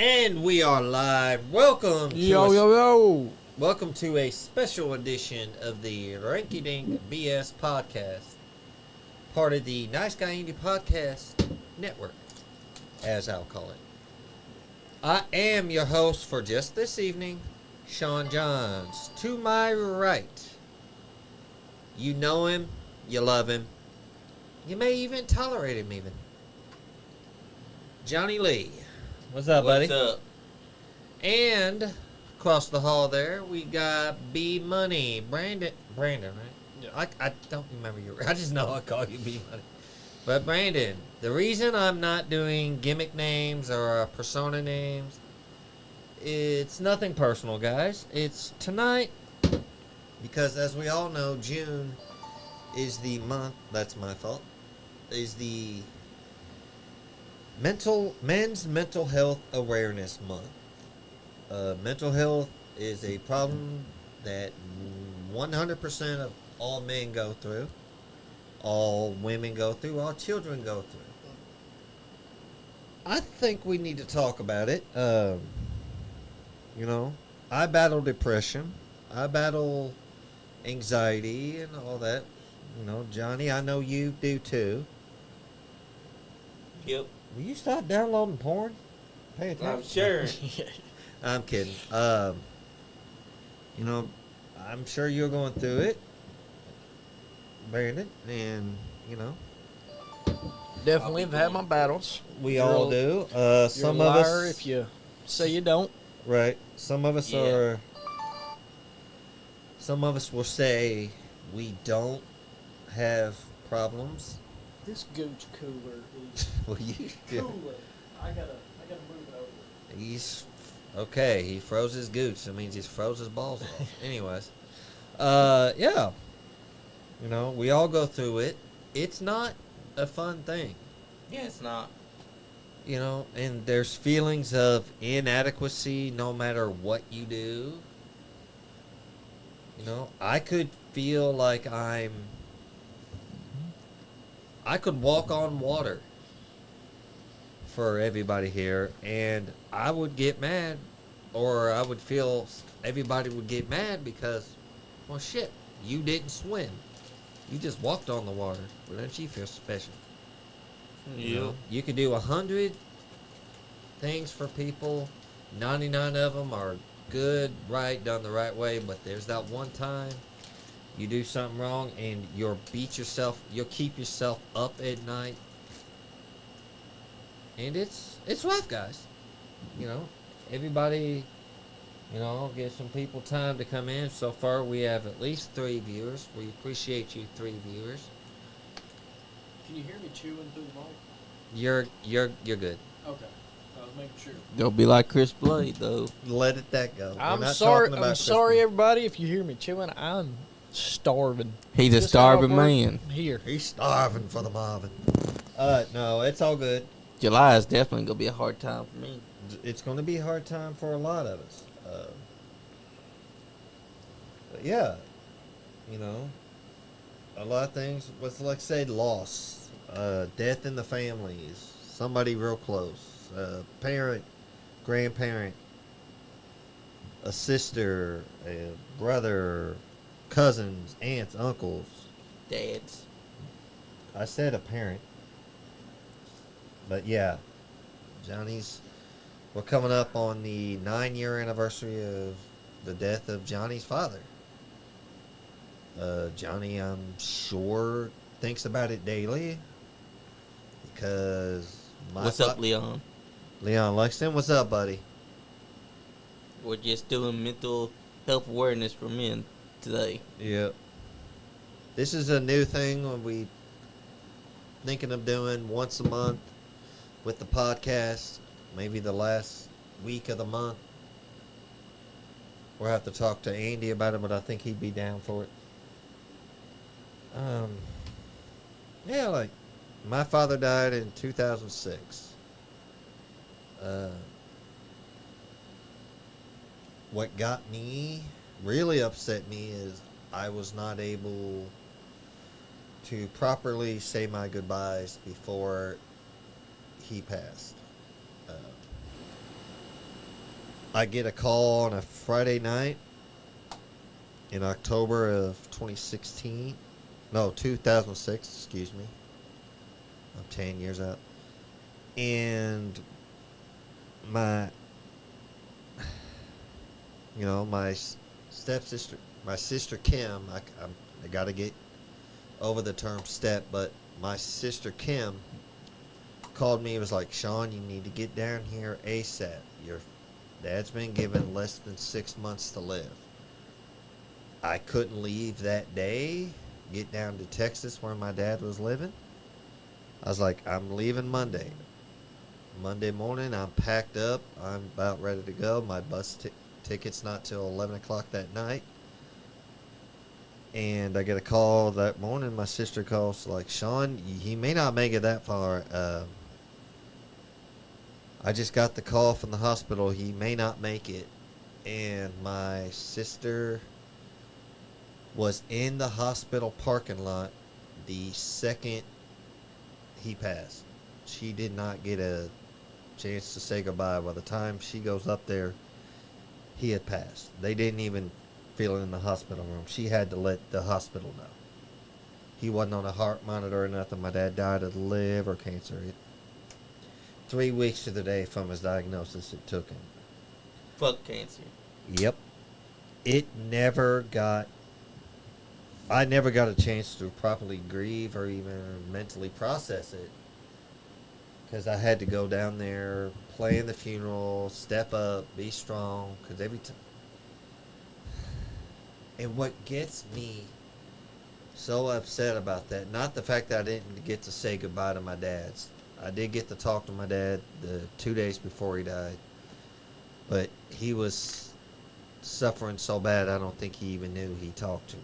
And we are live. Welcome welcome to a special edition of the Ranky Dink BS podcast, part of the Nice Guy Indie Podcast Network, as I'll call it. I am your host for just this evening, Sean Johns. To my right, you know him, you love him, you may even tolerate him even. Johnny Lee. What's up, buddy? What's up? And across the hall there, we got Bmoney. Brandon, right? Yeah. I don't remember your. I just know I call you Bmoney. But Brandon, the reason I'm not doing gimmick names or persona names, it's nothing personal, guys. It's tonight because, as we all know, June is the month. That's my fault. Is the Men's Mental Health Awareness Month. Mental health is a problem that 100% of all men go through, all women go through, all children go through. I think we need to talk about it. I battle depression. I battle anxiety and all that. Johnny, I know you do too. Yep. Will you stop downloading porn? Pay attention. I'm sure. I'm kidding. I'm sure you're going through it, Brandon, and Definitely have had my battles. we You're all a- do. You're Some a of liar us, if you say you don't. right? Some of us Yeah. are. Some of us will say we don't have problems. This gooch cooler is Well, you. cooler. I gotta move it over. He's okay. He froze his gooch. That means he's froze his balls off. Anyways, yeah. We all go through it. It's not a fun thing. Yeah, it's not. And there's feelings of inadequacy no matter what you do. I could feel like I could walk on water for everybody here, and I would get mad, or I would feel everybody would get mad because, well, shit, you didn't swim. You just walked on the water. Well, don't you feel special? You could do 100 things for people. 99 of them are good, right, done the right way, but there's that one time you do something wrong and you'll keep yourself up at night. And it's rough, guys. Everybody, give some people time to come in. So far, we have at least 3 viewers. We appreciate you 3 viewers. Can you hear me chewing through the mic? You're good. Okay. I was making sure. Don't be like Chris Blade, though. Let that go. We're I'm not sorry. talking about I'm sorry, Christmas. everybody, if you hear me chewing. I'm starving. He's a Just how it starving works man. Here. He's starving for the Marvin. No, it's all good. July is definitely gonna be a hard time for me. It's going to be a hard time for a lot of us. But yeah, a lot of things. What's like said, loss, death in the families, somebody real close, parent, grandparent, a sister, a brother, cousins, aunts, uncles. Dads. I said a parent. But yeah, we're coming up on the 9-year anniversary of the death of Johnny's father. Johnny, I'm sure, thinks about it daily because What's up, Leon? Leon Lexington, what's up, buddy? We're just doing mental health awareness for men today. Yep. This is a new thing we thinking of doing once a month with the podcast, maybe the last week of the month. We'll have to talk to Andy about it, but I think he'd be down for it. Yeah, like my father died in 2006. What got me, really upset me, is I was not able to properly say my goodbyes before he passed. I get a call on a Friday night in October of 2016. No, 2006, excuse me. I'm 10 years out. And my, my stepsister, my sister Kim, I got to get over the term step, but my sister Kim called me and was like, Sean, you need to get down here ASAP. Your dad's been given less than 6 months to live. I couldn't leave that day, get down to Texas where my dad was living. I was like, I'm leaving Monday. Monday morning, I'm packed up. I'm about ready to go. My bus ticket's not till 11 o'clock that night. And I get a call that morning. My sister calls like, Sean, he may not make it that far. I just got the call from the hospital. He may not make it. And my sister was in the hospital parking lot the second he passed. She did not get a chance to say goodbye. By the time she goes up there, he had passed. They didn't even feel it in the hospital room. She had to let the hospital know. He wasn't on a heart monitor or nothing. My dad died of liver cancer. 3 weeks to the day from his diagnosis it took him. Fuck cancer. Yep. I never got a chance to properly grieve or even mentally process it. Because I had to go down there, plan the funeral, step up, be strong. Because every time. And what gets me so upset about that, not the fact that I didn't get to say goodbye to my dad's. I did get to talk to my dad the 2 days before he died. But he was suffering so bad, I don't think he even knew he talked to me.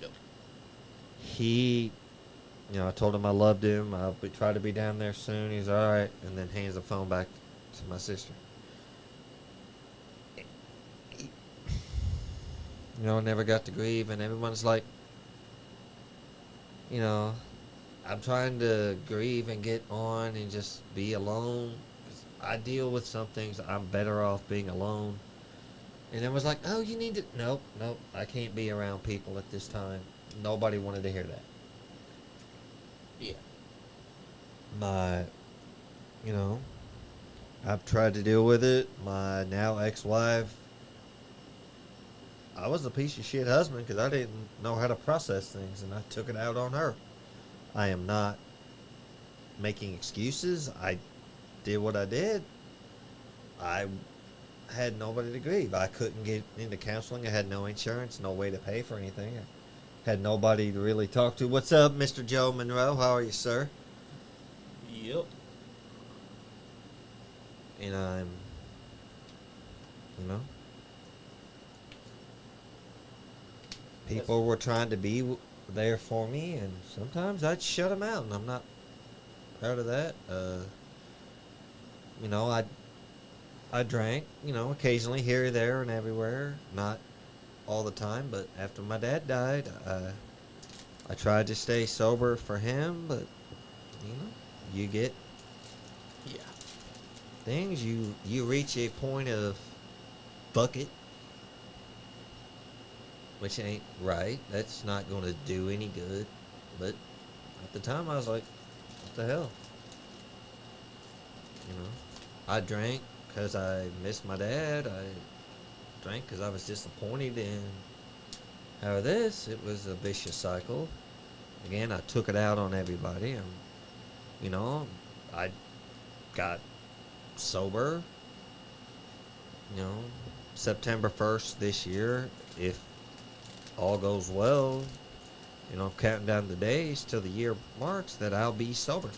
Yep. I told him I loved him. I'll try to be down there soon. He's all right. And then hands the phone back to my sister. Never got to grieve. And everyone's like, I'm trying to grieve and get on and just be alone. I deal with some things. I'm better off being alone. And it was like, oh, you need to... Nope. I can't be around people at this time. Nobody wanted to hear that. Yeah. I've tried to deal with it. My now ex-wife, I was a piece of shit husband because I didn't know how to process things, and I took it out on her. I am not making excuses. I did what I did. I had nobody to grieve. I couldn't get into counseling. I had no insurance, no way to pay for anything. I had nobody to really talk to. What's up, Mr. Joe Monroe? How are you, sir? Yep. And I'm, people were trying to be there for me, and sometimes I'd shut them out, and I'm not proud of that. I drank, occasionally here or there and everywhere, not all the time, but after my dad died, I tried to stay sober for him, but, you get things, you reach a point of fuck it, which ain't right. That's not going to do any good. But at the time, I was like, what the hell? I drank because I missed my dad. I drank because I was disappointed in how this. It was a vicious cycle. Again, I took it out on everybody. And, I got sober, September 1st this year. If all goes well, counting down the days till the year marks that I'll be sober.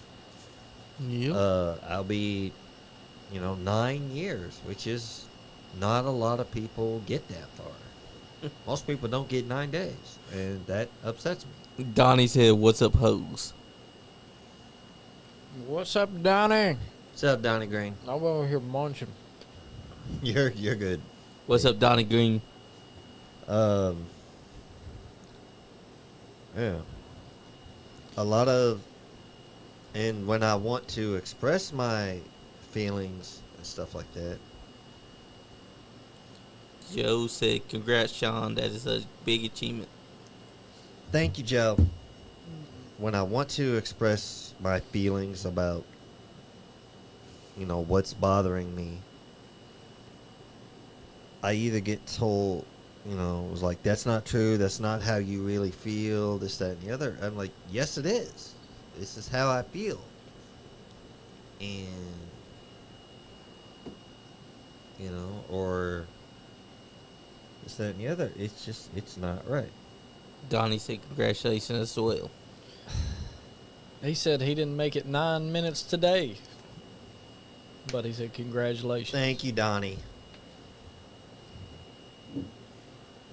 Yep. I'll be, 9 years, which is not a lot of people get that far. Most people don't get 9 days, and that upsets me. Donnie said, "What's up, hoes?" What's up, Donnie? What's up, Donnie Green? I'm over here munching. You're good. What's up, Donnie Green? Yeah. A lot of, and when I want to express my feelings and stuff like that, Joe said, "Congrats, Sean. That is a big achievement." Thank you, Joe. When I want to express my feelings about, what's bothering me, I either get told, it was like, that's not true. That's not how you really feel. This, that, and the other. I'm like, yes, it is. This is how I feel. And, or this, that, and the other. It's not right. Donnie said, "Congratulations as well." He said he didn't make it 9 minutes today. But he said congratulations. Thank you, Donnie.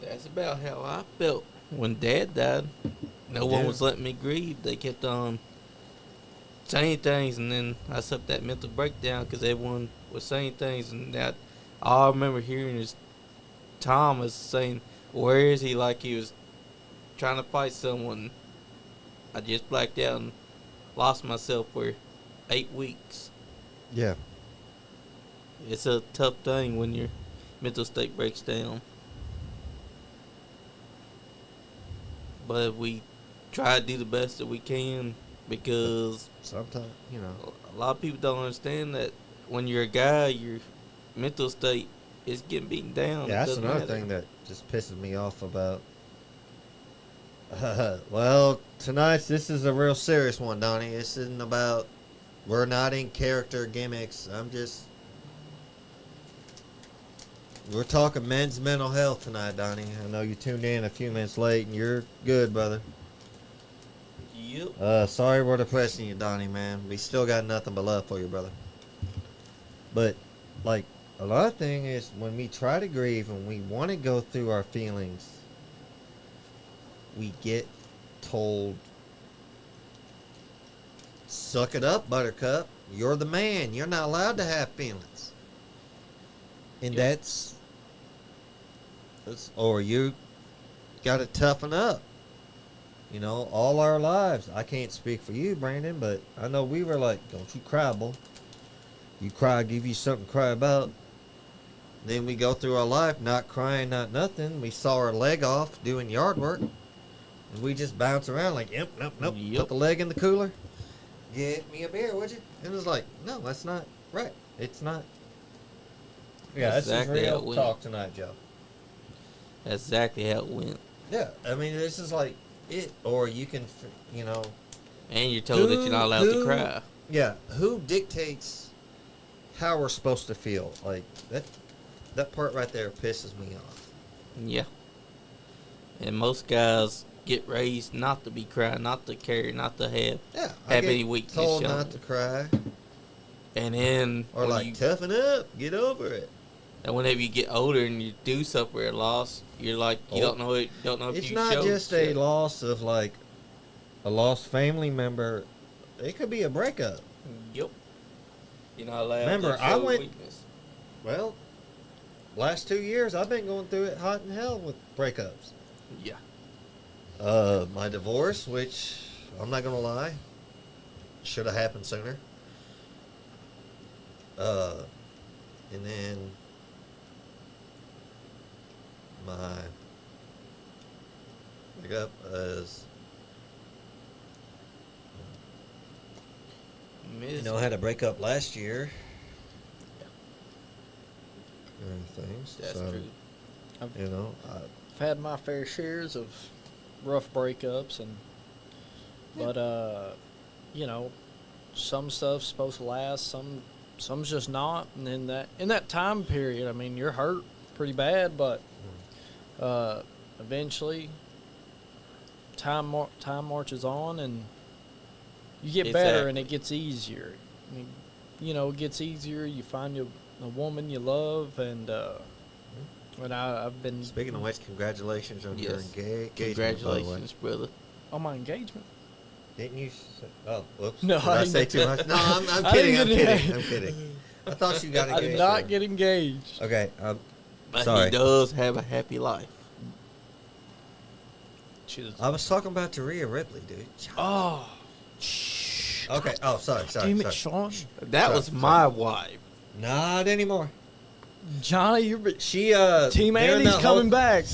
That's about how I felt when Dad died. No one was letting me grieve. They kept on saying things, and then I suffered that mental breakdown because everyone was saying things, and that all I remember hearing is Thomas saying, "Where is he?" Like he was trying to fight someone. I just blacked out and lost myself for 8 weeks. Yeah. It's a tough thing when your mental state breaks down. But we try to do the best that we can because Sometimes, a lot of people don't understand that when you're a guy, your mental state is getting beaten down. Yeah, that's another thing that just pisses me off about. Well, this is a real serious one, Donnie. This isn't about. We're not in character gimmicks. We're talking men's mental health tonight, Donnie. I know you tuned in a few minutes late, and you're good, brother. Yep. Sorry we're depressing you, Donnie, man. We still got nothing but love for you, brother. But, like, a lot of thing is when we try to grieve and we want to go through our feelings, we get told, suck it up, Buttercup. You're the man. You're not allowed to have feelings. And that's or you got to toughen up. All our lives. I can't speak for you, Brandon, but I know we were like, don't you cry, boy. You cry, I give you something to cry about. Then we go through our life not crying, not nothing. We saw our leg off doing yard work. And we just bounce around like, yep, nope. Yep. Put the leg in the cooler. Get me a beer, would you? And it was like, no, that's not right. It's not. Yeah, that's exactly how it real went. talk tonight, Joe. That's exactly how it went. Yeah, I mean, this is like it. Or you can, And you're told that you're not allowed to cry. Yeah, who dictates how we're supposed to feel? Like, that part right there pisses me off. Yeah. And most guys get raised not to be crying, not to carry, not to have any weakness told shown. not to cry. And then Or like, toughen up, get over it. And whenever you get older and you do suffer a loss, you're like, you don't know if It's you not showed just shit. a loss of like a lost family member. It could be a breakup. Yep. You're not allowed Remember, to I show went- weakness. Well, last 2 years I've been going through it hot in hell with breakups. Yeah. My divorce, which I'm not gonna lie, should have happened sooner. And then my breakup is, I had a breakup last year. And things. That's so, true. I've had my fair shares of rough breakups, but some stuff's supposed to last, some's just not, and in that time period, I mean, you're hurt pretty bad, but eventually time marches on, and you get better, and it gets easier. I mean, it gets easier. You find a woman you love, and I've been... Speaking of which, congratulations on your engagement. Congratulations, brother. On my engagement? Didn't you say... Oh, whoops. No, Did I I didn't say get too that. much? No, I'm I kidding. didn't I'm get kidding. engaged. I'm kidding. I thought you got I engaged. did not get engaged. Okay, But sorry. he does have a happy life. I was talking about Taria Ripley, dude. Oh. Okay. Oh, sorry. Damn it, Sean. That was my wife. Not anymore. Johnny, She Team during Andy's that coming whole- back.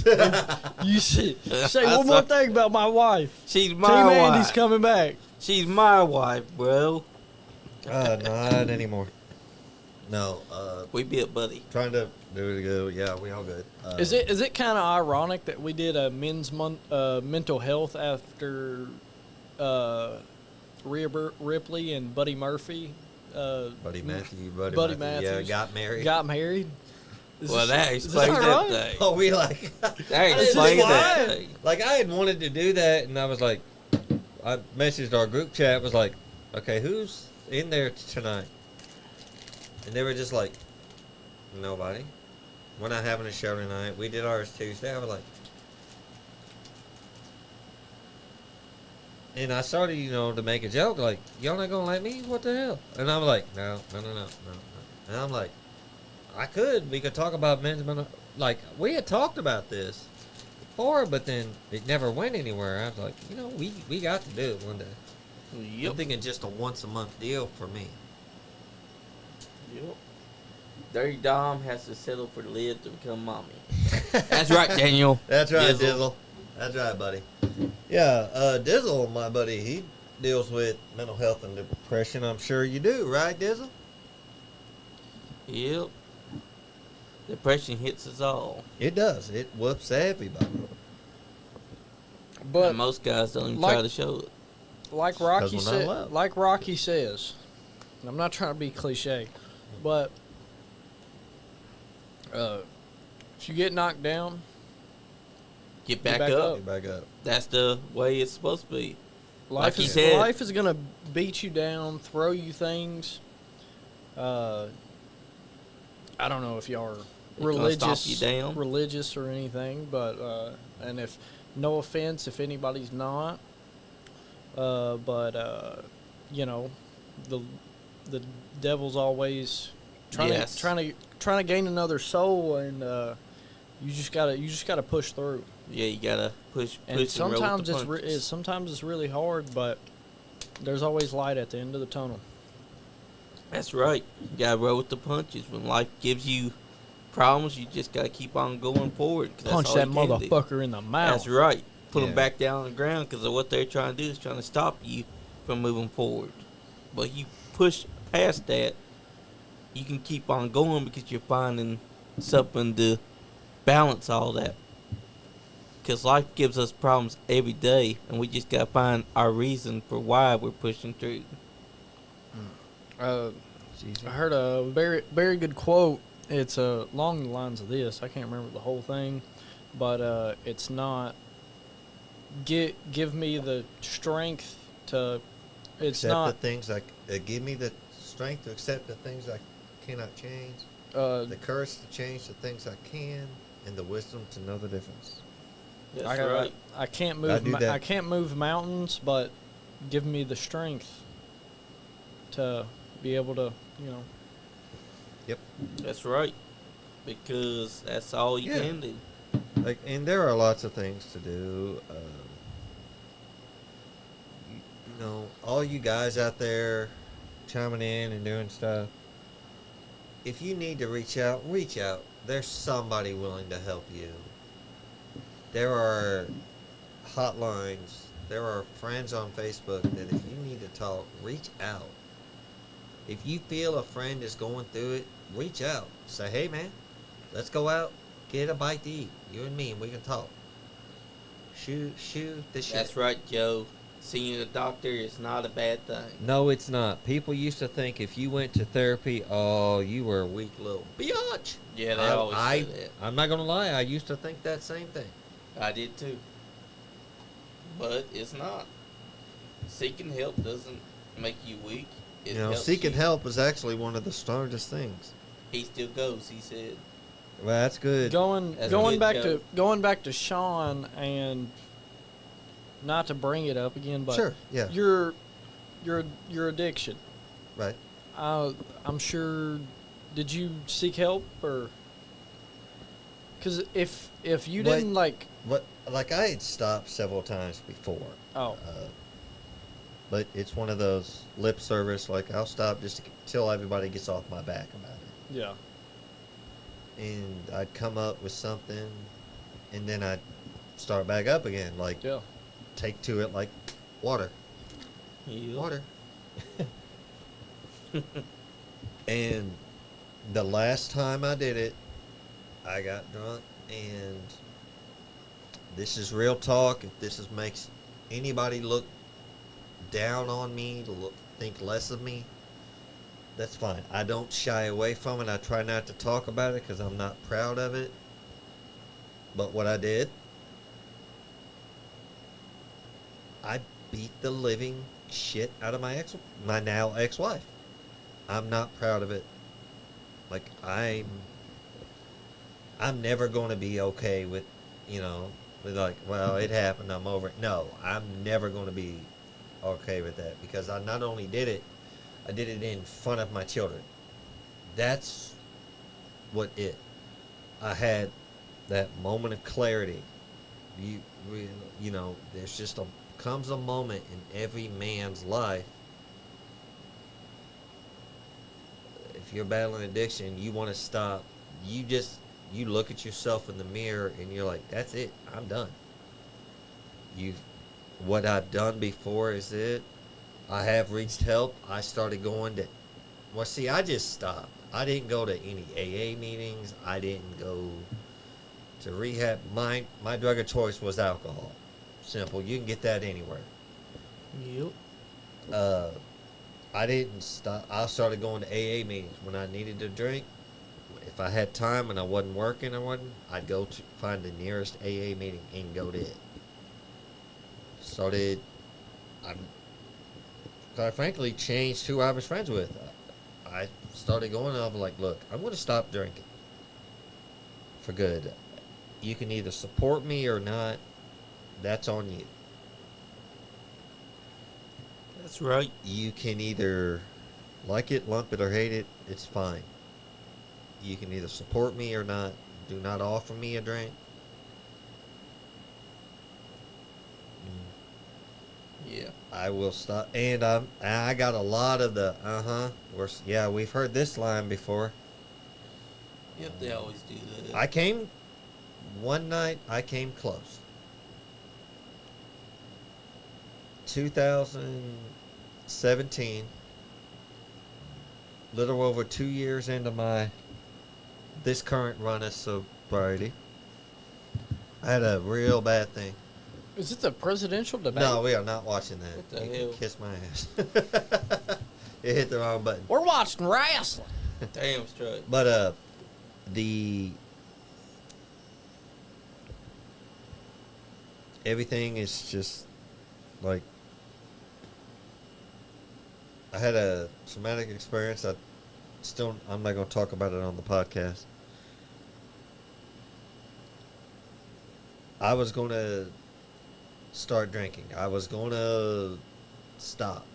You say one more thing about my wife. She's my Team wife. Andy's coming back. She's my wife, bro. No, not anymore. No, We be a buddy. trying to do it good. Yeah, we all good. Is it kind of ironic that we did a men's mental health after Rhea Ripley and Buddy Murphy? Buddy Matthews? Buddy Yeah, Matthews got married. got married. Well, that is this explains that ironic? thing. Oh, we like. That This is explains why- that thing. Like I had wanted to do that, and I was like, I messaged our group chat. Was like, okay, who's in there tonight? And they were just like, nobody. We're not having a show tonight. We did ours Tuesday. I was like, and I started, to make a joke like, y'all not gonna let me? What the hell? And I'm like, no. And I'm like, we could talk about men's mental. Like we had talked about this before, but then it never went anywhere. I was like, we got to do it one day. Yep. I'm thinking just a once a month deal for me. Yep. Dirty Dom has to settle for Liv to become mommy. That's right, Daniel. That's right, Dizzle. Dizzle. That's right, buddy. Yeah, Dizzle, my buddy, he deals with mental health and depression. I'm sure you do, right, Dizzle? Yep. Depression hits us all. It does. It whoops everybody. And But most guys don't even like- try to show it. like 'Cause Rocky we're not said, allowed. and I'm not trying to be cliche, but if you get knocked down, Get back, back up. up. Get back up. That's the way it's supposed to be. life he is said. life is gonna beat you down, throw you things. I don't know if y'all are It's gonna stomp you down. religious or anything, but and if no offense if anybody's not, but the devil's always trying Yes. to gain another soul, and you just gotta push through. Yeah, you gotta push And roll sometimes with the punches. sometimes it's really hard, but there's always light at the end of the tunnel. That's right. You gotta roll with the punches. When life gives you problems, you just gotta keep on going forward. 'Cause that's Punch all that you can do. motherfucker in the mouth. That's right. Put them Yeah. back down on the ground because what they're trying to do is trying to stop you from moving forward. But you push past that, you can keep on going because you're finding something to balance all that. Because life gives us problems every day, and we just gotta find our reason for why we're pushing through. I heard a very very good quote. It's along the lines of this. I can't remember the whole thing, but it's not. Give me the strength to. It's Accept not. the things give me the strength to accept the things I cannot change, Uh, the courage to change the things I can, and the wisdom to know the difference. That's I, right. I can't I move. do that. I can't move mountains, but give me the strength to be able to. Yep. That's right. Because that's all you Yeah. can do. And there are lots of things to do. All you guys out there chiming in and doing stuff. If you need to reach out, reach out. There's somebody willing to help you. There are hotlines. There are friends on Facebook that if you need to talk, reach out. If you feel a friend is going through it, reach out. Say, hey man, let's go out, get a bite to eat. You and me, and we can talk. Shoot the shit. That's right, Joe. Seeing a doctor is not a bad thing. No, it's not. People used to think if you went to therapy, oh, you were a weak little biatch. Yeah, they always say that. I'm not gonna lie. I used to think that same thing. I did too. But it's not. Seeking help doesn't make you weak. It helps Seeking you. help is actually one of the strongest things. He still goes, he said. Well, that's good. Going That's going good, back Joe. to Sean, and not to bring it up again, but Sure, yeah. your addiction. Right. I'm sure. Did you seek help, or? Because if you What- didn't like, Like I had stopped several times before. oh, But it's one of those lip service. Like I'll stop just till everybody gets off my back about it. yeah, and I'd come up with something, and then I'd start back up again. Like, Yeah. take to it like water. Yep. Water. And the last time I did it, I got drunk, and this is real talk. If this makes anybody look down on me, think less of me, that's fine. I don't shy away from it. I try not to talk about it because I'm not proud of it. But what I did, I beat the living shit out of my now ex-wife. I'm not proud of it. Like, I'm never going to be okay with, with like, well, it happened, I'm over it. No, I'm never going to be okay with that, because I not only did it, I did it in front of my children. That's I had that moment of clarity. There's just comes a moment in every man's life. If you're battling addiction, you want to stop. You look at yourself in the mirror and you're like, that's it. I'm done. What I've done before is it. I have reached help. I started going to, I just stopped. I didn't go to any AA meetings. I didn't go to rehab. My drug of choice was alcohol. Simple. You can get that anywhere. Yep. I didn't stop. I started going to AA meetings when I needed to drink. If I had time and I wasn't working I'd go to find the nearest AA meeting and go to it. Quite frankly, changed who I was friends with. I started going, I was like, look, I'm going to stop drinking for good. You can either support me or not. That's on you. That's right. You can either like it, lump it, or hate it. It's fine. You can either support me or not. Do not offer me a drink. Yeah. I will stop. And I got a lot of the we've heard this line before. Yep, they always do that. One night I came close. 2017, little over 2 years into this current run of sobriety, I had a real bad thing. Is it the presidential debate? No, we are not watching that. What the You hell? can kiss my ass. It hit the wrong button. We're watching wrestling. Damn straight. But everything is just like, I had a traumatic experience. I'm not going to talk about it on the podcast. I was going to start drinking. I was going to stop.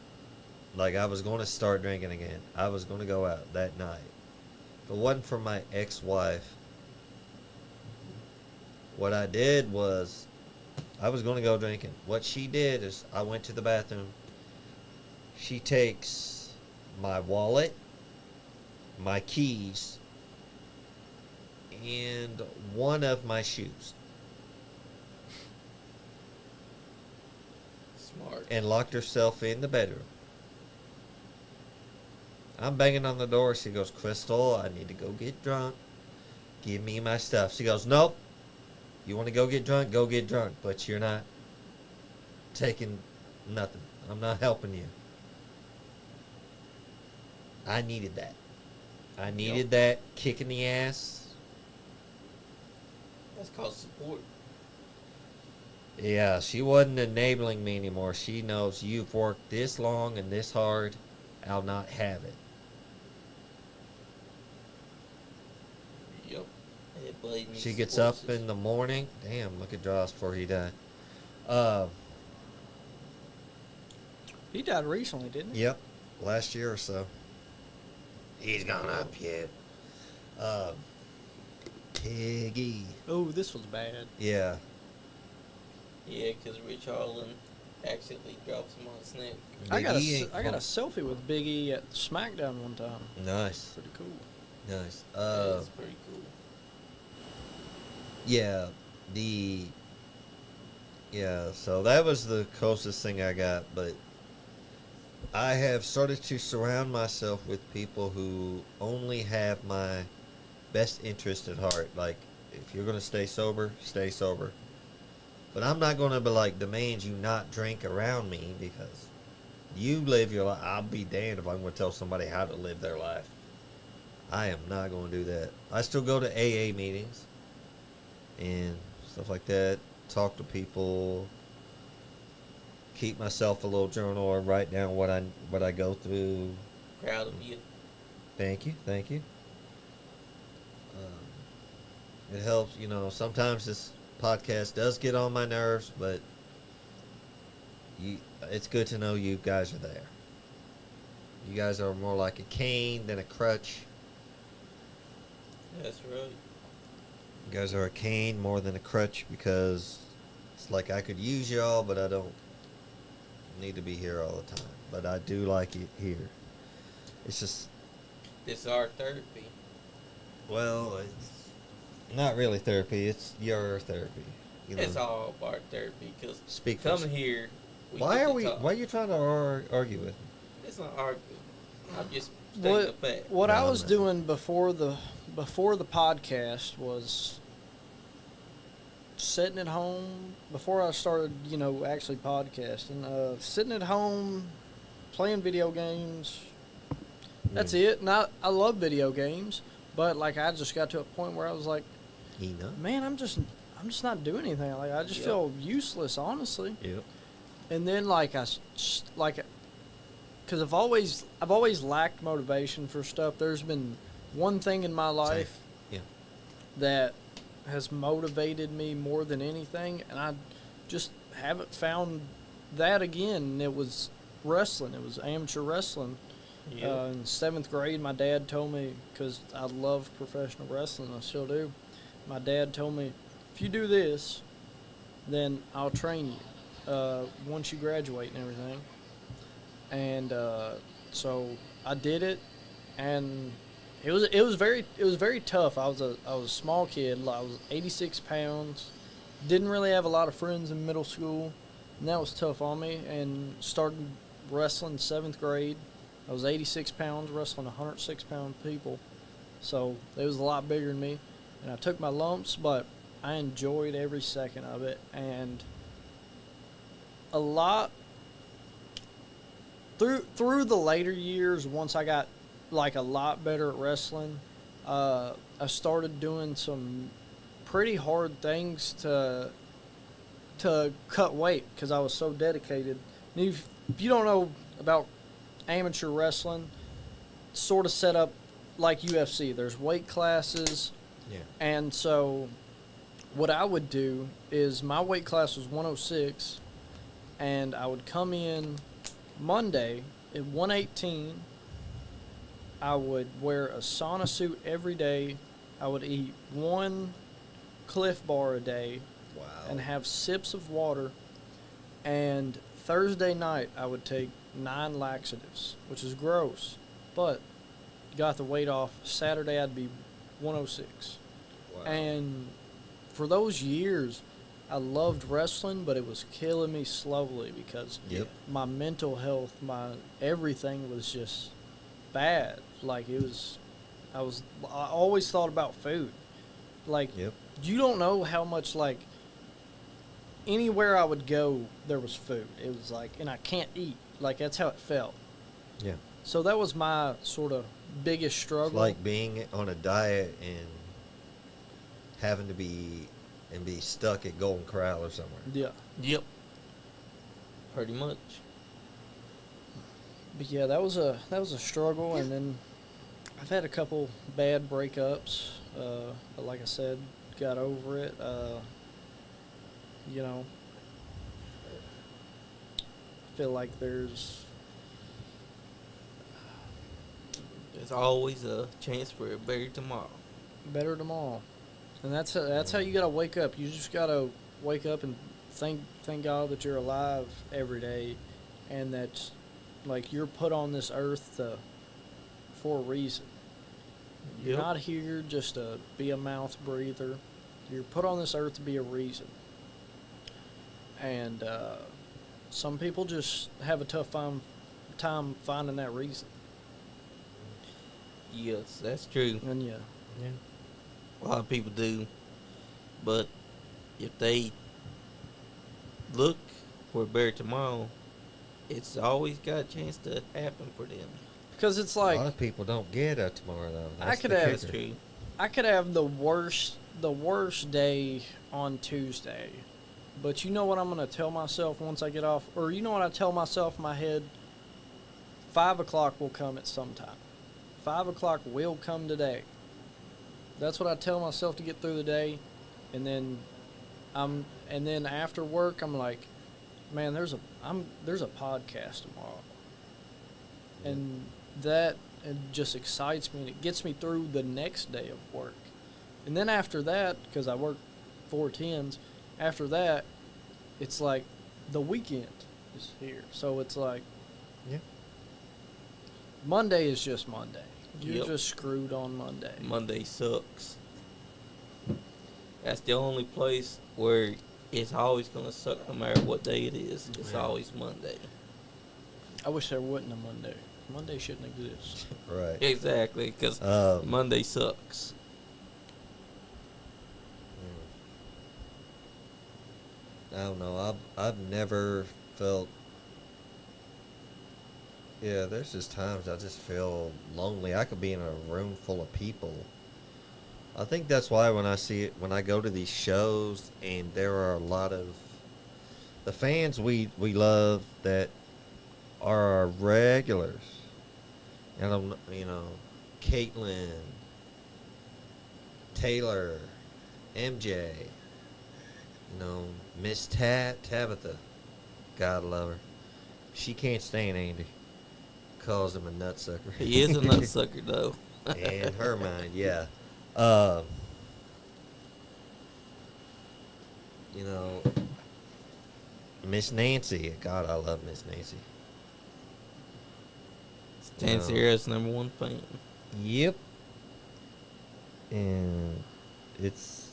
Like, I was going to start drinking again. I was going to go out that night. If it wasn't for my ex-wife, what I did was, I was going to go drinking. What she did is, I went to the bathroom. She takes my wallet, my keys, and one of my shoes, Smart. and locked herself in the bedroom. I'm banging on the door. She goes, Crystal, I need to go get drunk. Give me my stuff. She goes, nope. You want to go get drunk? Go get drunk. But you're not taking nothing. I'm not helping you. I needed that. I needed that kick in the ass. That's called support. Yeah, she wasn't enabling me anymore. She knows you've worked this long and this hard. I'll not have it. Yep. Everybody needs She gets support up system. in the morning. Damn, look at Josh before he died. He died recently, didn't he? Yep, last year or so. He's gone up yet. Piggy. Oh, this was bad. Yeah. Yeah, because Rich Harlan accidentally drops him on his neck. I got Big E ain't I got a fun. selfie with Big E at SmackDown one time. Nice, Pretty cool. nice. That's pretty cool. Yeah, the yeah. So that was the closest thing I got, but I have started to surround myself with people who only have my best interest at heart. Like, if you're gonna stay sober, stay sober. But I'm not gonna be like demand you not drink around me because you live your life. I'll be damned if I'm gonna tell somebody how to live their life. I am not gonna do that. I still go to AA meetings and stuff like that. Talk to people. Keep myself a little journal or write down what I go through. Proud of you. Thank you, thank you. It helps, sometimes this podcast does get on my nerves, but it's good to know you guys are there. You guys are more like a cane than a crutch. That's right. You guys are a cane more than a crutch because it's like I could use y'all, but I don't need to be here all the time. But I do like it here. It's just... This is our therapy. Well, it's not really therapy. It's your therapy. It's all our therapy because Speak coming first. here. Why are you trying to argue with me? It's not arguing. I'm just stating the fact. What No, I I'm was not. doing before the podcast was sitting at home before I started, actually podcasting. Sitting at home, playing video games. That's it. And I love video games, but like I just got to a point where I was like, man, I'm just not doing anything. Like I just feel useless, honestly. Yep. And then because I've always lacked motivation for stuff. There's been one thing in my life Yeah. that has motivated me more than anything, and I just haven't found that again. And it was wrestling. It was amateur wrestling. In 7th grade, my dad told me, because I love professional wrestling, I still do. My dad told me, if you do this, then I'll train you once you graduate and everything. And so I did it, and it was very tough. I was a small kid. I was 86 pounds. Didn't really have a lot of friends in middle school, and that was tough on me. And started wrestling 7th grade. I was 86 pounds, wrestling 106 pound people, so it was a lot bigger than me. And I took my lumps, but I enjoyed every second of it. And a lot through the later years, once I got like a lot better at wrestling, I started doing some pretty hard things to cut weight because I was so dedicated. And if you don't know about amateur wrestling, sort of set up like UFC. There's weight classes. Yeah. And so what I would do is my weight class was 106, and I would come in Monday at 118. I would wear a sauna suit every day. I would eat one Cliff Bar a day. Wow. And have sips of water. And Thursday night I would take 9 laxatives, which is gross, but got the weight off. Saturday I'd be 106. Wow. And for those years, I loved wrestling, but it was killing me slowly because my mental health, my everything was just bad. Like I always thought about food. Like you don't know how much like anywhere I would go, there was food. It was like, and I can't eat. Like that's how it felt. Yeah. So that was my sort of biggest struggle. It's like being on a diet and having to be stuck at Golden Corral or somewhere. Yeah. Yep. Pretty much. But yeah, that was a struggle, and then I've had a couple bad breakups. But like I said, got over it. Feel like there's always a chance for a better tomorrow. better tomorrow, and that's how you gotta wake up. You just gotta wake up and thank God that you're alive every day, and that like you're put on this earth for a reason. You're not here just to be a mouth breather. You're put on this earth to be a reason. And some people just have a tough time finding that reason. Yes, that's true. And yeah. A lot of people do. But if they look for a better tomorrow, it's always got a chance to happen for them. Because it's A like, lot of people don't get a tomorrow though. I That's could the have- That's kicker. true. I could have the worst day on Tuesday. But you know what I'm going to tell myself once I get off? Or you know what I tell myself in my head? 5 o'clock will come at some time. 5 o'clock will come today. That's what I tell myself to get through the day. And then after work, I'm like, man, there's a podcast tomorrow. And that it just excites me, and it gets me through the next day of work. And then after that, because I work 4 10s, after that, it's like the weekend is here. So it's like, Yeah. Monday is just Monday. You're Yep. just screwed on Monday. Monday sucks. That's the only place where it's always going to suck no matter what day it is. It's Yeah. always Monday. I wish there wasn't a Monday. Monday shouldn't exist. Right. Exactly, because Um, Monday sucks. I don't know. I've never felt. Yeah, there's just times I just feel lonely. I could be in a room full of people. I think that's why when I go to these shows and there are a lot of the fans we love that are our regulars. And Caitlin, Taylor, MJ, Miss Tabitha, God love her. She can't stand Andy. Calls him a nutsucker. He is a nutsucker, though. In her mind, yeah. Miss Nancy. God, I love Miss Nancy. Stan Sierra's #1 fan. Yep. And it's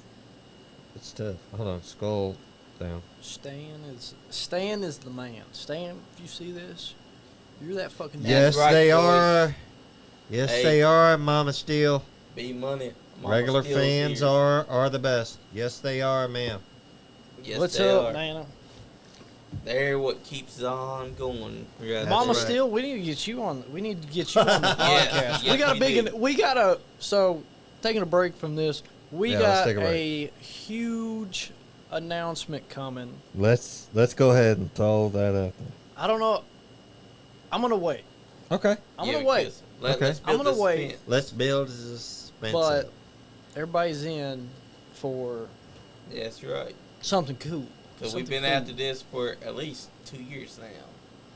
tough. Hold on, scroll down. Stan is the man. Stan, if you see this, you're that fucking dude. Yes, right, they boys. are. Yes, Hey. they are, Mama Steel. Bmoney. Regular fans are the best. Yes, they are, ma'am. Yes, What's they up, are. Nana? They're what keeps on going. Right Mama right. Steel, we need to get you on. We need to get you on the podcast. yes, we got a we big. do. We got a. So, taking a break from this, we Yeah, let's got take a a huge announcement coming. Let's go ahead and throw that up. I don't know. I'm gonna wait. Okay. I'm gonna wait. Okay. I'm gonna wait. Let's build suspense. But up. everybody's in for That's right. something cool. Because we've Something been cool. after this for at least 2 years now.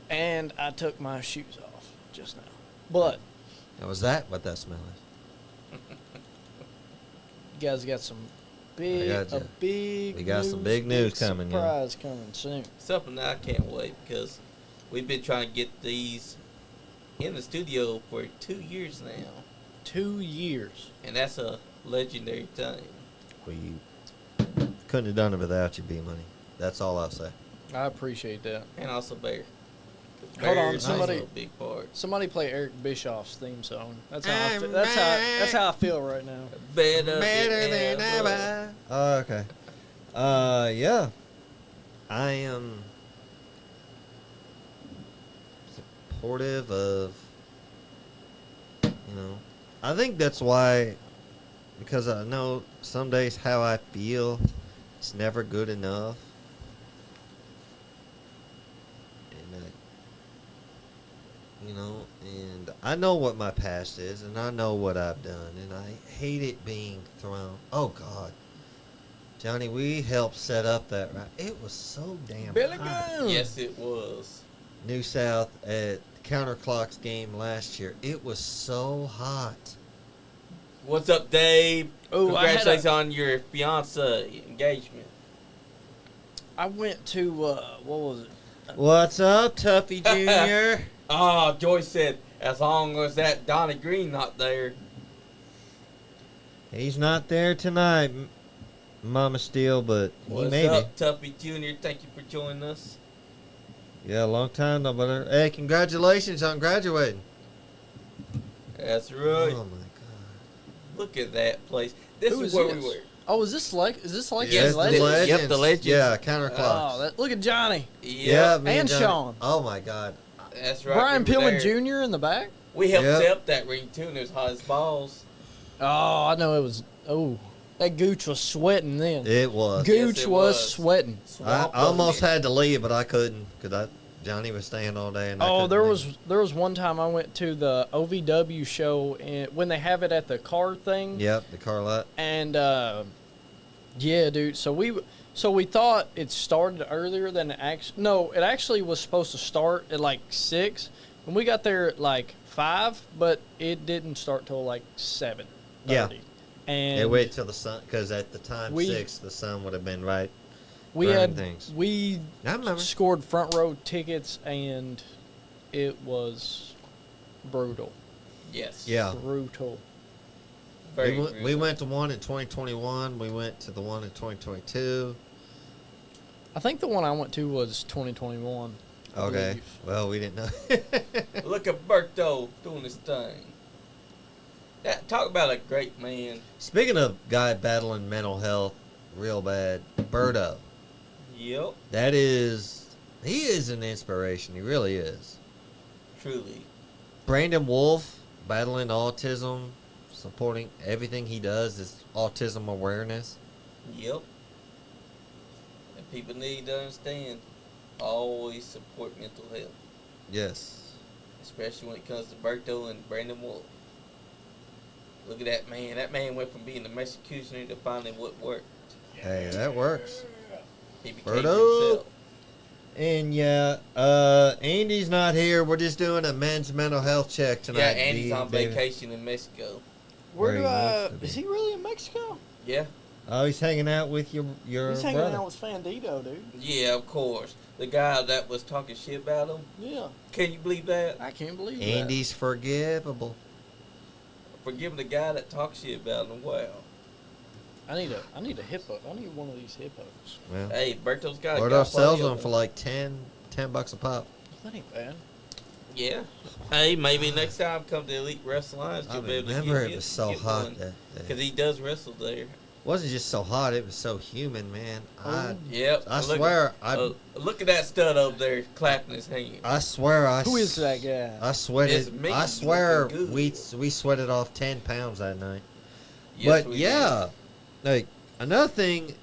And I took my shoes off just now. But Now, was that what that smell is? you guys got some I got ya. big We got some big news coming, yeah. surprise coming soon. Something that I can't wait because we've been trying to get these in the studio for 2 years now. 2 years. And that's a legendary thing. We couldn't have done it without you, B-Money. That's all I'll say. I appreciate that. And also Bear. Hold on, Bear's somebody- also a big part. Somebody play Eric Bischoff's theme song. That's how that's how I feel right now. Better than ever. Oh, okay. Yeah. I am supportive of, I think that's why, because I know some days how I feel, it's never good enough. And I know what my past is, and I know what I've done, and I hate it being thrown. Oh, God. Johnny, we helped set up that, right? It was so damn Billy hot. Gunn. Yes, it was. New South at Counterclocks game last year. It was so hot. What's up, Dave? Oh, Congratulations on your fiance engagement. I went to what was it? What's up, Tuffy Jr.? Oh, Joyce said, as long as that Donnie Green not there. He's not there tonight. Mama Steel, but What's maybe. up, Tuffy Jr.? Thank you for joining us. Yeah, a long time though, but hey, congratulations on graduating. That's right. Oh my God. Look at that place. This Who is is where this? we were. Oh, is this like Yes, the Legends. Legends. Yep, the Legends. Yeah, Oh, counterclocks. look at Johnny. Yeah, Yep. me And Johnny. Sean. Oh my God. That's right. Brian we were Pillman there. Jr. in the back. We helped Yep. set up that ring too, and it was hot as balls. Oh, I know it was. Oh, that Gooch was sweating then. It was. Gooch Yes, it was was. sweating. I Swamp almost wasn't had to leave, but I couldn't because Johnny was staying all day. And I Oh, couldn't there leave. was one time I went to the OVW show and when they have it at the car thing. Yep, the car lot. And yeah, dude. So we thought it started earlier than it actually. No, it actually was supposed to start at like 6, and we got there at like 5, but it didn't start till like 7:30. Yeah. And They wait till the sun, because at the time We- 6, the sun would have been right. we burning had things. we I remember. scored front row tickets, and it was brutal. Yes. Yeah. Brutal. Very We brutal. went to one in 2021. We went to the one in 2022. I think the one I went to was 2021. I Okay. believe. Well, we didn't know. Look at Berto doing his thing. Talk about a great man. Speaking of guy battling mental health real bad, Berto. Yep. He is an inspiration. He really is. Truly. Brandon Wolf battling autism, supporting everything he does is autism awareness. Yep. And people need to understand, always support mental health, Yes. especially when it comes to Berto and Brandon Wolf. Look at that man. That man went from being the executioner to finding what worked. Hey, that works. He became Berto. himself. And yeah, Andy's not here. We're just doing a men's mental health check tonight. Yeah, Andy's D- on David. vacation in Mexico. Where Where do he I? wants to be. Is he really in Mexico? Yeah. Oh, he's hanging out with your He's hanging brother. out with Fandito, dude. Yeah, of course. The guy that was talking shit about him. Yeah, Can you believe that? I can't believe Andy's forgivable. Forgiving the guy that talks shit about him. Wow. that. I need a hippo. I need one of these hippos. Well, Hey, Berto's got. Bordeaux sells them for like $10 a pop. That ain't bad. Yeah. Hey, maybe next time come to Elite Wrestling Lines, I you'll be able to remember get it was so hot that because day. he does wrestle there. Wasn't just so hot; it was so humid, man. Yep. I Look- swear, look at that stud over there clapping his hand. I swear, Who is that guy? I It's sweated. me I swear, looking we good. sweated off 10 pounds that night. Yes, But we yeah, like another thing,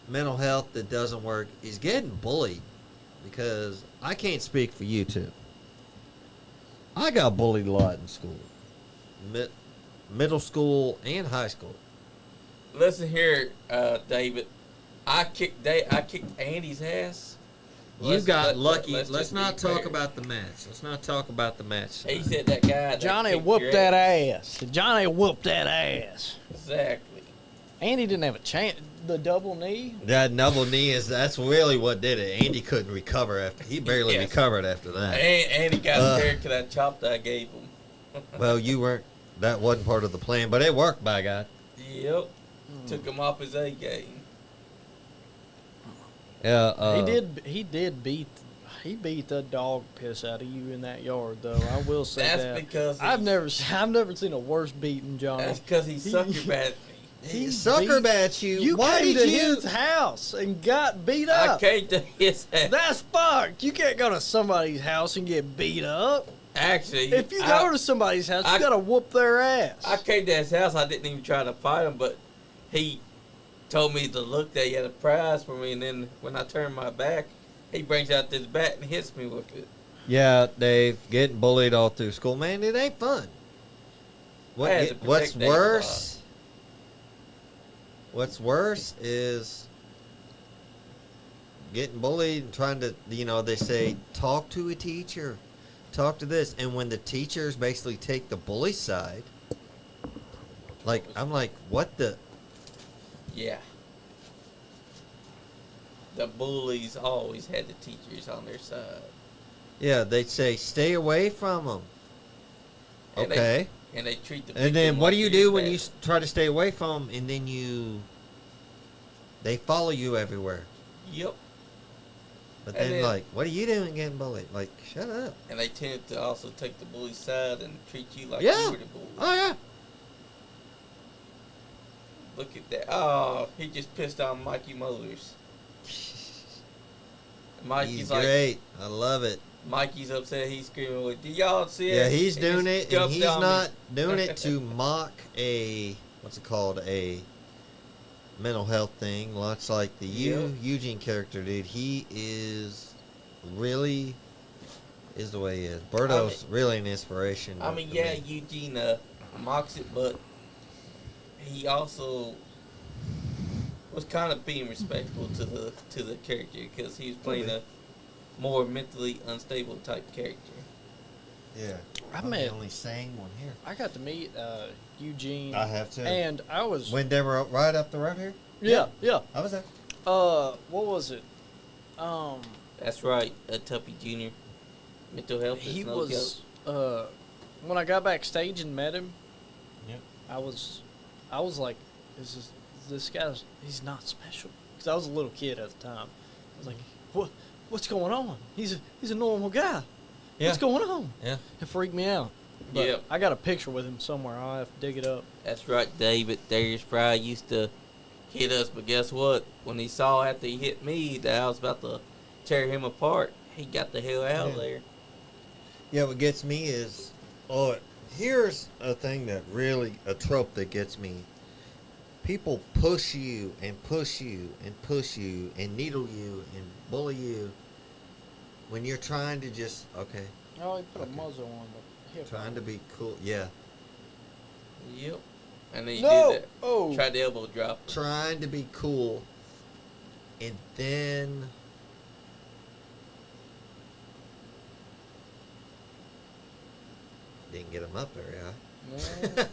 mental health that doesn't work is getting bullied. Because I can't speak for you two. I got bullied a lot in school, middle school and high school. did. Listen here, David. I kicked Andy's ass. You got lucky. let's Let's just not be talk fair. about the match. Let's not talk about the match. He said that guy. Johnny kicked whooped your that ass. Johnny whooped that ass. Exactly. Andy didn't have a chance. The double knee. That double knee that's really what did it. Andy couldn't recover after. He barely Yes. recovered after that. And he got scared because that chop that I gave him. Well, you weren't. That wasn't part of the plan, but it worked, by God. Yep. Took him off his A game. Yeah. He beat the dog piss out of you in that yard, though. I will say That's that. because I've never seen a worse beating, Johnny. That's because he sucker batted me. He sucker bats you. You Why came did to you? his house and got beat I up. came to his house. That's fucked. You can't go to somebody's house and get beat up. Actually, If you go to somebody's house, you gotta whoop their ass. I came to his house. I didn't even try to fight him, but he told me to look that he had a prize for me. And then when I turned my back, he brings out this bat and hits me with it. Yeah, Dave, getting bullied all through school, man, it ain't fun. I had to protect What's Dave a worse? What's worse is getting bullied and trying to, they say, talk to a teacher, talk to this. And when the teachers basically take the bully side, like, I'm like, what the? Yeah. The bullies always had the teachers on their side. Yeah, they say, stay away from them. And Okay. And they treat the And then victim what like do you he do is when bad. you try to stay away from them and then you They follow you everywhere. Yep. But And then, then- like, what are you doing getting bullied? Like, shut up. And they tend to also take the bully side and treat you like Yeah. you were the bully. Oh, yeah. Look at that. Oh, he just pissed on Mikey Motors. Mikey's He's like, great. I love it. Mikey's upset. He's screaming, "Do y'all see it?" Yeah, he's He doing just it, and jumped he's on me. not doing it to mock a, what's it called, a mental health thing. Lots like the Yep. Eugene character, dude. He is really, is the way he is. Birdo's really an inspiration. I to mean, yeah, me. Eugene mocks it, but he also was kind of being respectful to the character because he was playing a more mentally unstable type character. Yeah. I I'm met- the only sane one here. I got to meet Eugene. I have to. And I was. When they were right up the road here? yeah, yeah. I was there. What was it? That's right, Tuppy Jr. Mental health is He no was. When I got backstage and met him, Yep. I was like, this guy's, he's not special. Because I was a little kid at the time. I was like, what's going on? He's a normal guy. Yeah. What's going on? Yeah. It freaked me out. But Yep. I got a picture with him somewhere. I'll have to dig it up. That's right, David. Darius Fry used to hit us, but guess what? When he saw after he hit me that I was about to tear him apart, he got the hell out of Yeah. there. Yeah, what gets me is, here's a thing that really, a trope that gets me. People push you and push you and push you and needle you and bully you when you're trying to just, okay, Oh, he put Okay. a muzzle on the hip. trying to be cool. Yeah. Yep. And then he No! did that. Oh! Tried the elbow drop. Trying to be cool. And then didn't get him up very high.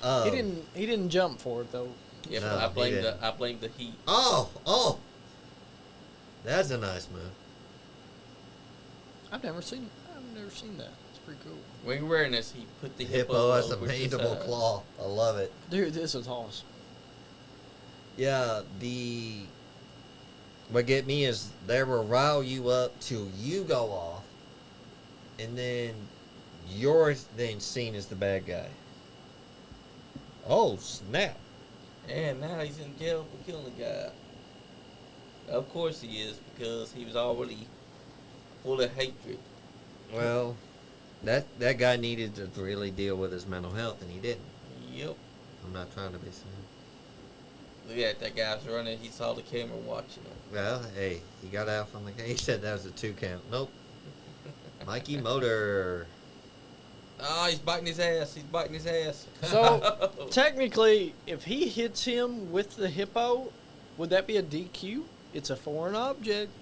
No. He didn't jump for it though. Yep. No, I he blame didn't. the heat. Oh, that's a nice move. I've never seen that. It's pretty cool. When you're wearing this, he put the Hippo has a over his mandible eyes. claw. I love it. Dude, this is awesome. Yeah, what get me is they will rile you up till you go off, and then you're then seen as the bad guy. Oh snap! And now he's in jail for killing a guy. Of course he is, because he was already full of hatred. Well, that guy needed to really deal with his mental health, and he didn't. Yep. I'm not trying to be silly. Look at that guy's running. He saw the camera watching him. Well, hey, he got out from the. He said that was a 2 count. Nope. Mikey Motor. Oh, he's biting his ass. He's biting his ass. So technically, if he hits him with the hippo, would that be a DQ? It's a foreign object.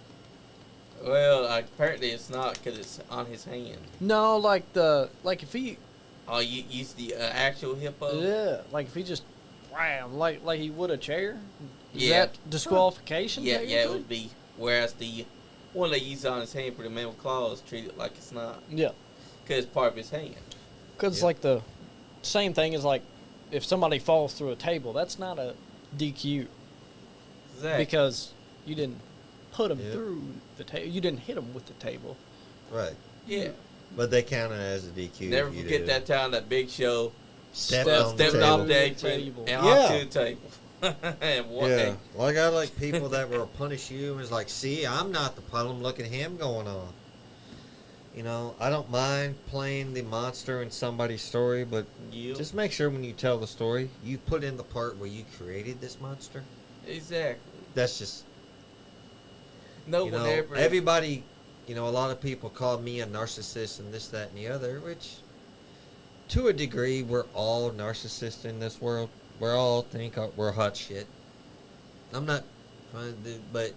Well, apparently it's not because it's on his hand. No, like if he, Oh, you use the actual hippo? yeah, like if he just, wham, like he would a chair. Is Yeah. that disqualification? Yeah, it technically? would be. Whereas the one they use on his hand for the man with claws treated like it's not. Yeah, Because it's part of his hand. because it's Yeah. like the same thing as like if somebody falls through a table, that's not a DQ Exactly. because you didn't put him Yeah. through the table. You didn't hit him with the table. Right. Yeah. But they count it as a DQ. Never if you forget do. that time that Big Show Stepped Step- on the stepped table. off the Table. apron and Yeah. off to the table. And what Yeah, like I like people that will punish you and is like, see, I'm not the problem. Look at him going on. You know, I don't mind playing the monster in somebody's story, but Yep. just make sure when you tell the story, you put in the part where you created this monster. Exactly. That's just, No you one know, ever. everybody, you know, a lot of people call me a narcissist and this, that, and the other, which to a degree, we're all narcissists in this world. We all think we're hot shit. I'm not trying to do, but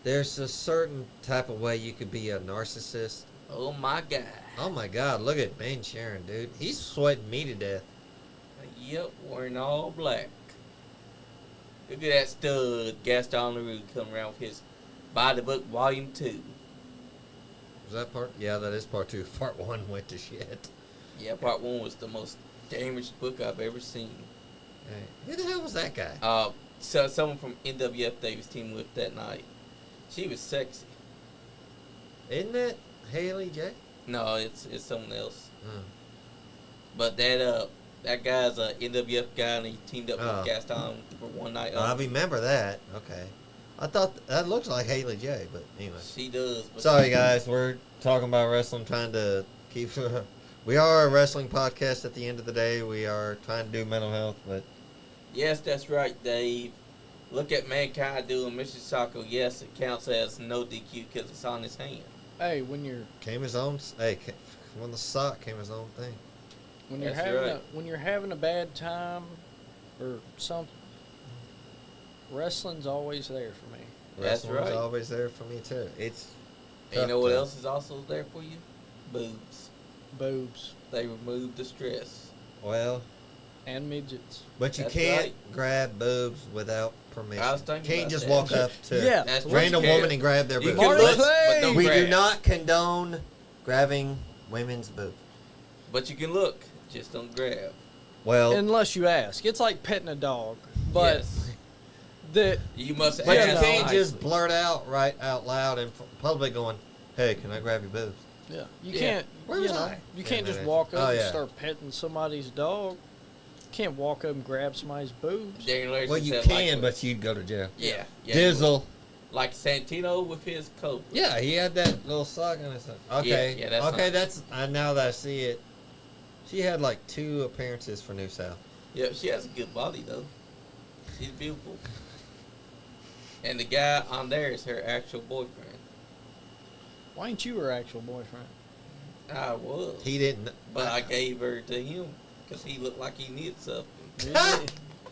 there's a certain type of way you could be a narcissist. Oh my God. Oh my God, look at Ben Sharon, dude. He's sweating me to death. Yep, wearing all black. Look at that stud Gaston LaRue coming around with his Body Book Volume 2. Was that part? Yeah, that is part 2. Part 1 went to shit. Yeah, Part 1 was the most damaged book I've ever seen. Who the hell was that guy? So someone from NWF they was teaming with that night. She was sexy. Isn't it Haley J? No, it's someone else. Oh. But that guy's a NWF guy, and he teamed up with Gaston for one night. I remember that. Okay. I thought that looks like Haley J, but anyway. She does. But Sorry, guys. We're talking about wrestling, trying to keep. We are a wrestling podcast at the end of the day. We are trying to do mental health, but. Yes, that's right, Dave. Look at Mankind doing Mississauga. Yes, it counts as no DQ because it's on his hand. Hey, when you're When the sock came his own thing. when you're That's having right. when you're having a bad time or something, wrestling's always there for me. That's Wrestling's right. always there for me too. It's. And you know what tough else is also there for you? Boobs. Boobs They remove the stress. Well, and midgets. but you That's can't right. grab boobs without permission. I was thinking Can't about just that. walk up to Yeah. That's a what random you can. woman and grab their You boobs. can Marty look, Clay! but don't We grab. do not condone grabbing women's boobs. But you can look, just don't grab. Well, Unless you ask. It's like petting a dog. But Yes. the You must but you ask can't just nicely. blurt out loud in public going, "Hey, can I grab your boobs?" yeah, you Yeah. can't Where you was know, I? you Yeah, can't just maybe. walk up Oh, and yeah. start petting somebody's dog. You can't walk up and grab somebody's boobs. Darren Larson Well, you said can, like, but you'd go to jail. yeah, Dizzle. like Santino with his coat. Yeah, he had that little sock on his. Okay, Yeah, that's okay. not- That's now that I see it. She had like 2 appearances for New South. Yeah, she has a good body though. She's beautiful. And the guy on there is her actual boyfriend. Why ain't you her actual boyfriend? I was. He didn't. But I gave her to him because he looked like he needed something. Really?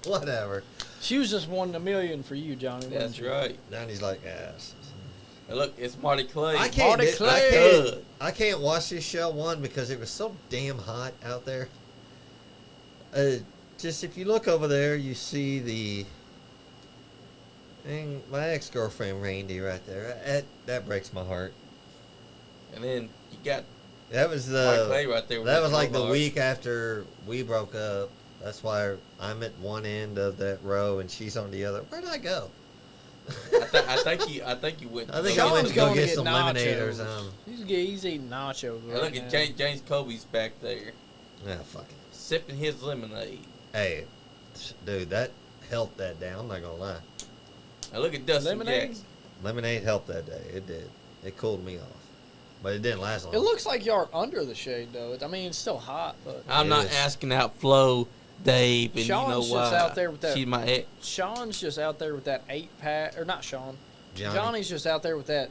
Whatever. She was just 1 in a million for you, Johnny. wasn't That's she? right. Now he's like, ass. And look, it's Marty Clay. I can't. Marty I Clay. can't. I can't watch this show because it was so damn hot out there. Just if you look over there, you see my ex-girlfriend Randy right there. That breaks my heart. And then you got That was Marty Clay the. right there. with That was like the crowbar. week after we broke up. That's why I'm at one end of that row and she's on the other. Where'd I go? I think you went. I think to I the- went to go get some nachos. lemonade or something. He's eating nachos. And Right look at now. James Kobe's back there Ah, fuck it. sipping his lemonade. Hey, dude, that helped that day. I'm not gonna lie. And look at Dustin Lemonade? Jackson. Lemonade helped that day. It did. It cooled me off, but it didn't last long. It looks like you're under the shade, though. I mean, it's still hot, but I'm It not is. asking out Flo, Dave, and Sean's you know just why. out there with that- She's my ex. Sean's just out there with that 8-pack, or not Sean. Johnny. Johnny's just out there with that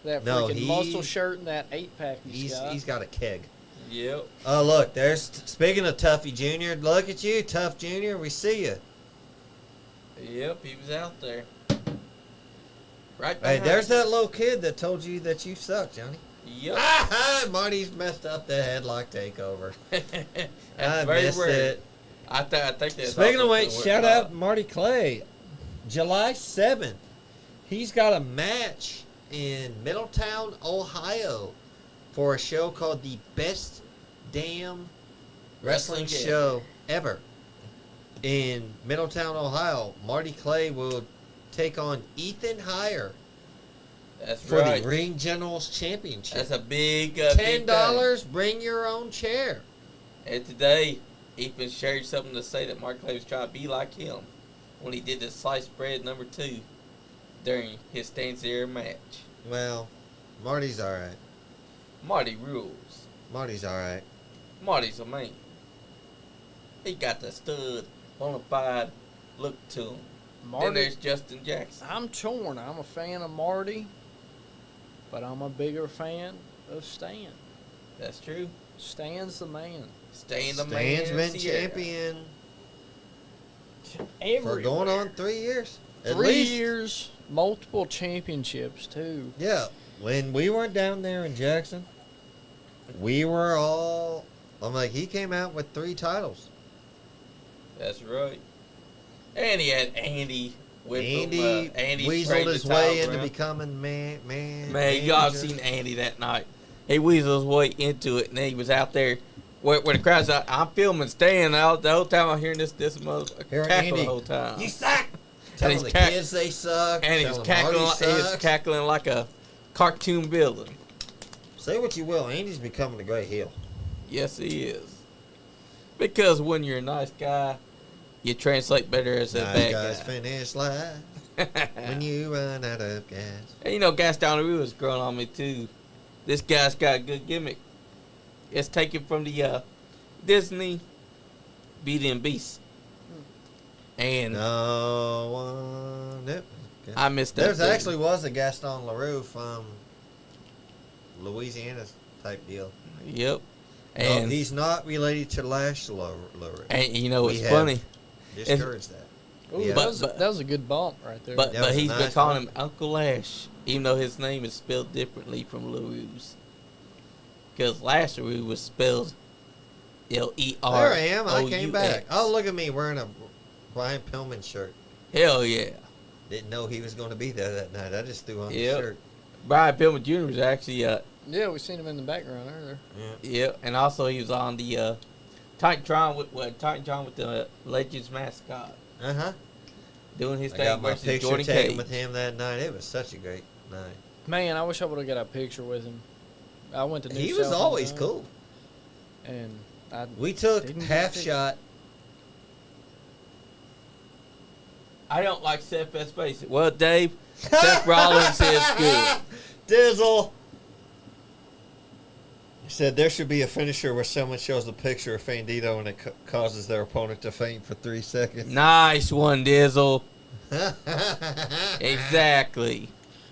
No, freaking he- muscle shirt and that 8-pack He's got a keg. Yep. Oh look, speaking of Tuffy Junior. Look at you, Tough Junior. We see you. Yep, he was out there. Right Hey, behind there's you. that little kid that told you that you suck, Johnny. Yep. Ah, Marty's messed up the headlock takeover. That's I very missed rare. it. I think that's Speaking also of which, gonna shout work out Marty Clay. July 7th, he's got a match in Middletown, Ohio for a show called the Best Damn Wrestling Wrestling Show Ever. In Middletown, Ohio, Marty Clay will take on Ethan Heyer That's for right. the Ring Generals Championship. That's a big $10, bring your own chair. And today, Ethan shared something to say that Mark Clay was trying to be like him when he did the sliced bread number 2 during his Stands There match. Well, Marty's alright. Marty rules. Marty's alright. Marty's a man. He got the stud, bona fide look to him. Then Marty, there's Justin Jackson. I'm torn. I'm a fan of Marty, but I'm a bigger fan of Stan. That's true. Stan's the man. Staying the Stan's man. been Sierra. champion for Everywhere. going on 3 years. At 3 least. years, multiple championships too. Yeah. When we weren't down there in Jackson, we were all. I'm like, he came out with 3 titles. That's right. And he had Andy with Andy him. Andy weaseled sprayed the his way towel into around. becoming man. Man, y'all manager. seen Andy that night. He weaseled his way into it, and he was out there where the crowd's out. I'm filming, staying out the whole time. I'm hearing this motherfucker Here, cackle Andy, the whole time. You suck. And Telling he's the cack- kids they suck. And he's cackling like a cartoon villain. Say what you will, Andy's becoming a great heel. Yes, he is. Because when you're a nice guy, you translate better as a Nice bad guys guy. finish last when you run out of gas. And you know, Gaston Leroux is growing on me too. This guy's got a good gimmick. It's taken from the Disney Beauty and Beast. And No one. Nope. Okay. I missed that. There's too. actually was a Gaston Leroux from Louisiana type deal. Yep. No, And he's not related to Lash Leroux. and you know We it's have funny. Discouraged that. Ooh, Yeah. that was a good bump right there. But That was a he's been nice calling one. him Uncle Lash, even though his name is spelled differently from Leroux's. Because Lash Leroux was spelled L-E-R. There I am. I came O-U-X. back. Oh, look at me wearing a Brian Pillman shirt. Hell yeah. Didn't know he was going to be there that night. I just threw on Yep. the shirt. Brian Pillman Jr. was actually, yeah, we seen him in the background earlier. yeah, and also he was on the Titantron with the Legends mascot, Uh-huh. doing his I thing got my versus picture Jordan taken Cage. with him that night. It was such a great night. Man, I wish I would have got a picture with him. I went to New He was South always one cool. time, and I We took Didn't get half picked. shot. I don't like Seth, let's face it. Well, Dave, Seth Rollins is good. Dizzle. He said there should be a finisher where someone shows a picture of Bandito and it causes their opponent to faint for 3 seconds. Nice one, Dizzle. Exactly.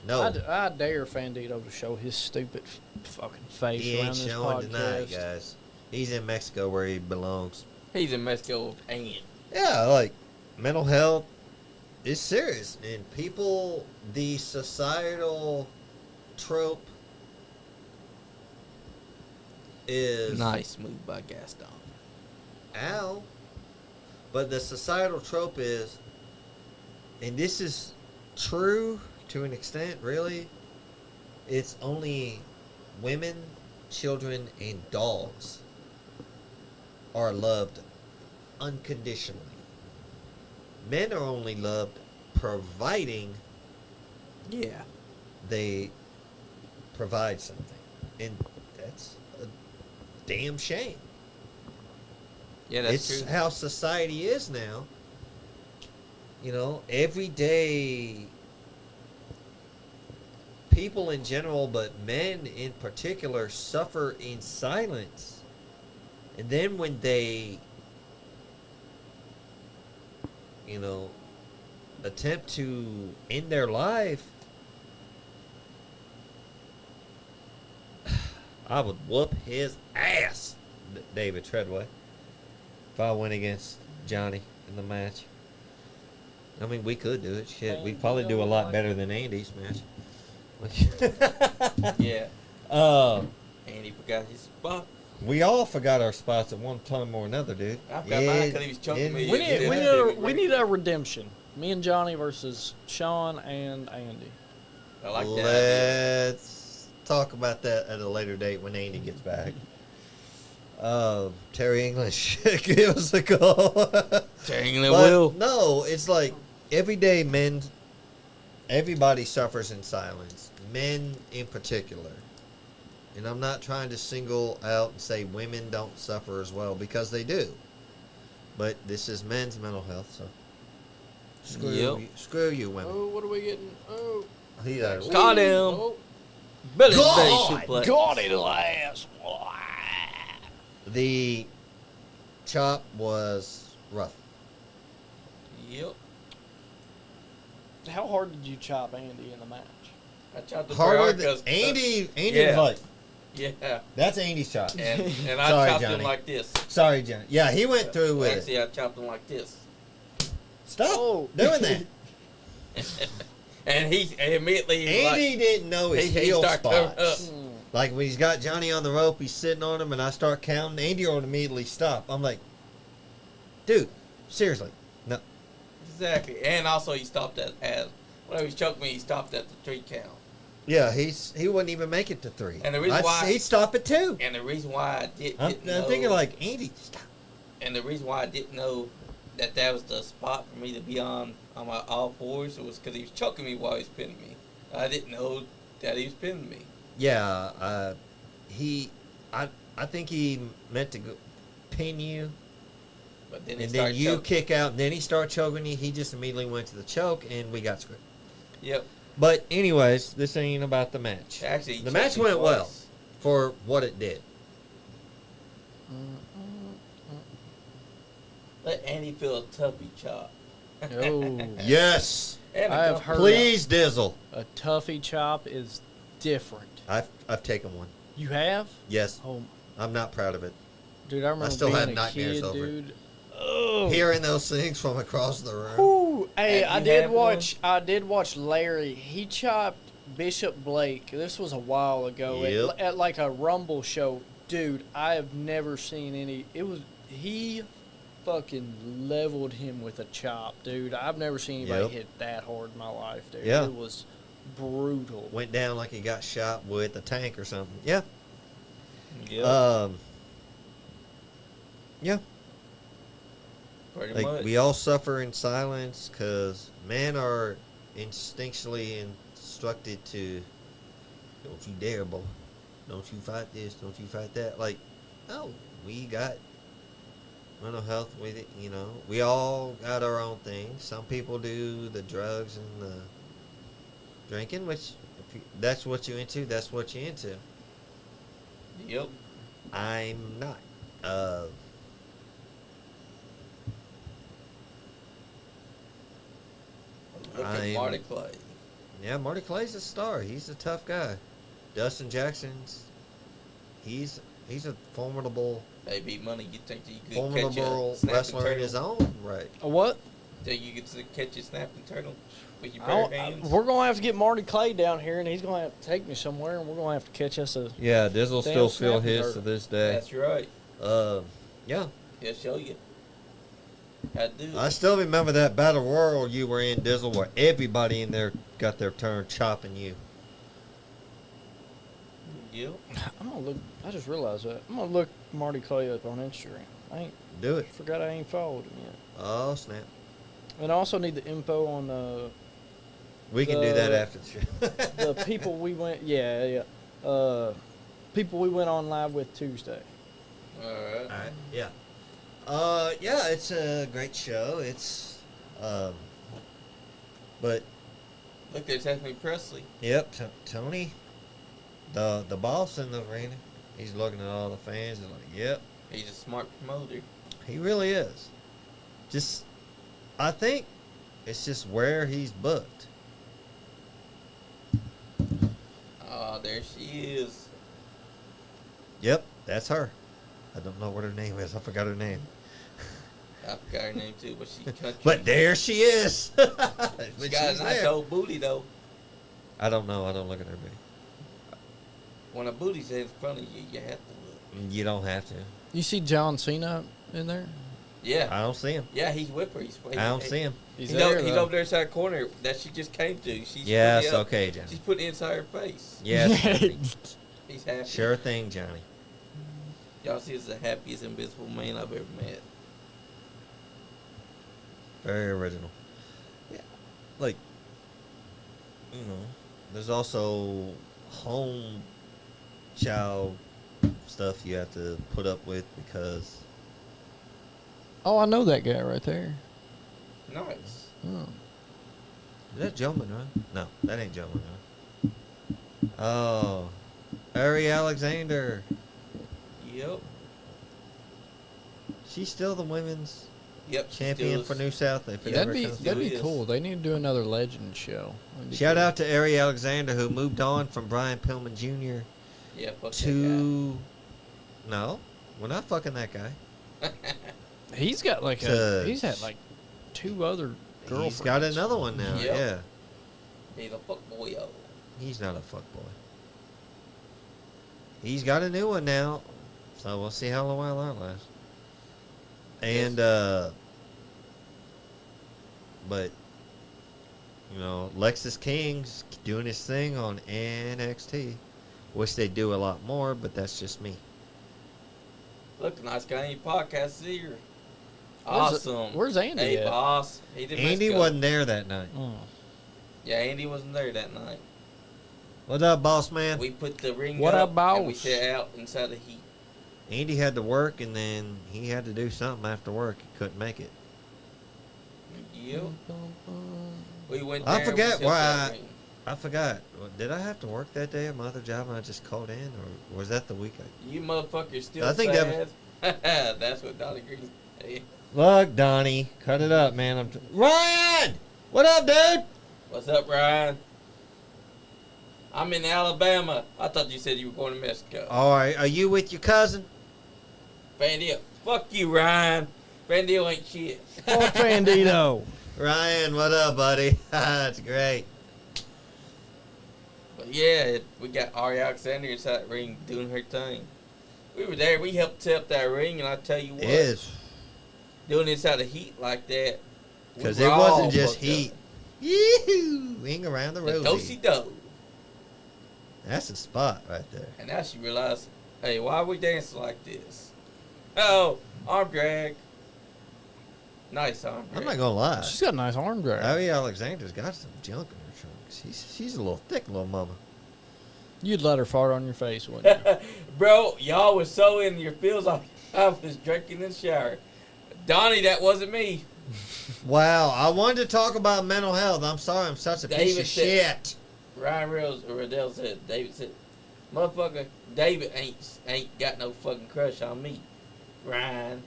No, I dare Fandito to show his stupid fucking face he around ain't this showing podcast. tonight, guys. He's in Mexico where he belongs. He's in Mexico and Yeah, like mental health is serious, and people, the societal trope is nice move by Gaston. ow, but the societal trope is, and this is true to an extent, really, it's only women, children, and dogs are loved unconditionally. Men are only loved providing Yeah. they provide something. And that's a damn shame. Yeah, that's It's true. how society is now. You know, every day, people in general, but men in particular, suffer in silence. And then when they, you know, attempt to end their life, I would whoop his ass, David Treadway, if I went against Johnny in the match. I mean, we could do it. Shit, we'd probably do a lot better than Andy's match. Yeah. uh, And he forgot his spot. we all forgot our spots at one time or another, dude. I forgot mine 'cause he was choking me. We need a redemption. Me and Johnny versus Sean and Andy. I like that idea. Let's talk about that at a later date when Andy gets back. Terry English, give us a call. Terry English But will. no, it's like everyday men, everybody suffers in silence. Men in particular. And I'm not trying to single out and say women don't suffer as well, because they do. But this is men's mental health, so screw you women. Oh, what are we getting? Oh. He are Got him. Oh. Billy God! Bay suplex. Got it last. The chop was rough. Yep. How hard did you chop Andy in the match? I chopped the Harder Harder than Andy. Andy yeah. was like, Yeah. that's Andy's chop. And I Sorry, chopped Johnny. him like this. Sorry, Johnny. Yeah, he went through with it. Actually, I chopped him like this. Stop Oh. doing that. And he immediately Andy didn't know his heel started covering spots. up. Like when he's got Johnny on the rope, he's sitting on him, and I start counting. Andy will immediately stop. I'm like, dude, seriously, no. Exactly. And also he stopped at whenever he choked me, he stopped at the 3 count. Yeah, he wouldn't even make it to 3. And the reason why he'd stop at 2. and the reason why I I'm didn't know, thinking like Andy, stop. and the reason why I didn't know that was the spot for me to be on my all fours was because he was choking me while he was pinning me. I didn't know that he was pinning me. Yeah, I think he meant to pin you, But then and then you kick out, and then he started choking you. He just immediately went to the choke, and we got screwed. Yep. But anyways, this ain't about the match. Actually, The match went well for what it did. Let Andy feel a tuffy chop. Oh, Yes, And I have heard please, Dizzle. a toughie chop is different. I've taken one. You have? Yes, Oh, I'm not proud of it. dude, I remember still being have a nightmares kid, over it. dude. Oh. Hearing those things from across the room. Ooh, hey, Have I you did had watch. I did watch Larry. He chopped Bishop Blake. This was a while ago Yep. at like a Rumble show, dude. I have never seen any. He fucking leveled him with a chop, dude. I've never seen anybody Yep. hit that hard in my life, dude. Yeah. It was brutal. Went down like he got shot with a tank or something. Yeah. Yep. Yeah. Pretty Like much. we all suffer in silence because men are instinctually instructed to, don't you dare, boy. Don't you fight this. Don't you fight that. Like, no, we got mental health with it. You know, we all got our own things. Some people do the drugs and the drinking, which if that's what you're into. That's what you're into. Yep. I'm not. Look at I'm- Marty Clay. Yeah, Marty Clay's a star. He's a tough guy. Dustin Jackson's, he's a formidable They beat money. You think that you could catch formidable a snapping wrestler in turtle? his own right. A what? Think you could catch a snapping turtle with your I bare don't- hands? we're gonna have to get Marty Clay down here, and he's gonna have to take me somewhere, and we're gonna have to catch us a. Yeah, Dizzle Damn still feel snapping his turtle. to this day. That's right. Yeah, He'll show you how to do it. I still remember that battle royal you were in, Dizzle, where everybody in there got their turn chopping you. Yep. I'm gonna look. I just realized that. I'm gonna look Marty Clay up on Instagram. I Do it. forgot I ain't followed him yet. Oh snap! And I also need the info on We can do that after the show. the people we went. Yeah. People we went on live with Tuesday. All right. All right. Yeah. Yeah, it's a great show. It's, but Look, there's Anthony Presley. yep, Tony, the boss in the arena. He's looking at all the fans and like, yep, He's a smart promoter. he really is. Just, I think it's just where he's booked. Oh, there she is. Yep, that's her. I don't know what her name is. I forgot her name. I forgot her name too, but she's country. But there she is. But she got a she's nice there. old booty though. I don't know. I don't look at her booty. When a booty's in front of you, you have to look. You don't have to. You see John Cena in there? Yeah. I don't see him. Yeah, he's with her. He's, I don't see him. He's He's, there. he's though. over there inside the corner that she just came to. She's Yes, putting it up. okay, Johnny. She's putting it inside her face. Yes, He's happy. sure thing, Johnny. Y'all see, he's the happiest invisible man I've ever met. Very original. Yeah, like, you know, there's also home child stuff you have to put up with because Oh, I know that guy right there. Nice. Oh. is that Joe Monroe? No, that ain't Joe Monroe. Oh, Ari Alexander. Yep. She's still the women's Yep. champion for New South. If it ever comes to That'd be is. cool. They need to do another Legend show. That'd be Shout cool. out to Ari Alexander who moved on from Brian Pillman Jr. Yeah, fuck to. No, we're not fucking that guy. that guy. He's got like To- he's had like 2 other girlfriends. He's got another one now. Yep. Yeah, He's a fuck boy, yo. he's not a fuck boy. He's got a new one now, so we'll see how long that lasts. And but You know, Lexus King's doing his thing on NXT. Wish they do a lot more, but that's just me. Look, nice guy. Any podcast here? Where's Awesome. Where's Andy Hey, at? boss. He did Andy Mexico. wasn't there that night. Oh. Yeah, Andy wasn't there that night. What up, boss man? We put the ring What up, up, boss? and we sat out inside the heat. Andy had to work, and then he had to do something after work. He couldn't make it. Yep. We went I there. and we forget set why that I- ring. I forgot. Did I have to work that day at my other job and I just called in, or was that the week? You motherfuckers still I think that sad. That's what Donnie Green said. Look, Donnie, cut it up, man. Ryan, what up, dude? What's up, Ryan? I'm in Alabama. I thought you said you were going to Mexico. All right, are you with your cousin? Bandito. Fuck you, Ryan. Bandito ain't shit. Fuck Bandito. Ryan, what up, buddy? That's great. But yeah, we got Ari Alexander inside that ring doing her thing. We were there. We helped set up that ring, and I tell you what, It is. doing this out of heat like that. we Because were it all wasn't just fucked heat. up. Yee-hoo! Ring around the The rosy. do-si-do. That's the spot right there. And now she realized, hey, why are we dancing like this? Oh, arm drag. Nice arm drag. I'm not going to lie. She's got a nice arm drag. Abby Alexander's got some junk in her trunk. She's a little thick little mama. You'd let her fart on your face, wouldn't you? Bro, y'all was so in your feels. I was drinking in the shower. Donnie, that wasn't me. Wow, I wanted to talk about mental health. I'm sorry, I'm such a piece David of said- shit. Ryan Riddell said, David said, motherfucker, David ain't got no fucking crush on me. Ryan.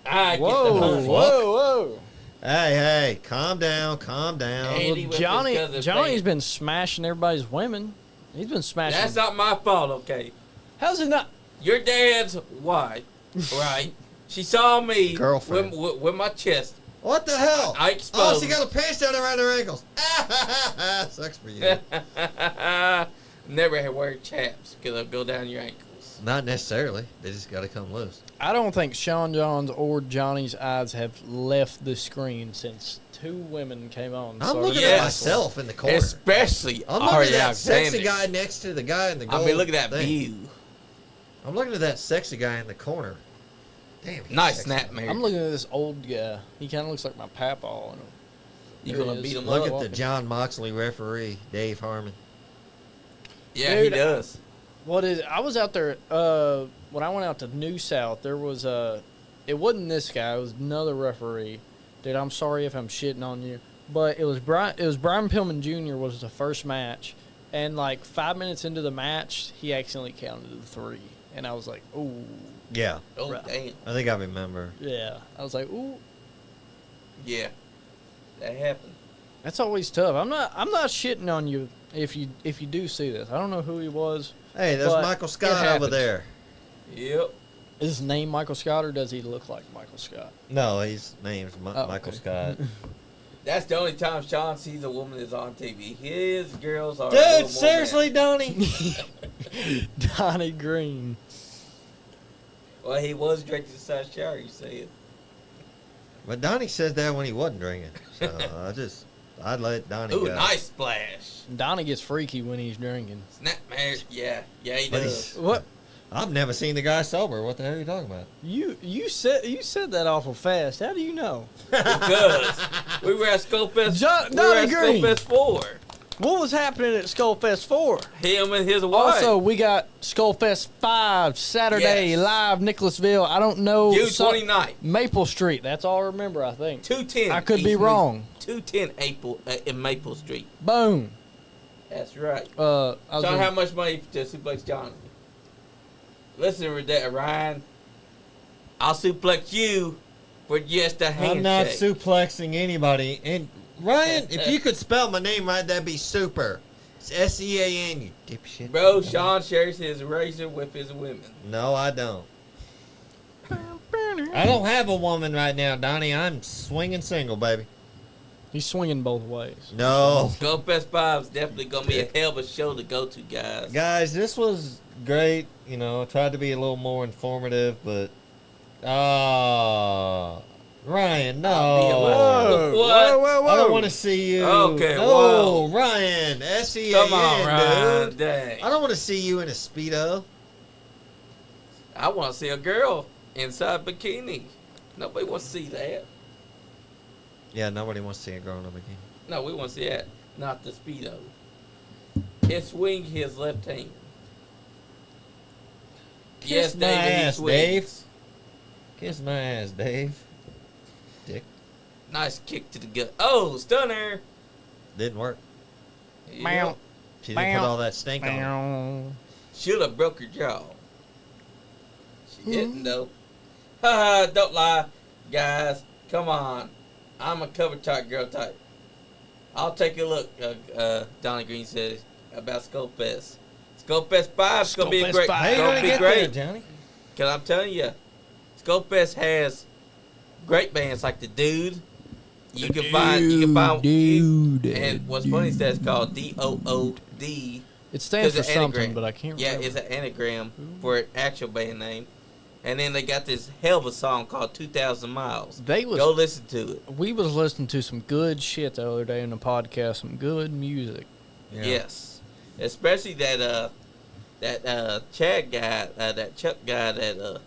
I get the Whoa, honey. whoa. Hey, calm down, calm down. Hey. Andy Well, with his Johnny, cousin Johnny's Pam. been smashing everybody's women. He's been smashing. That's not my fault, okay? How's it not? Your dad's wife, right? She saw me Girlfriend. with my chest. What the hell? I Oh, exposed. she got a pants down around her ankles. Sucks for you. Never had wear chaps because they'll go down your ankles. Not necessarily. They just got to come loose. I don't think Sean John's or Johnny's eyes have left the screen since two women came on. I'm Started looking Yes. at myself in the corner. Especially I'm Ari looking at that Alexander. sexy guy next to the guy in the gold I mean, look at that thing. view. I'm looking at that sexy guy in the corner. Damn. he's Nice sexy. snap, man. I'm looking at this old guy. He kind of looks like my papaw. You There he gonna is. beat him Look up? at the walking. John Moxley referee, Dave Harmon. Yeah, Dude, he does. What is? I was out there when I went out to New South. There was it wasn't this guy. It was another referee. Dude, I'm sorry if I'm shitting on you, but it was Brian. It was Brian Pillman Jr. was the first match, and like 5 minutes into the match, he accidentally counted to 3, and I was like, ooh, Yeah, Oh Right. damn. I think I remember. yeah. I was like, ooh, Yeah, that happened. that's always tough. I'm not shitting on you if you do see this. I don't know who he was. Hey, there's But Michael it Scott over happens. there. Yep. Is his name Michael Scott or does he look like Michael Scott? No, his name's Oh, Michael okay. Scott. That's the only time Sean sees a woman that's on TV. His girls are. a little Dude, more seriously, Donnie? Donnie Green. mad. Well, he was drinking the side shower. You said. But Donnie said that when he wasn't drinking. So I'd let Donnie Ooh, go. nice splash. Donnie gets freaky when he's drinking. Snap, man. Yeah, he But does. What? I've never seen the guy sober. What the hell are you talking about? You said that awful fast. How do you know? Because we were at Skullfest. John- we were at Donnie Green. Skullfest 4. What was happening at Skullfest 4? Him and his wife. Also, we got Skullfest 5 Saturday Yes. live Nicholasville. I don't know. June 29th. Maple Street. That's all I remember, I think. 210. I could be East wrong. 210 April in Maple Street. Boom. That's right. I was Sean, gonna- how much money to suplex John? Listen to that, Ryan. I'll suplex you for just a handshake. I'm not suplexing anybody. And Ryan, if you could spell my name right, that'd be super. It's S-E-A-N, you dipshit. Bro, Sean shares his razor with his women. No, I don't. I don't have a woman right now, Donnie. I'm swinging single, baby. He's swinging both ways. No. Skullfest 5 is definitely going to be a Dick. hell of a show to go to, guys. Guys, this was great. You know, I tried to be a little more informative, but... Ryan, no. I'll be a- Whoa, What? whoa, whoa, I don't whoa. want to see you. Okay, no, whoa. Ryan. S-E-A-N, Come on, Ryan. dude. Dang. I don't want to see you in a Speedo. I want to see a girl inside bikini. Nobody wants to see that. Yeah, nobody wants to see a girl in a bikini. No, we want to see that. Not the Speedo. It swing his left hand. Kiss my David, he ass, swings. Dave. Kiss my ass, Dave. Dick. Nice kick to the gut. Oh, stunner. Didn't work. Yep. She didn't put all that stink on. Should have broke her jaw. She didn't, though. Haha, don't lie. Guys, come on. I'm a cover type girl type. I'll take a look, Donnie Green says, about Skullfest. Skullfest 5 is going to be Skullfest great. 5. How you It's gonna going to be get great. there, Johnny? Because I'm telling you, Skullfest has great bands like The Dude. You can find Dude. and what's funny is that it's called D-O-O-D. It stands for It's an something, anagram. but I can't Yeah, remember. it's an anagram for an actual band name. And then they got this hell of a song called 2,000 Miles. They was Go listen to it. we was listening to some good shit the other day in the podcast, some good music. Yeah. Yes. Especially that Chad guy, that Chuck guy that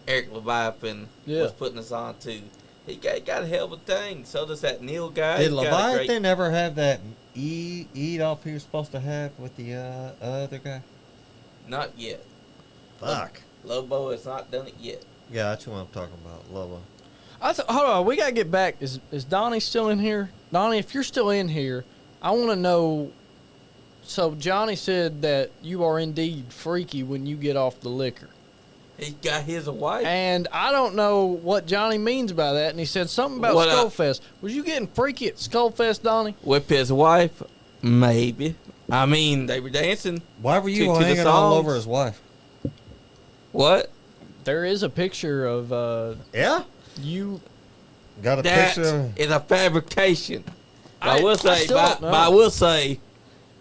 Eric Leviathan was putting us on to. He got a hell of a thing. So does that Neil guy. Did He's got a great- Leviathan ever have that eat off he was supposed to have with the other guy? Not yet. Fuck. Lobo has not done it yet. Yeah, that's what I'm talking about. Lobo. Hold on, we gotta get back. Is Donnie still in here? Donnie, if you're still in here, I want to know. So Johnny said that you are indeed freaky when you get off the liquor, He got his wife. and I don't know what Johnny means by that. And he said something about What, Skullfest. Was you getting freaky at Skullfest, Donnie? With his wife, maybe. I mean, they were dancing. Why were you To the hanging all songs. over his wife? What? There is a picture of Yeah? you. Got a That picture. is a fabrication. But I I will say, still don't know. but I will say,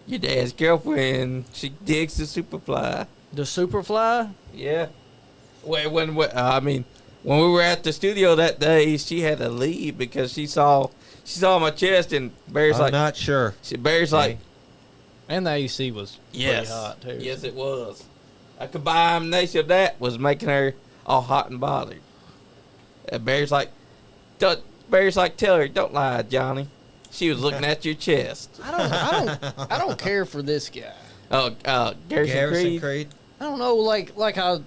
your dad's girlfriend, she digs the Superfly. The Superfly? Yeah. When we were at the studio that day, she had to leave because she saw my chest, and Barry's I'm like, not sure. Barry's like, And the AC was yes, pretty hot, too. yes, it was. A combination of that was making her all hot and bothered. And Barry's like, tell her, don't lie, Johnny. She was looking at your chest. I don't care for this guy. Oh, Garrison Creed. I don't know, like how.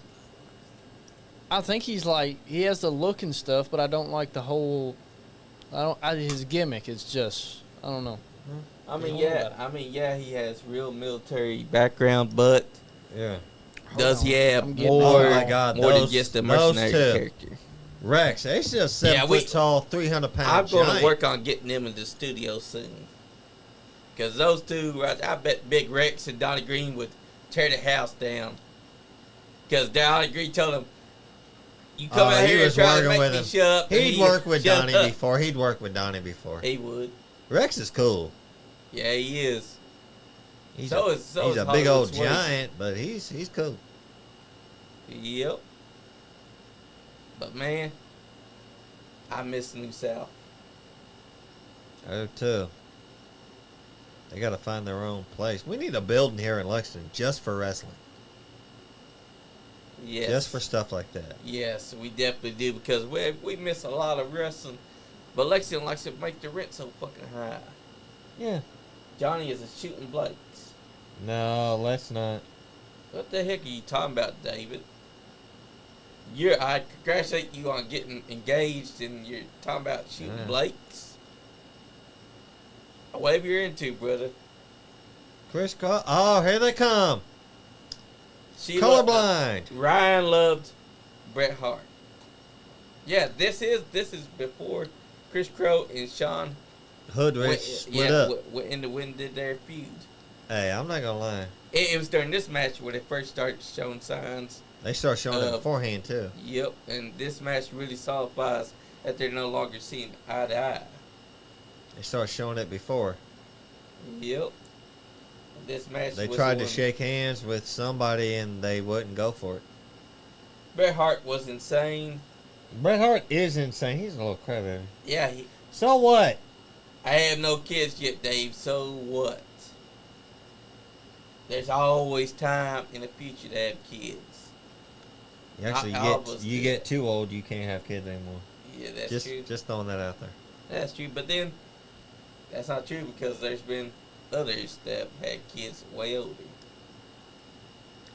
I think he's like he has the look and stuff, but I don't like the whole. His gimmick is just I don't know. yeah, he has real military background, but Yeah. does he have I'm getting- more, Oh my God, more those- than just a those mercenary two. character? Rex, he's just 7 Yeah, foot tall, 300-pound I'm going giant. to work on getting them in the studio soon. Because those two, I bet Big Rex and Donnie Green would tear the house down. Because Donnie Green told him, you come out he here and was try to working make with me him. shut up. and He'd he worked with shut Donnie up. before. He'd worked with Donnie before. He would. Rex is cool. Yeah, he is. He's So a, is he's a big Hollywood old Swing. giant, but he's cool. Yep. But man, I miss New South. Oh, too. They got to find their own place. We need a building here in Lexington just for wrestling. Yes. Just for stuff like that. Yes, we definitely do because we miss a lot of wrestling. But Lexington likes to make the rent so fucking high. Yeah. Johnny is a shooting Blakes. No, let's not. What the heck are you talking about, David? I congratulate you on getting engaged, and you're talking about shooting Yeah. Blakes. Whatever you're into, brother. Chris Cole. Oh, here they come. She Colorblind. Ryan loved Bret Hart. Yeah, this is before Chris Crow and Sean Hood split up. when did their feud. Hey, I'm not gonna lie. It was during this match where they first started showing signs. They start showing it beforehand too. Yep, and this match really solidifies that they're no longer seeing eye to eye. They start showing it before. Yep. This match. They was tried the to one- shake hands with somebody and they wouldn't go for it. Bret Hart was insane. Bret Hart is insane. He's a little crybaby. Yeah, So what? I have no kids yet, Dave, so what? There's always time in the future to have kids. Actually, Not all of us you do get that. too old, you can't have kids anymore. Yeah, that's true. Just throwing that out there. That's true, but then that's not true because there's been others that have had kids way older.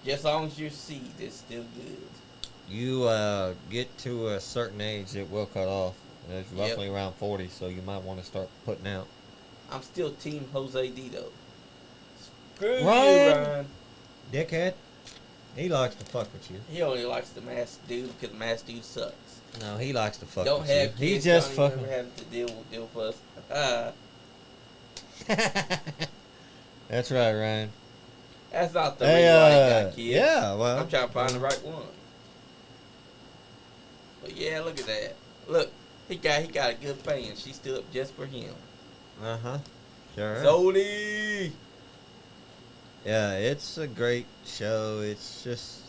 Just as long as your seed is still good. You get to a certain age, it will cut off. It's roughly around 40, so you might want to start putting out. I'm still Team Jose D though. Screw Ryan. you, Ryan. Dickhead. He likes to fuck with you. He only likes the masked dude because the masked dude sucks. No, he likes to fuck Don't with have you. kids. He just don't fucking. even have to deal with us. That's right, Ryan. That's not the reason why he got kids. Yeah, well. I'm trying to find the right one. But yeah, look at that. Look, he got a good fan. She stood up just for him. Uh-huh. Sure. Zodi! Yeah, it's a great show. It's just.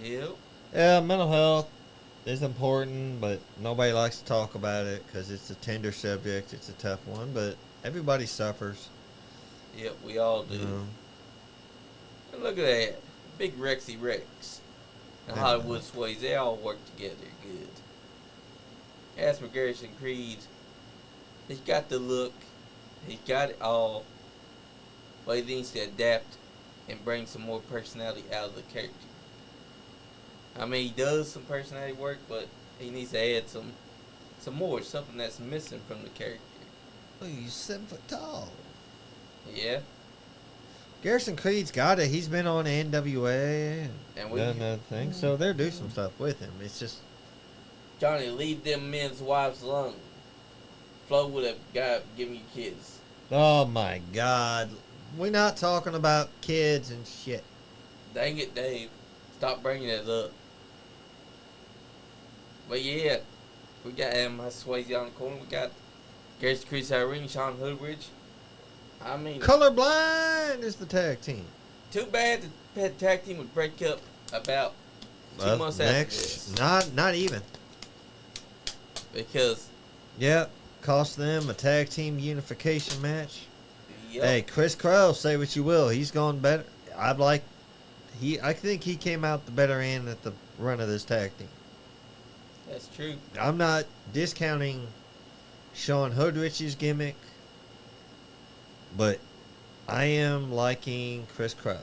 Yep. Yeah, mental health is important, but nobody likes to talk about it because it's a tender subject. It's a tough one, but everybody suffers. Yep, we all do. You know. And look at that. Big Rexy Rex. And Hollywood Sways, they all work together good. As for Garrison Creed, he's got the look. He's got it all. But he needs to adapt and bring some more personality out of the character. I mean, he does some personality work, but he needs to add some more, something that's missing from the character. Oh, he's 7 foot tall. Yeah. Garrison Creed's got it. He's been on NWA And we done other things, so they'll do some stuff with him. It's just Johnny, leave them men's wives alone. Flo would have given you kids. oh my God, we're not talking about kids and shit. Dang it, Dave. Stop bringing it up. But yeah, we got my Swayze on the corner. We got Garrison Creed Irene, Sean Hoodridge. I mean, Colorblind is the tag team. too bad the tag team would break up about 2 months after this. Not even. Because, Yep, cost them a tag team unification match. yep, Hey, Chris Crow, say what you will. He's gone better. I think he came out the better end at the run of this tag team. that's true. I'm not discounting Sean Hoodrich's gimmick, but I am liking Chris Crow.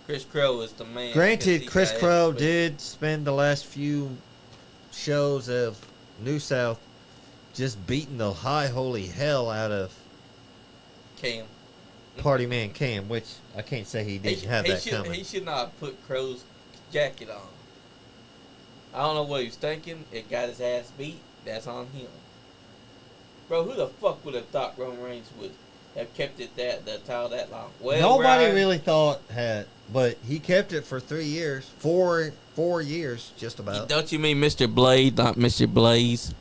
Chris Crow is the man. Granted, Chris Crow did. did spend the last few shows of New South just beating the high holy hell out of Cam. Party Man Cam, which I can't say he didn't have that coming. He should not have put Crow's jacket on. I don't know what he was thinking. It got his ass beat. That's on him. Bro, who the fuck would have thought Roman Reigns would have kept it the title that long? Well, Nobody Ryan, really thought had, but he kept it for 3 years, 4 years, just about. Don't you mean Mr. Blade, not Mr. Blaze?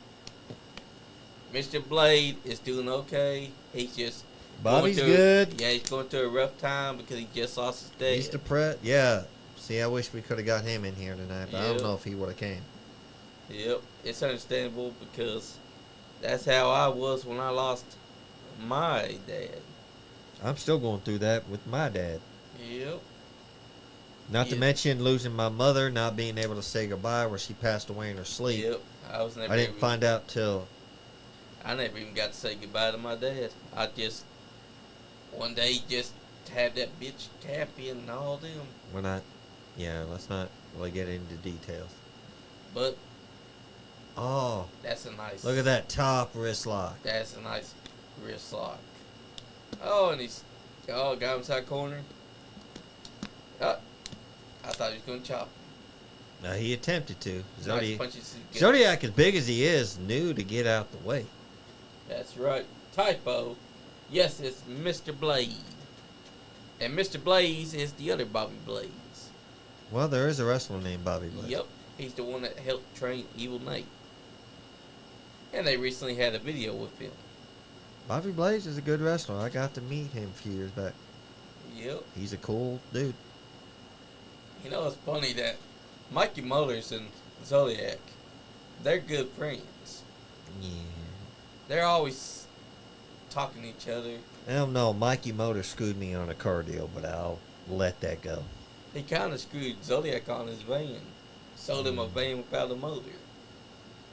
Mr. Blade is doing okay. He's just Bobby's going through- good. Yeah, he's going through a rough time because he just lost his dad. He's depressed. Yeah. See, I wish we could have got him in here tonight, but I don't Yeah. know if he would have came. Yep, it's understandable because that's how I was when I lost my dad. I'm still going through that with my dad. Yep. Not to Yeah. mention losing my mother, not being able to say goodbye where she passed away in her sleep. Yep. I was never. I didn't even, find out till I never even got to say goodbye to my dad. I just one day just had that bitch Cappy and all them. when I. Yeah, let's not really get into details. But Oh, that's a nice. look at that top wrist lock. That's a nice wrist lock. Oh, and he's got him inside corner. Oh, I thought he was gonna chop. Now he attempted to. Nice punches. Zodiac, as big as he is, knew to get out the way. That's right. Typo. Yes, it's Mr. Blade. And Mr. Blaze is the other Bobby Blaze. Well, there is a wrestler named Bobby Blaze. Yep. He's the one that helped train Evil Knight. And they recently had a video with him. Bobby Blaze is a good wrestler. I got to meet him a few years back. Yep. He's a cool dude. You know, it's funny that Mikey Mullers and Zodiac, they're good friends. Yeah. They're always talking to each other. I don't know. Mikey Motor screwed me on a car deal, but I'll let that go. He kind of screwed Zodiac on his van. Sold him a van without a motor.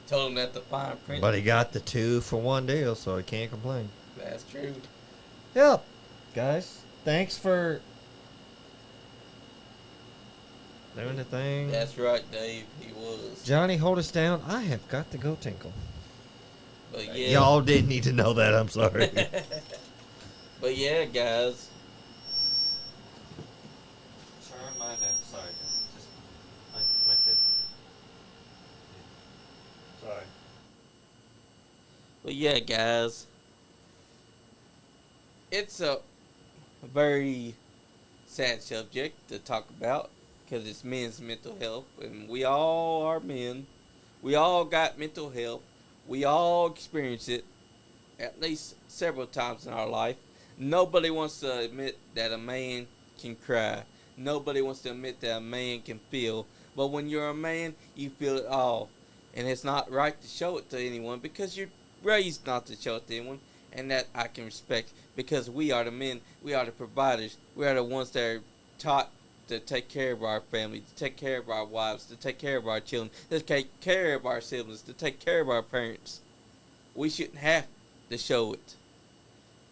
Told him that the fine print. But he got the 2 for 1 deal, so he can't complain. That's true. Yep. Guys, thanks for doing the thing. That's right, Dave. He was. Johnny, hold us down. I have got to go tinkle. But yeah. Y'all didn't need to know that. I'm sorry. But yeah, guys. Turn mine down. Sorry. Just my tip. Sorry. But yeah, guys. It's a very sad subject to talk about because it's men's mental health, and we all are men. We all got mental health. We all experience it at least several times in our life. Nobody wants to admit that a man can cry. Nobody wants to admit that a man can feel. But when you're a man, you feel it all. And it's not right to show it to anyone because you're raised not to show it to anyone. And that I can respect because we are the men. We are the providers. We are the ones that are taught to take care of our family, to take care of our wives, to take care of our children, to take care of our siblings, to take care of our parents. We shouldn't have to show it.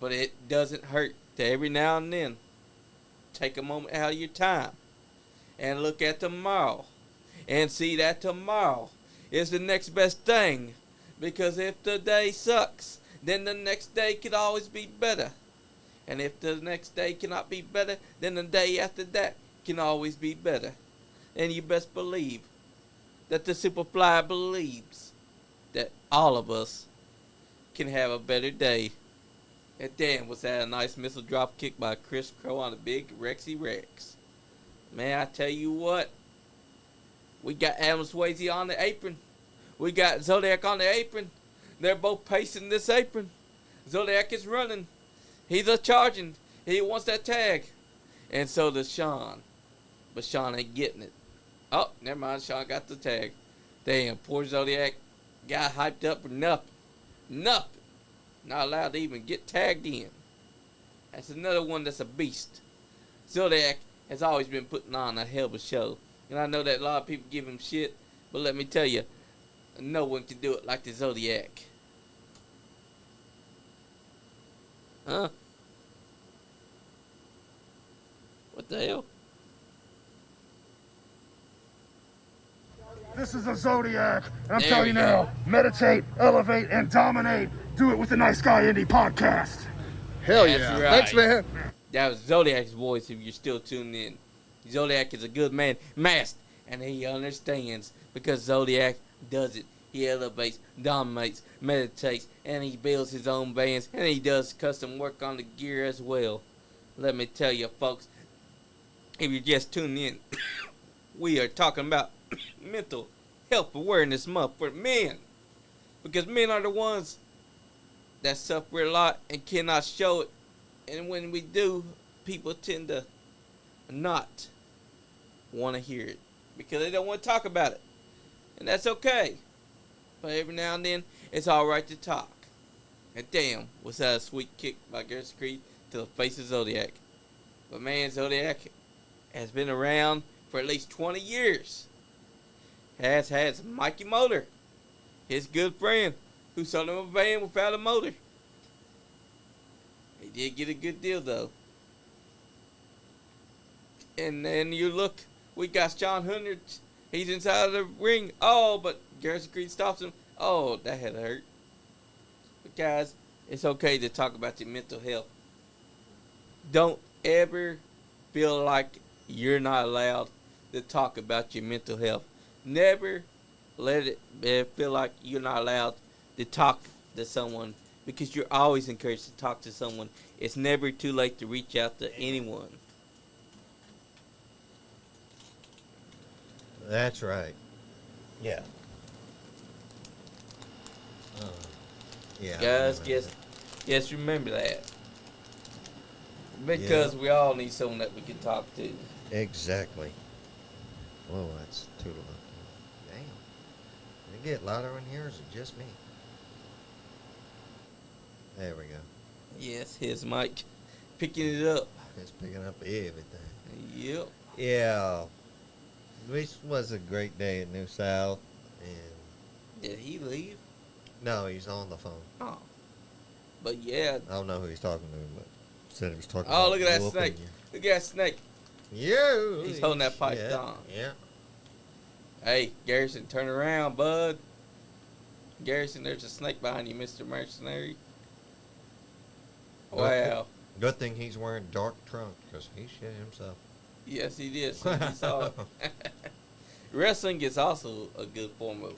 But it doesn't hurt to every now and then take a moment out of your time and look at tomorrow and see that tomorrow is the next best thing. Because if the day sucks, then the next day could always be better. And if the next day cannot be better, then the day after that can always be better. And you best believe that the Superfly believes that all of us can have a better day. And damn, was that a nice missile drop kick by Chris Crow on a big Rexy Rex. Man, I tell you what. We got Adam Swayze on the apron. We got Zodiac on the apron. They're both pacing this apron. Zodiac is running. He's a charging. He wants that tag. And so does Sean. But Sean ain't getting it. Oh, never mind. Sean got the tag. Damn, poor Zodiac got hyped up for nothing. Nothing. Not allowed to even get tagged in. That's another one that's a beast. Zodiac has always been putting on a hell of a show. And I know that a lot of people give him shit. But let me tell you, no one can do it like the Zodiac. Huh? What the hell? This is a Zodiac, and I'm There telling we you go. now, meditate, elevate, and dominate. Do it with the Nice Guy Indie podcast. Hell That's yeah. right. Thanks, man. That was Zodiac's voice if you're still tuned in. Zodiac is a good man, masked, and he understands because Zodiac does it. He elevates, dominates, meditates, and he builds his own bands, and he does custom work on the gear as well. Let me tell you, folks, if you're just tuning in, we are talking about mental health awareness month for men. Because men are the ones that suffer a lot and cannot show it. And when we do, people tend to not want to hear it because they don't want to talk about it. And that's okay. But every now and then, it's alright to talk. And damn, was that a sweet kick by Garrison Creed to the face of Zodiac. But man, Zodiac has been around for at least 20 years. Has had Mikey Motor, his good friend, who sold him a van without a motor. He did get a good deal though. And then you look, we got John Hundreds. He's inside of the ring. Oh, but Garrison Creed stops him. Oh, that had hurt. But guys, it's okay to talk about your mental health. Don't ever feel like you're not allowed to talk about your mental health. Never let it feel like you're not allowed to talk to someone because you're always encouraged to talk to someone. It's never too late to reach out to anyone. That's right. Yeah. Yeah. Guys, just remember that. Because we all need someone that we can talk to. Exactly. Whoa, that's too loud. Damn. Did it get louder in here, or is it just me? There we go. Yes, his mic picking it up. It's picking up everything. Yep. Yeah. Which was a great day at New South. And Did he leave? no, he's on the phone. Oh. But yeah. I don't know who he's talking to, but said he was talking Oh, about look at that whooping snake. you. Look at that snake. Yeah. He's holding that pipe yeah, down. Yeah. Hey, Garrison, turn around, bud. Garrison, there's a snake behind you, Mr. Mercenary. Wow. Good thing he's wearing dark trunks because he shit himself. Yes, he did. He saw it. Wrestling is also a good form of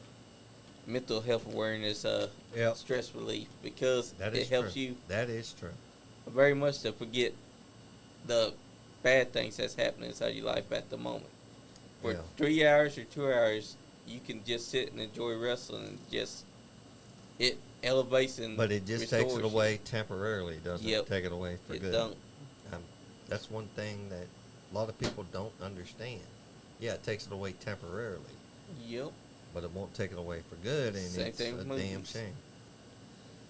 mental health awareness, Yep. stress relief, because That it is helps true. you That is true. very much to forget the bad things that's happening inside your life at the moment. For Yeah. 3 hours or 2 hours, you can just sit and enjoy wrestling, and just it elevates and But it just takes it restores away temporarily, doesn't Yep. it? Take it away for you. It good. don't. That's one thing that a lot of people don't understand. Yeah, it takes it away temporarily, Yep. but it won't take it away for good, and Same it's thing a with damn movies. shame.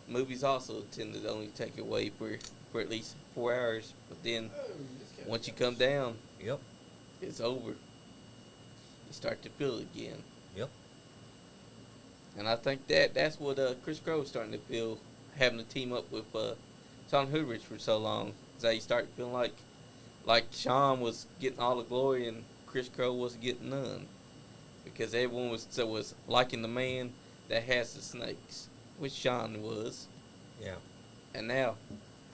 Movies also tend to only take away for at least 4 hours, but then once you come down, Yep. it's over. You start to feel it again. Yep. And I think that's what Chris Crow starting to feel, having to team up with Sean Hoodrich for so long. Is that he started feeling like Sean was getting all the glory and Chris Crow wasn't getting none, because everyone was liking the man that has the snakes, which Sean was. Yeah. And now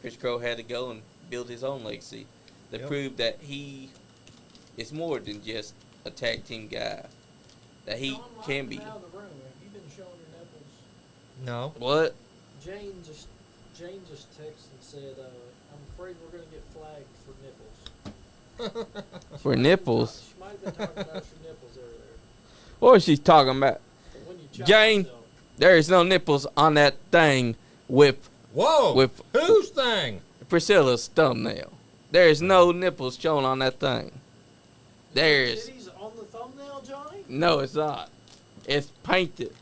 Chris Crow had to go and build his own legacy to Yep. prove that he is more than just a tag team guy, that he John, why can are be. you out of the room? Have you been showing your nipples? No. What? Jane just texted and said, "I'm afraid we're gonna get flagged for nipples." For nipples? She might have been talking about your nipples earlier. What was she talking about? But when you chop Jane. them, There is no nipples on that thing with Whoa. With- whose thing? Priscilla's thumbnail. There is no nipples shown on that thing. There's titties on the thumbnail, Johnny? no, it's not. It's painted,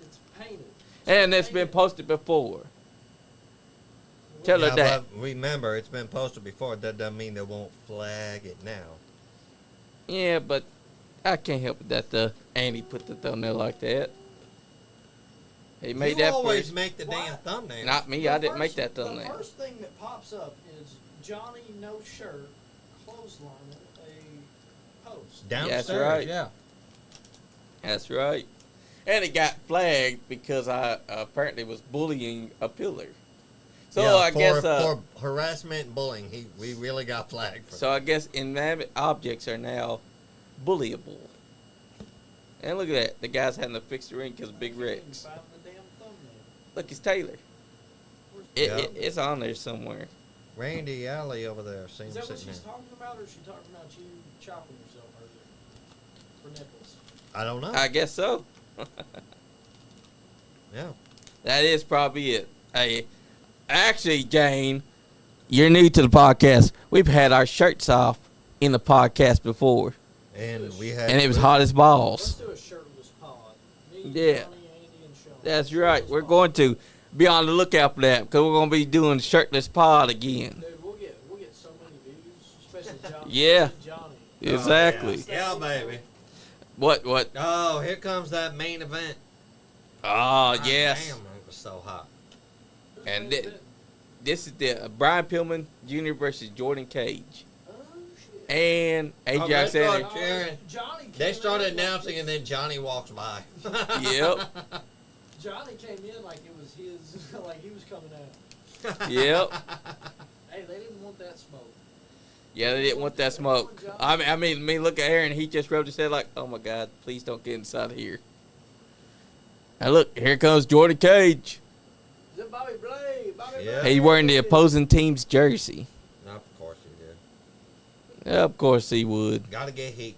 It's painted. and it's been posted before. Tell her Yeah, that. but remember, it's been posted before. That doesn't mean they won't flag it now. Yeah, but I can't help it that the Andy put the thumbnail like that. He made you that always first. make the damn What? thumbnail. Not me. I didn't make that thumbnail. The first thing that pops up is Johnny no shirt clotheslining a post. Downstairs. That's right. Yeah. That's right. And it got flagged because I apparently was bullying a pillar. So Yeah, I guess for harassment and bullying, we really got flagged for so I guess inanimate objects are now bullyable. And look at that. The guy's having to fix the ring because of Big I can't even Rex. find the damn thumbnail. Look, it's Taylor. Where's Yeah. It's on there somewhere. that. Randy Alley over there. See him Is that what sitting she's there. talking about, or is she talking about you chopping yourself earlier? For nipples. I don't know. I guess so. Yeah. That is probably it. Hey, actually, Jane, you're new to the podcast. We've had our shirts off in the podcast before, And we had. and it was hot as Let's balls. do a shirtless pod. Me, Yeah. Johnny, Andy, and Sean. That's right. Shirtless We're pod. going to be on the lookout for that because we're going to be doing shirtless pod again. Dude, we'll get so many views, especially Johnny. Yeah. Johnny. Exactly. Yeah, baby. What? Oh, here comes that main event. Oh, God yes. Damn, it was so hot. Who's And main event? This is the Brian Pillman Jr. versus Jordan Cage. Oh, shit. And AJ Oh, that's Alexander. right. Sharon. Johnny They came started in like announcing, this- and then Johnny walks by. Yep. Johnny came in like it was his, like he was coming out. Yep. Hey, they didn't want that smoke. Yeah, they didn't want that smoke. I mean, look at Aaron. He just rubbed his head like, oh my God, please don't get inside here. And look, here comes Jordan Cage. Is it Bobby Blade? Bobby Yeah. Blade. He's wearing the opposing team's jersey. Of course he did. Yeah, of course he would. Gotta get heat.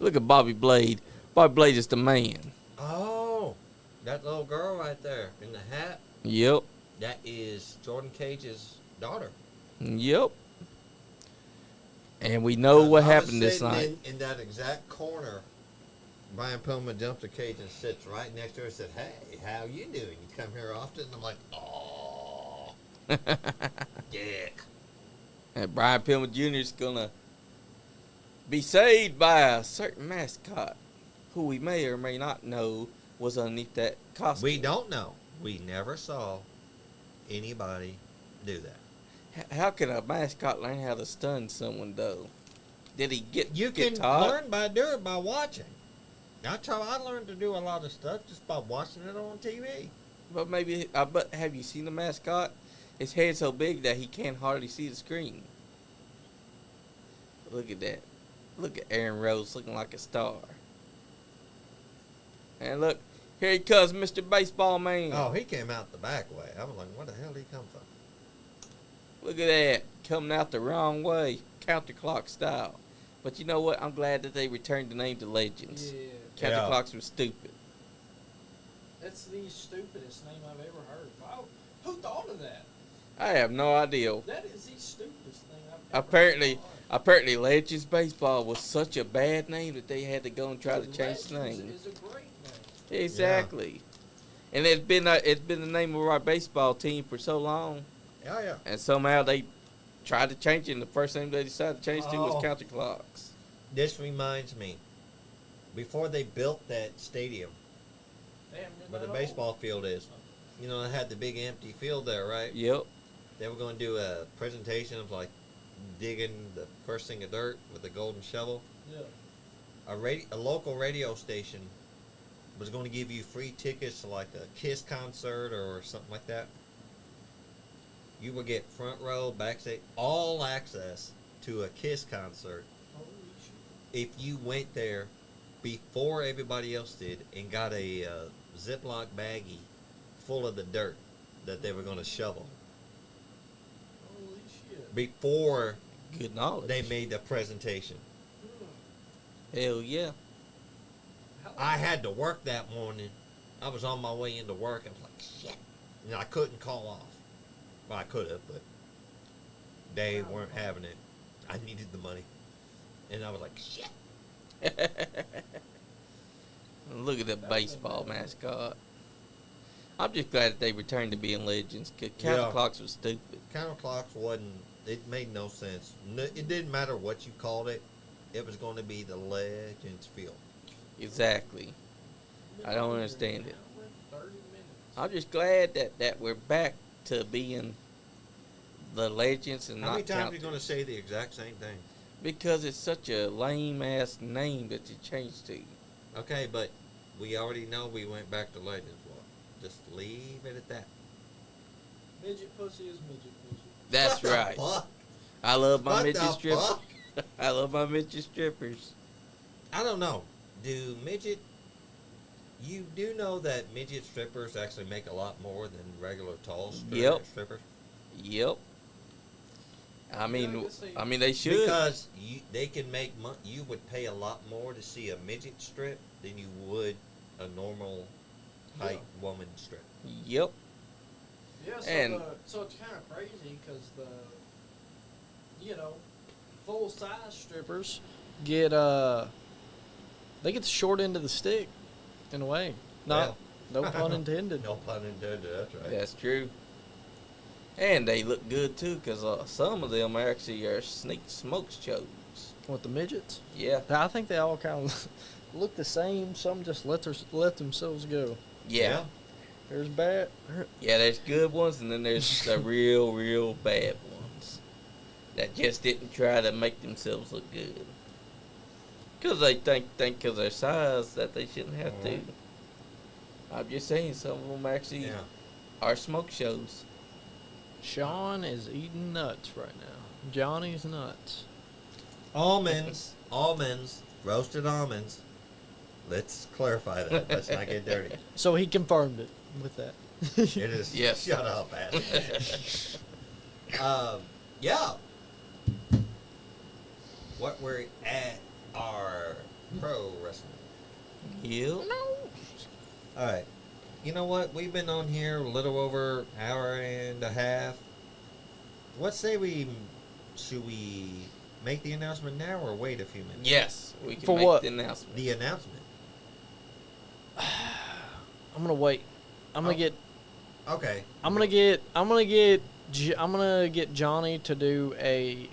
Look at Bobby Blade. Bobby Blade is the man. Oh, that little girl right there in the hat. Yep. That is Jordan Cage's daughter. Yep. And we know what I was happened this sitting night. In that exact corner, Brian Pillman jumps to Cage and sits right next to her and said, "Hey, how you doing? You come here often?" And I'm like, "Oh." Dick. And Brian Pillman Jr. is gonna be saved by a certain mascot who we may or may not know was underneath that costume. We don't know. We never saw anybody do that. How can a mascot learn how to stun someone though? Did he get You get can taught? learn by doing it by watching. I learned to do a lot of stuff just by watching it on TV. But maybe but have you seen the mascot? His head's so big that he can't hardly see the screen. Look at that. Look at Aaron Rose looking like a star. And look, here he comes, Mr. Baseball Man. Oh, he came out the back way. I was like, where the hell did he come from? Look at that. Coming out the wrong way. Counterclock style. But you know what? I'm glad that they returned the name to Legends. Yeah. Counterclocks was stupid. That's the stupidest name I've ever heard. Wow. Who thought of that? I have no idea. That is the stupidest thing I've ever Apparently, heard. apparently Legends Baseball was such a bad name that they had to go and try to change the Legends name. is a great name. Exactly. And it's been the name of our baseball team for so long, Yeah. and somehow they tried to change it, and the first name they decided to change to was Oh. Counterclocks. This reminds me. Before they built that stadium They haven't been where the that baseball field is, you know, they had the big empty field there, right? Yep. They were going to do a presentation of like digging the first thing of dirt with a golden shovel. old. Yeah. A local radio station was going to give you free tickets to like a Kiss concert or something like that. You would get front row, backstage, all access to a Kiss concert Holy shit. if you went there before everybody else did and got a Ziploc baggie full of the dirt that they were going to shovel Holy shit. before Good knowledge. they made the presentation. Hell yeah. How- I had to work that morning. I was on my way into work. I was like, shit. You know, I couldn't call off. Well, I could have, but they weren't having it. I needed the money. And I was like, shit. Look at the baseball mascot. I'm just glad that they returned to being Legends, because Yeah. Counterclocks was stupid. Counterclocks wasn't, it made no sense. It didn't matter what you called it. It was going to be the Legends field. Exactly. I don't understand it. 30 minutes. I'm just glad that we're back to being the Legends and How not many times are you Counters. going to say the exact same thing? Because it's such a lame ass name that you changed to. Okay, but we already know we went back to Legends. Well, just leave it at that. Midget pussy is midget pussy. That's What the right. fuck? I love my What midget the strippers. fuck? I love my midget strippers. I don't know. You do know that midget strippers actually make a lot more than regular tall Yep. strippers? Yep. I mean, I guess they- they should. Because they can make you would pay a lot more to see a midget strip than you would a normal height woman strip. Yep. Yeah, so, And- so it's kind of crazy because full size strippers Get they get the short end of the stick, in a way. No pun intended. No pun intended. That's right. That's true. And they look good too, because some of them actually are sneak smoke shows. What, the midgets? Yeah. I think they all kind of look the same. Some just let themselves go. Yeah. There's bad. Yeah, there's good ones, and then there's the real bad ones that just didn't try to make themselves look good. Because they think because their size that they shouldn't have to. I'm just saying, some of them actually Yeah. are smoke shows. Sean is eating nuts right now. Johnny's nuts. Almonds, roasted almonds. Let's clarify that. Let's not get dirty. So he confirmed it with that. It is. Yes. Shut up, Ash. Yeah. What we're at our pro wrestling. Yep. All right. You know what? We've been on here a little over an hour and a half. What say should we make the announcement now or wait a few minutes? Yes, we can For make what? the announcement. The announcement. I'm gonna wait. I'm gonna Oh. get. Okay. I'm gonna get I'm gonna get Johnny to do a.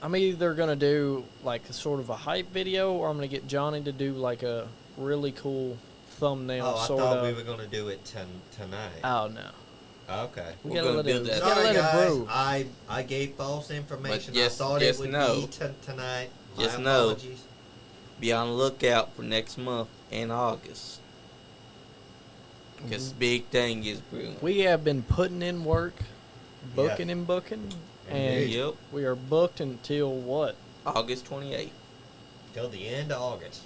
I'm either gonna do like a sort of a hype video, or I'm gonna get Johnny to do like a really cool thumbnail. Oh, I sort thought of. we were gonna do it tonight. Oh no. Okay. We We're gotta gonna let build it. that. We gotta Sorry, let it guys. brew. I gave false information. yes- I thought yes, it would no. be tonight. My Just know. apologies. Be on the lookout for next month in August. Because big thing is brewing. We have been putting in work, booking Yeah. and booking, and Indeed. Yep. we are booked until what? August 28th. Till the end of August.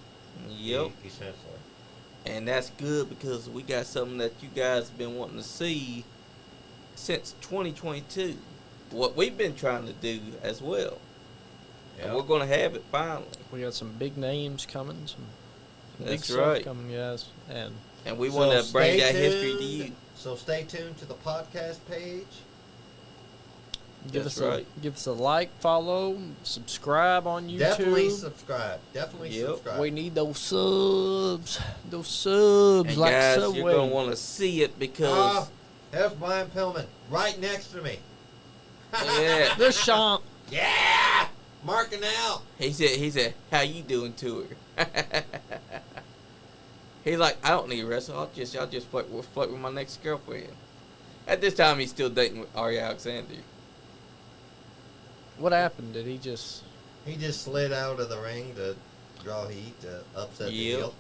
Yep. Essentially. And that's good because we got something that you guys have been wanting to see since 2022. What we've been trying to do as well. And we're going to have it finally. We got some big names coming, some big That's stuff right. coming, guys, and And we So want to bring stay that history to tuned. you. So stay tuned to the podcast page. give That's us right. give us a like, follow, subscribe on YouTube. Definitely subscribe. Definitely Yep. subscribe. We need those subs, And like guys, Subway. you're going to want to see it because... Ah, there's Brian Pillman right next to me. yeah. The Champ. Yeah! Marking out. He said, how you doing to her? He's like, I don't need to wrestle. I'll just flirt with my next girlfriend. At this time, he's still dating with Ari Alexander. What happened? Did he just? He just slid out of the ring to draw heat to upset the Yep. heel.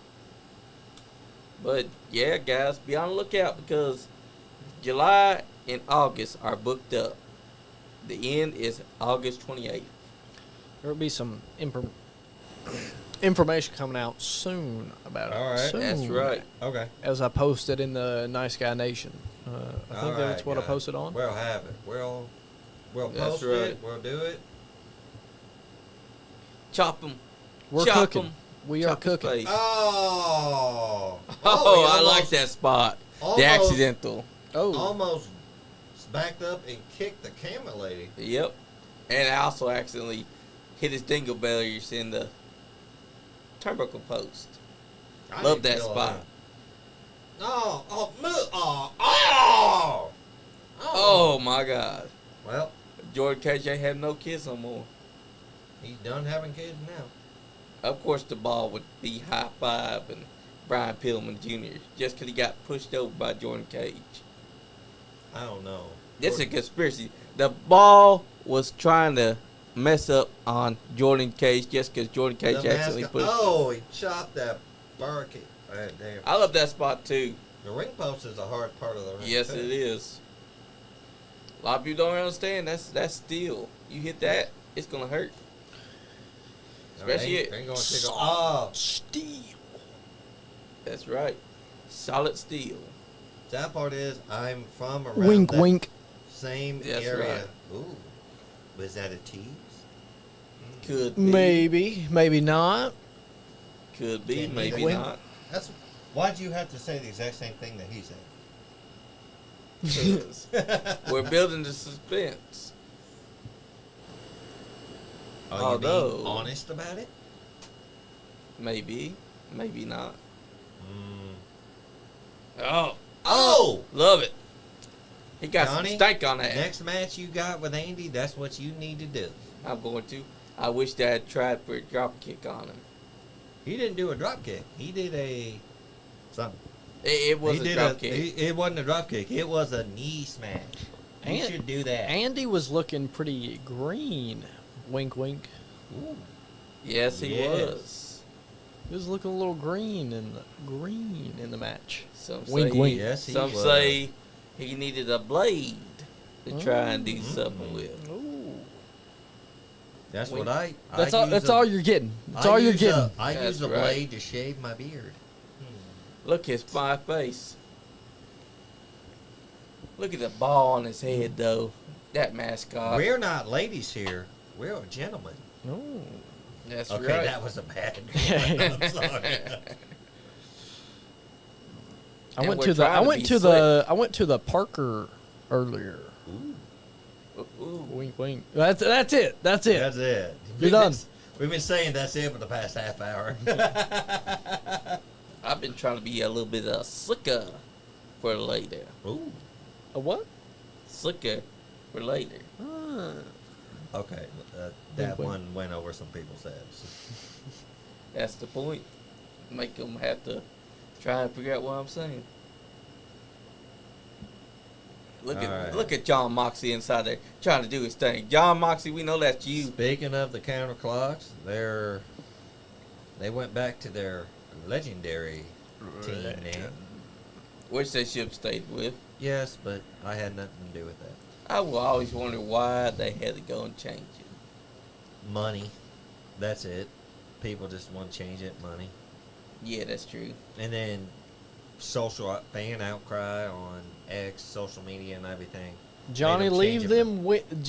But yeah, guys, be on the lookout because July and August are booked up. The end is August 28th. There'll be some information coming out soon about it. All right. Soon, That's right. Okay. As I posted in the Nice Guy Nation. I think that's what I posted on. We'll have it. We'll That's post right. it. We'll do it. Chop them. We're Chop cooking. 'em. We are Chop his cooking. face. Oh. Oh, he I like almost- that spot. almost- The accidental. Oh, Almost backed up and kicked the camera lady. Yep. And I also accidentally hit his dingleberries in the turnbuckle post. I Love didn't that feel spot. Oh. Oh my God. Well, Jordan KJ had no kids no more. he's done having kids now. Of course, the ball would be high five and Brian Pillman Jr. just because he got pushed over by Jordan Cage. I don't know. It's a conspiracy. The ball was trying to mess up on Jordan Cage just because Jordan Cage The accidentally mascot- pushed. Oh, he chopped that barricade. Damn. I love that spot too. The ring post is a hard part of the ring. Yes, too. it is. A lot of people don't understand. That's steel. You hit that, it's gonna hurt. Especially They ain't gonna take a, steel. That's right. Solid steel. that part is I'm from around Wink, that wink. same That's area. right. Ooh, was that a tease? Could be. Maybe, maybe not. Could be. Can't Maybe win. not. That's why'd you have to say the exact same thing that he said? 'Cause we're building the suspense. Are you Although- being honest about it? Maybe. Maybe not. Mm. Oh. Oh! Love it. He got Johnny, some stank on that. Next match you got with Andy, that's what you need to do. I'm going to. I wish that I had tried for a drop kick on him. He didn't do a drop kick. He did a something. It was he a did drop kick. It wasn't a drop kick. It was a knee smash. You And- should do that. Andy was looking pretty green. Wink, wink. Ooh. Yes, he Yes. was. He was looking a little green in the match. Some Wink, say, wink. Yes, he some was. say he needed a blade to try and do Mm. something with. Ooh. That's Wink. what I. That's I all. use That's a- all you're getting. That's I all you're use getting. I That's use a right. blade to shave my beard. Look at my face. Look at the ball on his head, though. That mascot. We're not ladies here. We're gentlemen. Ooh. That's Okay, right. that was a bad. I'm sorry. I And went we're to the. trying I to went be to the. I went to the Parker earlier. Ooh. Wink, wink. That's it. That's it. That's it. You're done. We've been saying that's it for the past half hour. I've been trying to be a little bit slicker for later. Ooh, A what? slicker for later. Okay, that one went over some people's heads. That's the point. Make them have to try and figure out what I'm saying. Look at John Moxley inside there trying to do his thing. John Moxley, we know that's you. Speaking of the counterclocks, they went back to their legendary team name. Which they should have stayed with. Yes, but I had nothing to do with that. I will always wonder why they had to go and change it. Money. That's it. People just want to change it. Money. Yeah, that's true. And then social fan outcry on X, social media, and everything. Johnny, Leave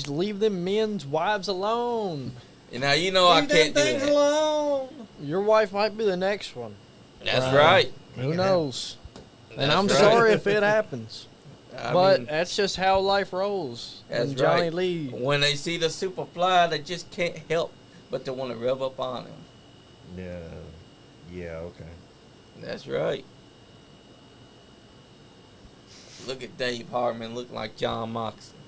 leave them men's wives alone. And now you know I can't do that. Alone. Your wife might be the next one. That's right. Who knows? And That's I'm right. sorry if it happens. I But mean, that's just how life rolls. that's And Johnny right. Lee. When they see the Superfly, they just can't help but to want to rev up on him. Yeah. Yeah. Okay. That's right. Look at Dave Hartman looking like John Moxley.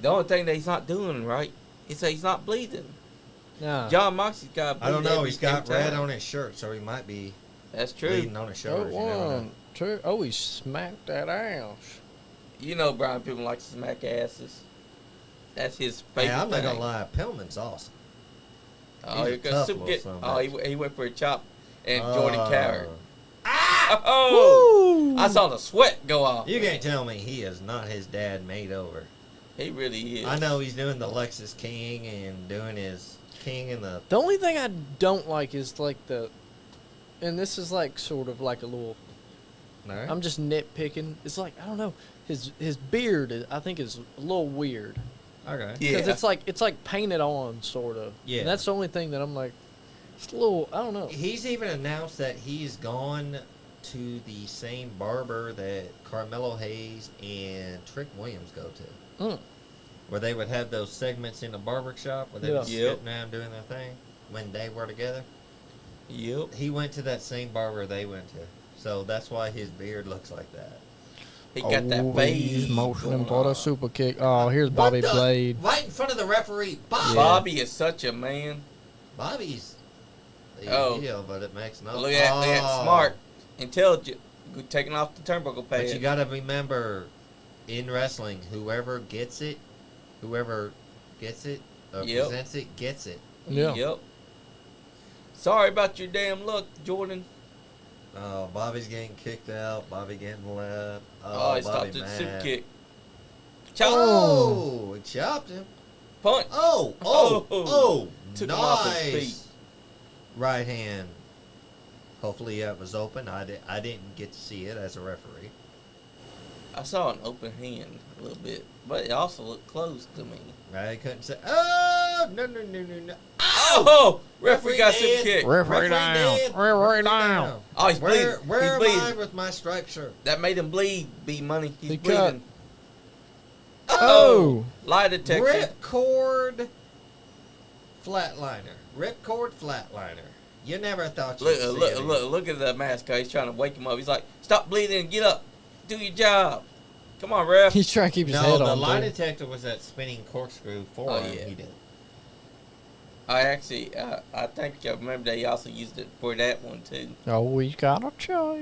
The only thing that he's not doing right is that he's not bleeding. Nah. John Moxley's got bleed I don't know. every He's got damn red time. on his shirt, so he might be That's true. bleeding on his shoulders. You never know. 1, 2. Oh, he smacked that ass. You know Brian people like to smack asses. That's his favorite Hey, I'm not thing. gonna lie. Pillman's awesome. Oh, He's here a goes tough Super little Kid. son of a Oh, bitch. he went for a chop and Jordan Coward. Ah! Oh! I saw the sweat go off. You can't tell me he is not his dad made over. He really is. I know he's doing the Lexus King and doing his King and the. The only thing I don't like is like and this is like sort of like a little. Alright. I'm just nitpicking. It's like I don't know. His beard I think is a little weird Okay. Yeah. because it's like painted on sort of. Yeah. And that's the only thing that I'm like. It's a little. I don't know. He's even announced that he's gone to the same barber that Carmelo Hayes and Trick Williams go to. Mm. Where they would have those segments in the barber shop where they would Yeah. sit around doing their thing when they were together. Yep. He went to that same barber they went to. So that's why his beard looks like that. He got that Oh, fade. he's motioning going for the on. super kick. Oh, here's Bobby What the- Blade. Right in front of the referee. Bobby! Bobby is such a man. Bobby's the Oh. heel, but it makes no Look at smart, intelligent, taking off the turnbuckle pad. But you got to remember, in wrestling, whoever gets it, or Yep. presents it, gets it. Yeah. Yep. Sorry about your damn luck, Jordan. Bobby's getting kicked out. Bobby getting left. Oh, he Bobby stopped at the mad. super kick. Chop. Oh, he chopped him. Punch. Oh, Took him off his nice. feet. Right hand. Hopefully it was open. I didn't get to see it as a referee. I saw an open hand a little bit, but it also looked closed to me. I couldn't say. Oh, no. Oh! Referee got super dead. kick. Referee down. dead. Referee down. Oh, he's bleeding. Where He's am bleeding. I with my striped shirt? That made him bleed. Bmoney. He's He bleeding. Oh. Lie detector. Ripcord flatliner. Ripcord flatliner. You never thought you'd see it. Look at the mascot. He's trying to wake him up. He's like, stop bleeding and get up. Do your job. Come on, ref. He's trying to keep his No, head the on. lie too. detector was that spinning corkscrew forearm yeah. he did. I actually, I think I remember they also used it for that one too. Oh, we got a chair.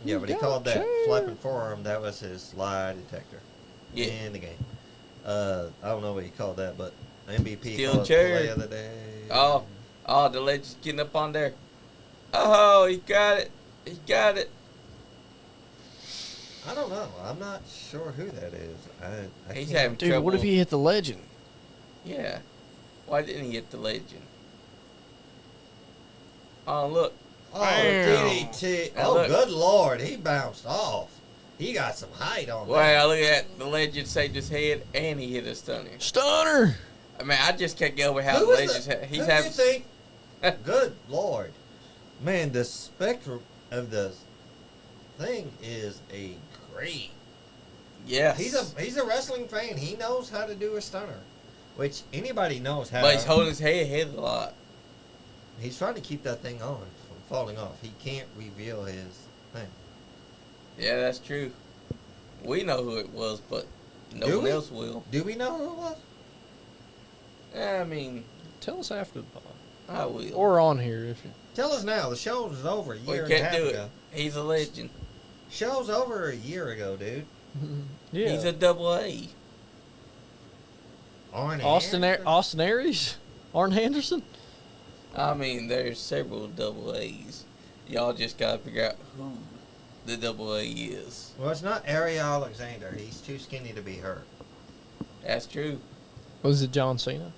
Yeah, but he We called got a that chair. flapping forearm, that was his lie detector Yeah. in the game. I don't know what he called that, but MVP Steel called chair. it play of the day. Oh, the legend's getting up on there. Oh, he got it. He got it. I don't know. I'm not sure who that is. I He's can't- having Dude, trouble. what if he hit the legend? Yeah. Why didn't he hit the legend? Oh, look. Oh, Bam. DDT. Now Oh, look. good Lord. He bounced off. He got some height on that. Wow, look at that. The legend saved his head and he hit a stunner. Stunner. I mean, I just can't get over how the Who is legend's the, he's who having. do you think? Good Lord. Man, the spectrum of the thing is a great. Yes. He's a wrestling fan. He knows how to do a stunner, which anybody knows how. But he's holding his head a lot. He's trying to keep that thing on from falling off. He can't reveal his thing. Yeah, that's true. We know who it was, but no Do one we? else will. Do we know who it was? I mean, Tell us after the pod. I will. Or on here if you. Tell us now. The show was over a we year and a can't half do ago. it. He's a legend. Show's over a year ago, dude. Yeah. He's a double A. Arn Austin Anderson? Austin Aries? Arn Anderson? I mean, there's several double A's. Y'all just gotta figure out who the double A is. Well, it's not Ari Alexander. He's too skinny to be hurt. That's true. Was it John Cena?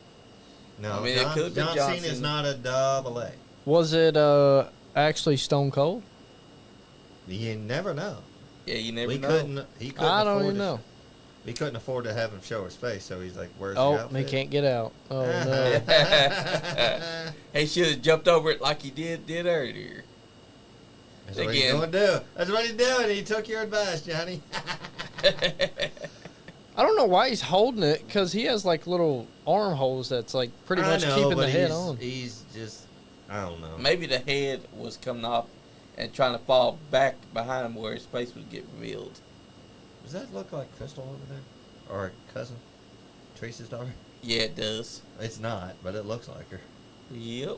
No, I mean, it John, could be John Johnson. Cena's not a double A. Was it actually Stone Cold? You never know. Yeah, you never We know. couldn't. He couldn't. I don't afford even to- know. We couldn't afford to have him show his face, so he's like, "Where's Oh, the he outfit?" can't get out. Oh no. He should have jumped over it like he did earlier. That's what Again. he's going to do. That's what he's doing. He took your advice, Johnny. I don't know why he's holding it, because he has like little armholes that's like pretty I much know, keeping the but head he's, on. He's just, I don't know. Maybe the head was coming off and trying to fall back behind him where his face would get revealed. Does that look like Crystal over there? Or cousin? Teresa's daughter? Yeah, it does. It's not, but it looks like her. Yep.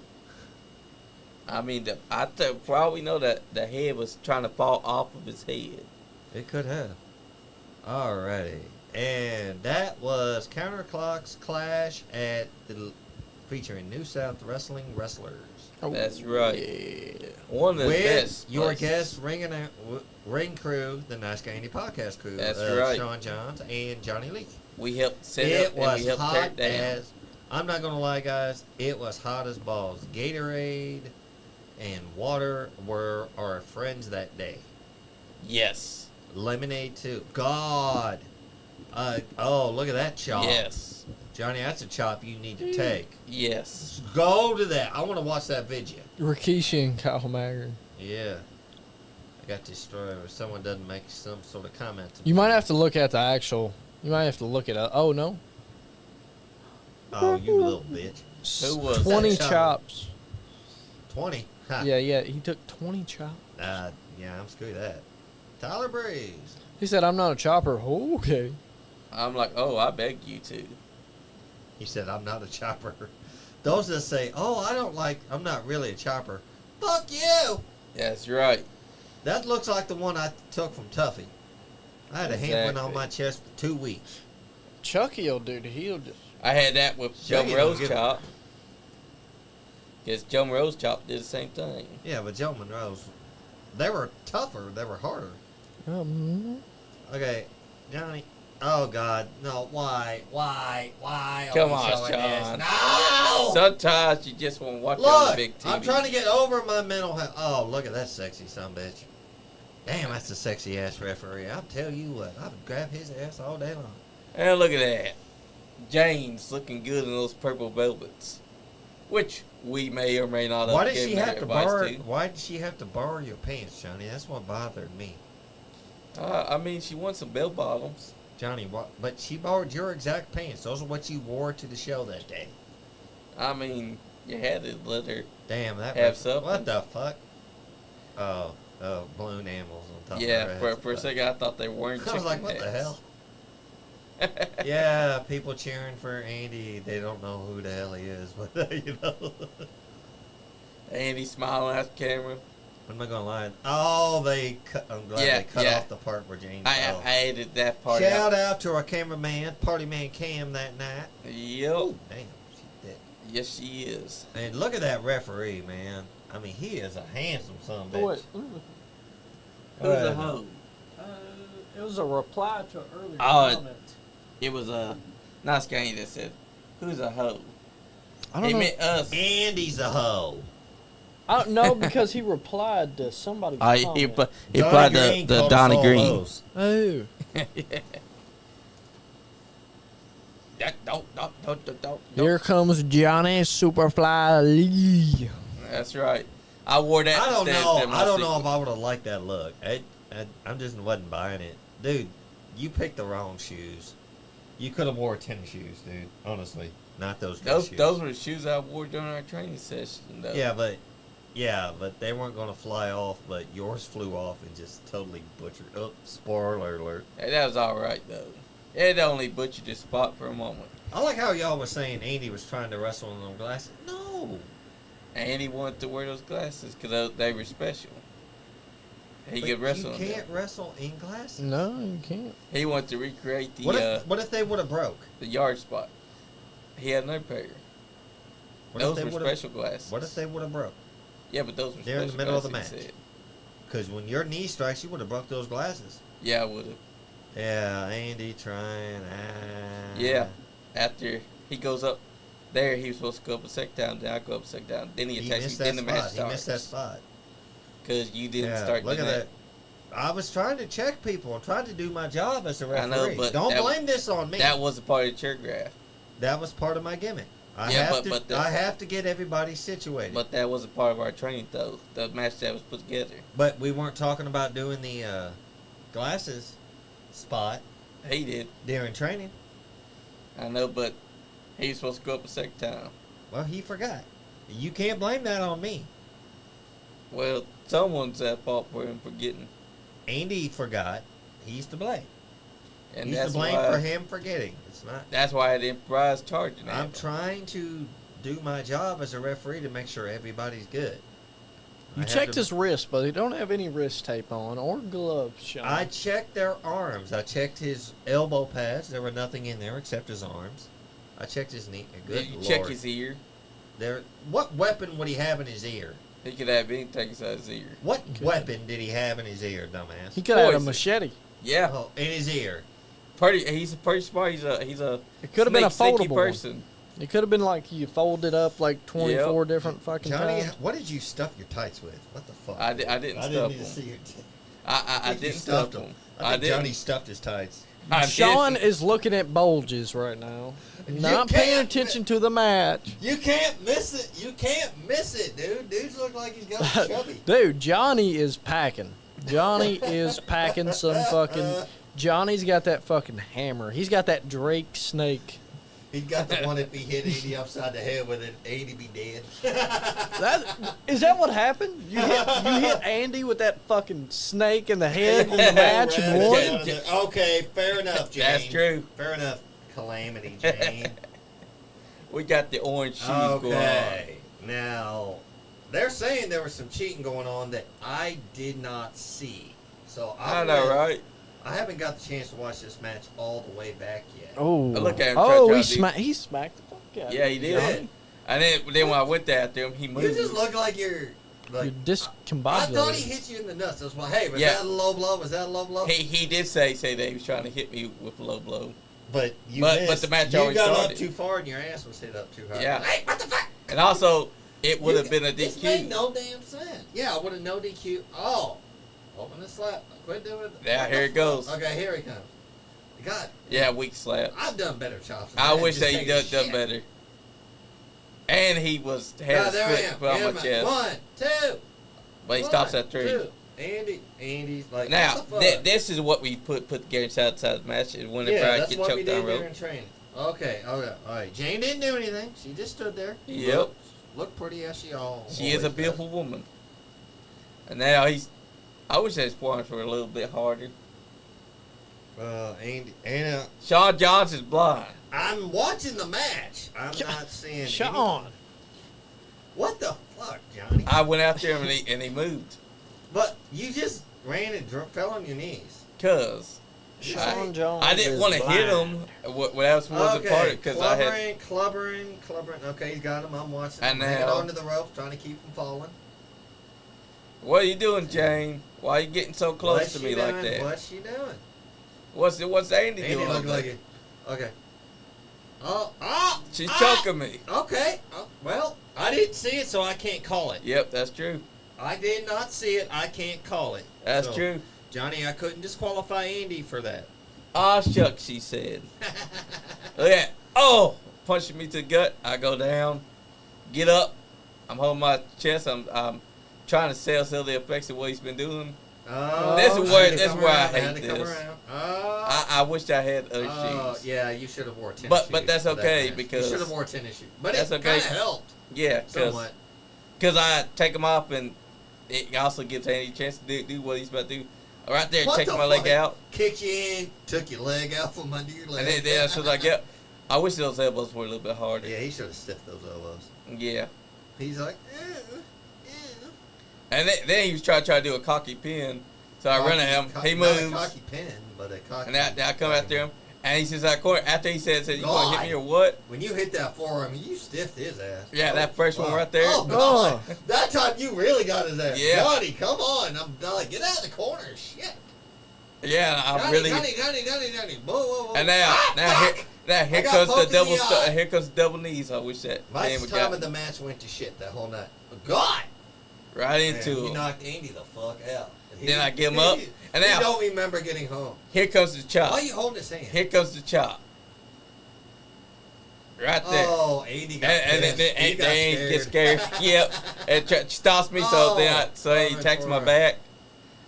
I mean, for all we know, that the head was trying to fall off of his head. It could have. Alrighty. And that was Counterclock's Clash at the featuring New South Wrestling Wrestlers. Oh, That's right. One of the With best. your places. guest ring crew, the Nice Guy Indie Podcast crew. That's right. Sean Johns and Johnny Lee. We helped set It up and was we helped tear hot it down. as, I'm not going to lie, guys, it was hot as balls. Gatorade and water were our friends that day. Yes. Lemonade, too. God. Oh, look at that chop. Yes. Johnny, that's a chop you need to take. Yes. Go to that. I want to watch that video. Rikishi and Kyle Magrin. Yeah. I got destroyed if someone doesn't make some sort of comment. To You me. might have to look at the actual. You might have to look it up. Oh no. Oh, you little bitch. Who was 20 that? chops. 20? Ha. Yeah. He took 20 chops. Yeah, I'm screw that. Tyler Breeze. He said, "I'm not a chopper." Oh, okay. I'm like, oh, I beg you to. He said, I'm not a chopper. Those that say, I'm not really a chopper. Fuck you! That's right. That looks like the one I took from Tuffy. I had a handprint on Exactly. my chest for 2 weeks. Chucky'll do the heel just. I had that with Joe Shaggy Monroe's don't give a- chop. Because Joe Monroe's chop did the same thing. Yeah, but Joe Monroe's, they were tougher. They were harder. Okay, Johnny. Oh, God. No, why? Come are we on, showing Sean. this? No! Sometimes you just want to watch it on the Look, big TV. I'm trying to get over my mental health. Oh, look at that sexy sumbitch. Damn, that's a sexy ass referee. I'll tell you what, I would grab his ass all day long. And look at that. Jane's looking good in those purple velvets. Which we may or may not have Why did given she her have to advice borrow? to. Why did she have to borrow your pants, Johnny? That's what bothered me, I mean, she wants some bell bottoms. Johnny. What? But she borrowed your exact pants. Those are what you wore to the show that day. I mean, you had to let her. Damn, that. Have was- something. What the fuck? Oh, balloon animals on top. Yeah, of her for a ass. second I thought they weren't. I was like, what the hell? Yeah, people cheering for Andy. They don't know who the hell he is, but you know. And he's smiling at the camera. I'm not gonna lie. Oh, I'm glad Yeah, they cut yeah. off the part where James. I edited that part Shout out. out to our cameraman, Party Man Cam, that night. Yep. Ooh, damn, she's thick. Yes, she is. And look at that referee, man. I mean, he is a handsome son of a bitch. Who's a hoe? It was a reply to an earlier Oh, comment. It was a nice guy that said, "Who's a hoe?" I don't He know. meant us. Andy's a hoe. I don't know because he replied to somebody's He comment. applied Green the called Donnie us all Green. hoes. Oh. Don't. Here comes Johnny Superfly Lee. That's right. I wore that. I don't to stand know. in my I don't know seat. if I would have liked that look. I'm just wasn't buying it, dude. You picked the wrong shoes. You could have wore tennis shoes, dude. Honestly, not those dress shoes. Those were the shoes I wore during our training session. Though. Yeah, but Yeah, but they weren't going to fly off, but yours flew off and just totally butchered. Oh, spoiler alert. Hey, that was all right though. It only butchered the spot for a moment. I like how y'all were saying Andy was trying to wrestle in them glasses. No. And he wanted to wear those glasses because they were special. He But could wrestle you in them. can't wrestle in glasses. No, you can't. He wanted to recreate the What if they would have broke? the yard spot. He had no pair. What Those if were they would've- special glasses. What if they would have broke? Yeah, but those were They're in special the middle of the glasses, match. he said. Because when your knee strikes, you would have broke those glasses. Yeah, I would have. Yeah, Andy trying. Yeah. After he goes up there, he was supposed to go up a second time. Then I go up a second time. Then he He attacks missed me. that Then the match spot. He missed that starts. spot. Because you didn't Yeah, start look doing at that. that. I was trying to check people. I'm trying to do my job as a referee. I know, but don't that- blame this on me. That was a part of the chair graph. That was part of my gimmick. I Yeah, have but I have to get everybody situated. But that wasn't part of our training, though. The match that was put together. But we weren't talking about doing the glasses spot He did. during training. I know, but he was supposed to go up a second time. Well, he forgot. You can't blame that on me. Well, someone's at fault for him forgetting. Andy forgot. He's to blame. And He's that's to blame why, for him forgetting. It's not. That's why I didn't improvise charging I'm him. trying to do my job as a referee to make sure everybody's good. I You have checked to- his wrist, but he don't have any wrist tape on or gloves, Sean. I checked their arms. I checked his elbow pads. There were nothing in there except his arms. I checked his knee. Good Did you Lord. check his ear? What weapon would he have in his ear? He could have anything inside his ear. What weapon did he have in his ear, dumbass? he could have had a Poison. machete. Yeah, Oh, in his ear. he's pretty smart. He's a It could have been a sneaky foldable one. person. It could have been like you folded up like 24 different fucking Johnny, times. what did you stuff your tights with? What the fuck? I didn't I stuff didn't need to them. see your I think you didn't stuff them. them. I think didn't. Johnny stuffed his tights. I Sean didn't. is looking at bulges right now. You Not paying can't- attention to the match. You can't miss it. You can't miss it, dude. Dudes look like he's got chubby. Dude, Johnny is packing. Johnny is packing some fucking. Johnny's got that fucking hammer. He's got that Drake snake. He's got the one if he hit 80 upside the head with it, 80 be dead. Is that what happened? You hit Andy with that fucking snake in the head in the match and Right. won? Okay, fair enough, Jane. That's true. Fair enough, Calamity Jane. We got the orange shoes going on. Okay, now they're saying there was some cheating going on that I did not see. So I know, right? I haven't got the chance to watch this match all the way back yet. Oh, Look at him oh, try he to do- smacked the fuck out. Yeah, he did. Johnny. And then when I went there after him, he You moved. just look like you're You're like. I discombobulated. thought he hit you in the nuts. That's why. Hey, was Yeah. that a low blow? Was that a low blow? He did say that he was trying to hit me with a low blow. But you But missed. the match you always got started. up too far and your ass was hit up too high. Yeah. Hey, what the fuck? And also, it would have been a This made DQ. no damn sense. Yeah, I would have no DQ. Oh, open the slap. Quit doing it. Yeah, What here the it goes. fuck? Okay, here he comes. God, Yeah, weak slap. I've done better chops. Than I that. wish Just that he taking done shit. better. And he had God, his there I foot am. put on Here my am I. chest. 1, 2. But he One, stops at 3. 2. Andy's like. Now, what the fuck? this is what we put together inside the match. Is whenever Yeah, I that's get what we choked did down rope. during training. Okay, all right. Jane didn't do anything. She just stood there. Yep. Looked pretty as she all. She is a always does. beautiful woman. And now I wish his points were a little bit harder. Andy, Sean Johnson's blind. I'm watching the match. I'm not seeing. Sean. anything. What the fuck, Johnny? I went after him and he moved. But you just ran and fell on your knees. Cause Sean Jones. I didn't is want to hit blind. him. What else wasn't part of it? Because I had. Clubbering. Okay, he's got him. I'm watching. And I'm hanging now- onto the ropes, trying to keep him falling. What are you doing, Jane? Why are you getting so close What's to she me doing? like that? What's she doing? What's Andy Andy doing? looked like it. Okay. Oh! She's ah! choking me. Okay. Well, I didn't see it, so I can't call it. Yep, that's true. I did not see it. I can't call it. That's So, true. Johnny, I couldn't disqualify Andy for that. Ah, shucks, she said. Look at oh, punching me to the gut. I go down, get up. I'm holding my chest. I'm trying to sell the effects of what he's been doing. Oh, This is I where- had to this is come where I around, hate had to come this. around. Oh, I wish I had other shoes. yeah, you should have wore tennis But shoes that's for that okay, match. because- you should have wore tennis shoes. But That's it okay. kind of helped Yeah, because somewhat. Because I take him off, and it also gives Andy a chance to do what he's about to do. Right there, What take the my leg fuck? out. Kicked you in, took your leg out from under your leg. And then I was like, yep. I wish those elbows were a little bit harder. Yeah, he should have stiffed those elbows. Yeah. He's like, And then he was trying to do a cocky pin. So I run at him. He Not a moves. cocky pin, but a cocky. And then I come after him. And he says, after he said, you going to hit me or God. what? When you hit that forearm, you stiffed his ass. Yeah, Oh, that first one right there. Oh, God. That time you really got his ass. Yeah. Johnny, come on. I'm like, get out of the corner. Shit. Yeah, I'm Johnny, really. Johnny. Whoa, whoa. And here I got comes the poked in double. the eye. Here comes the double knees. I wish that. My man would time got of the match went to shit that whole night. God. right Man, into he him. knocked Andy the fuck out. Then I get him up, and I now don't remember getting home. here comes the chop. Why are you holding his hand? Here comes the chop. Right there. Oh, Andy got And pissed. then He got Andy gets scared. Yep. And stops me, so he attacks my back.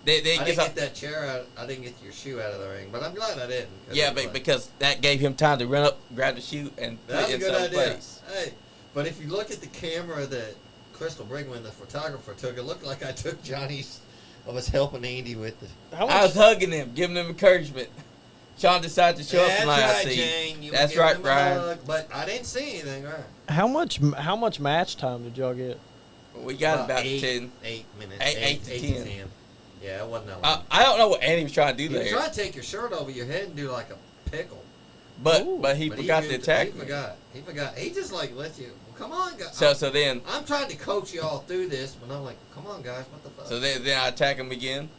Then I didn't gets get up. that chair out. I didn't get your shoe out of the ring, but I'm glad I didn't. Yeah, because that gave him time to run up, grab the shoe, and put That's it a in good some idea. place. Hey, but if you look at the camera that Crystal Brigman, the photographer, took, it looked like I took Johnny's. I was helping Andy with the. I was hugging him, giving him encouragement. Sean decided to show up That's tonight. I right, see. Jane. You were That's giving right, him a Brian. hug, but I didn't see anything, right? How much match time did y'all get? We got about 8 10. 8 minutes. Eight to 10. Yeah, it wasn't that long. I don't know what Andy was trying to do You there, try to take your shirt over your head and do like a pickle. but Ooh. he But forgot to moved- attack He me. forgot. He forgot. He just like lets you. Well, come on, guys. So then I'm trying to coach you all through this, but I'm like, come on, guys. What the fuck? then I attack him again.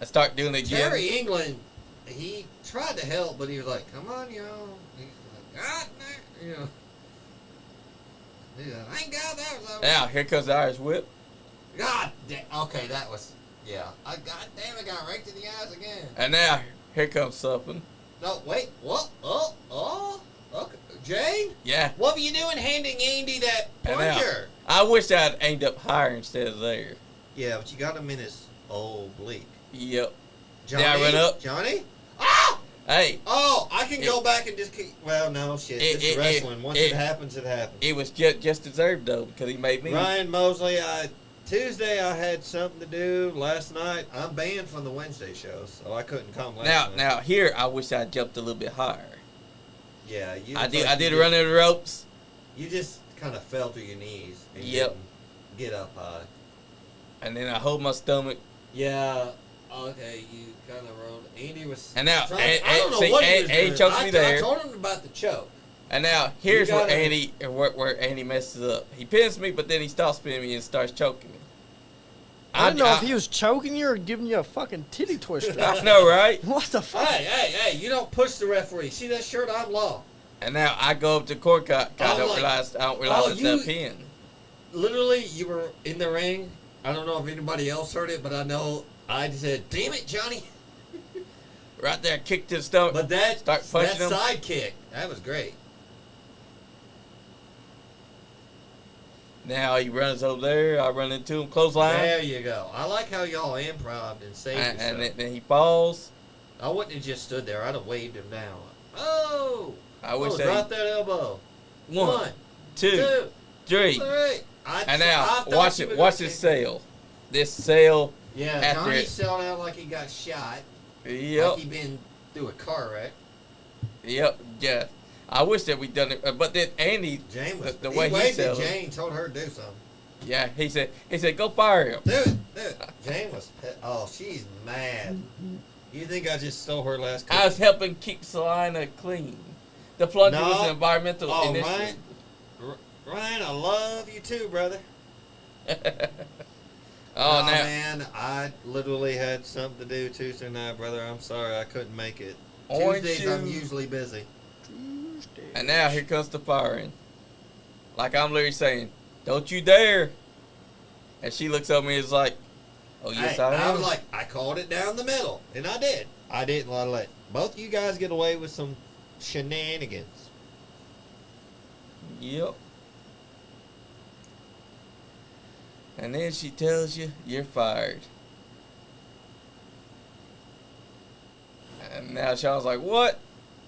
I start doing it again. Terry England, he tried to help, but he was like, come on, you know. He's like, God, you know. He's like, I ain't got that. Now here comes the Irish whip. God damn. Okay, that was. Yeah. God damn, I got right to the eyes again. And now here comes something. No, wait. What? Oh. Okay. Jane? Yeah. What were you doing handing Andy that And now, plunger? I wish I'd aimed up higher instead of there. Yeah, but you got him in his oblique. Yep. Johnny? I run up? Johnny? Ah! Hey, Oh, I can go back and just keep. Well, no, shit. This is wrestling. Once it happens, it happens. it was just deserved though because he made me. Ryan Mosley, Tuesday I had something to do. Last night, I'm banned from the Wednesday shows, so I couldn't come last night. Now here I wish I jumped a little bit higher. Yeah, you. I look did. like I did you run in the ropes. You just kind of fell to your knees. And Yep. didn't get up high. And then I hold my stomach. Yeah. Okay, you kind of rolled. Andy was. And now, I don't know see, what he was Andy doing. chokes me there. I told him about the choke. And now here's You where gotta- where Andy messes up. He pins me, but then he stops pinning me and starts choking me. I didn't know if he was choking you or giving you a fucking titty twister. I know, right? What the fuck? Hey! You don't push the referee. See that shirt? I'm law. And now I go up to the court. I I'm don't like, realize oh, it's you- the pin. Literally, you were in the ring. I don't know if anybody else heard it, but I know I said, "Damn it, Johnny!" Right there, kick to the stomach. But that Start punching him. side kick, that was great. Now he runs over there. I run into him, clothesline, There you go. I like how y'all improv and saved and yourself. then he falls. I wouldn't have just stood there. I'd have waved him down. Oh! I wish drop that elbow. one, two, three. three. And now watch this sail. This sail. Yeah, after Johnny it. sold out like he got shot. Yep. Like he been through a car wreck. Yep. Yeah. I wish that we'd done it, but then Andy, Jane was the way he waved at said it. Jane, told her to do something. Yeah, he said go fire him. Do it. Jane was she's mad. You think I just stole her last I was helping keep Salina clean. The plunger No. was an environmental Oh, initiative. Ryan, I love you too, brother. Oh, No, now man, I literally had something to do Tuesday night, brother. I'm sorry I couldn't make it. Orange Tuesdays I'm juice. usually busy. And now here comes the firing. Like I'm literally saying, don't you dare. And she looks at me and is like, oh, yes, Hey, I am. I was like, I called it down the middle, and I did. I didn't want to let both of you guys get away with some shenanigans. Yep. And then she tells you, you're fired. And now Sean's like, what?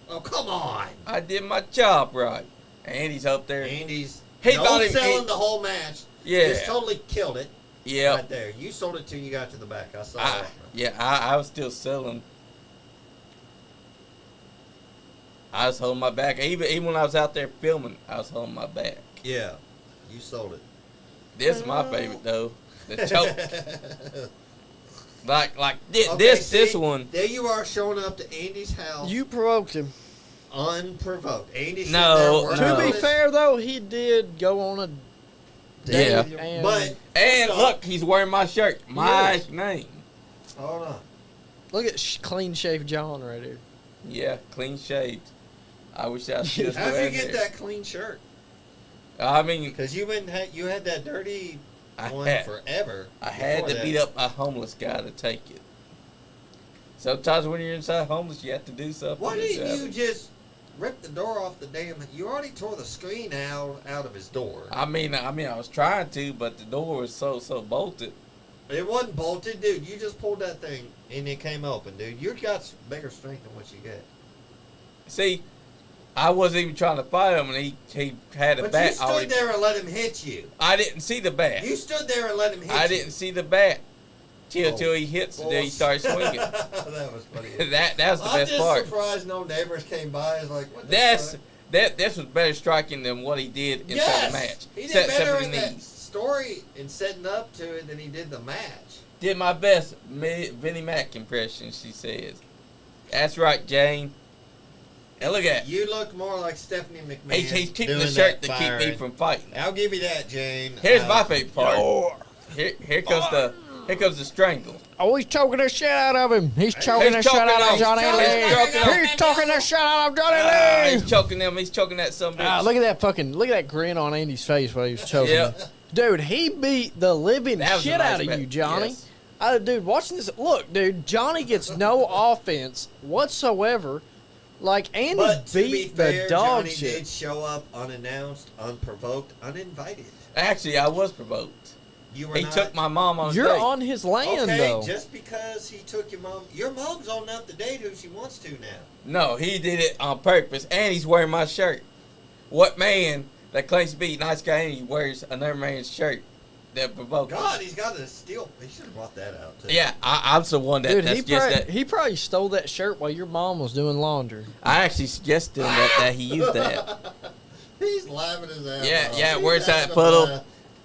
Oh, come on. I did my job right. Andy's up there. Andy's He no thought he- selling he- the whole match. Yeah. Just totally killed it. Yeah. Right there. You sold it till you got to the back. I saw I, that. yeah, I was still selling. I was holding my back. Even when I was out there filming, I was holding my back. Yeah. You sold it. This is my favorite though. The choke. like this Okay, this see, one. There you are showing up to Andy's house. You provoked him. Unprovoked. Andy sitting No, there working no. To on be his fair, though, he did go on a Yeah. date. And But And so- look, he's wearing my shirt. My Yes. name. Hold on. look at clean shaved John right here. Yeah, clean shaved. I wish I was just How'd you wearing get it. that clean shirt? I mean, Because you had that dirty I one had- forever. I had to before beat that. up a homeless guy to take it. Sometimes when you're inside homeless, you have to do something. Why to didn't sell you it. just rip the door off the damn? You already tore the screen out of his door. I mean, I was trying to, but the door was so bolted. It wasn't bolted, dude. You just pulled that thing and it came open, dude. You got bigger strength than what you get. See, I wasn't even trying to fight him, and he had a But you bat stood already. there and let him hit you. I didn't see the bat. You stood there and let him hit you. I didn't see the bat till Oh, he hits and then he started swinging. That was funny. that was the I'm best just part. surprised no neighbors came by. It's like, what the That's fuck? this was better striking than what he did inside Yes! the match. He did Set better separate in that knees. story and setting up to it than he did the match. Did my best Vinnie Mac impression, she says. That's right, Jane. And look at You looked more like Stephanie McMahon. he's keeping the doing shirt that to keep me firing. from fighting. I'll give you that, Jane. Here's my favorite part. Here comes the strangle. Oh, he's choking the shit out of him. He's choking the He's shit choking out him. of Johnny He's Lee. choking him. He's choking the shit out of Johnny He's Lee. choking them. He's choking that son of a bitch. Look at that grin on Andy's face while he was choking Yeah. him. Dude, he beat the living That was a shit nice out of match. you, Johnny. Yes. Dude, watching this. Look, dude, Johnny gets no offense whatsoever. Like, Andy But to be beat fair, the dog Johnny shit. did show up unannounced, unprovoked, uninvited. Actually, I was provoked. You were He not. took my mom on a You're date. on his land, okay, though. just because he took your mom's old enough to date who she wants to now. No, he did it on purpose, and he's wearing my shirt. What man that claims to be a nice guy and he wears another man's shirt that provoked him? God, he's got a steel. He should have brought that out too. Yeah, I'm the one that, Dude, that suggested that. he probably stole that shirt while your mom was doing laundry. I actually suggested that he used that. He's laughing his ass Yeah, off. yeah, He's where's that having a puddle? laugh.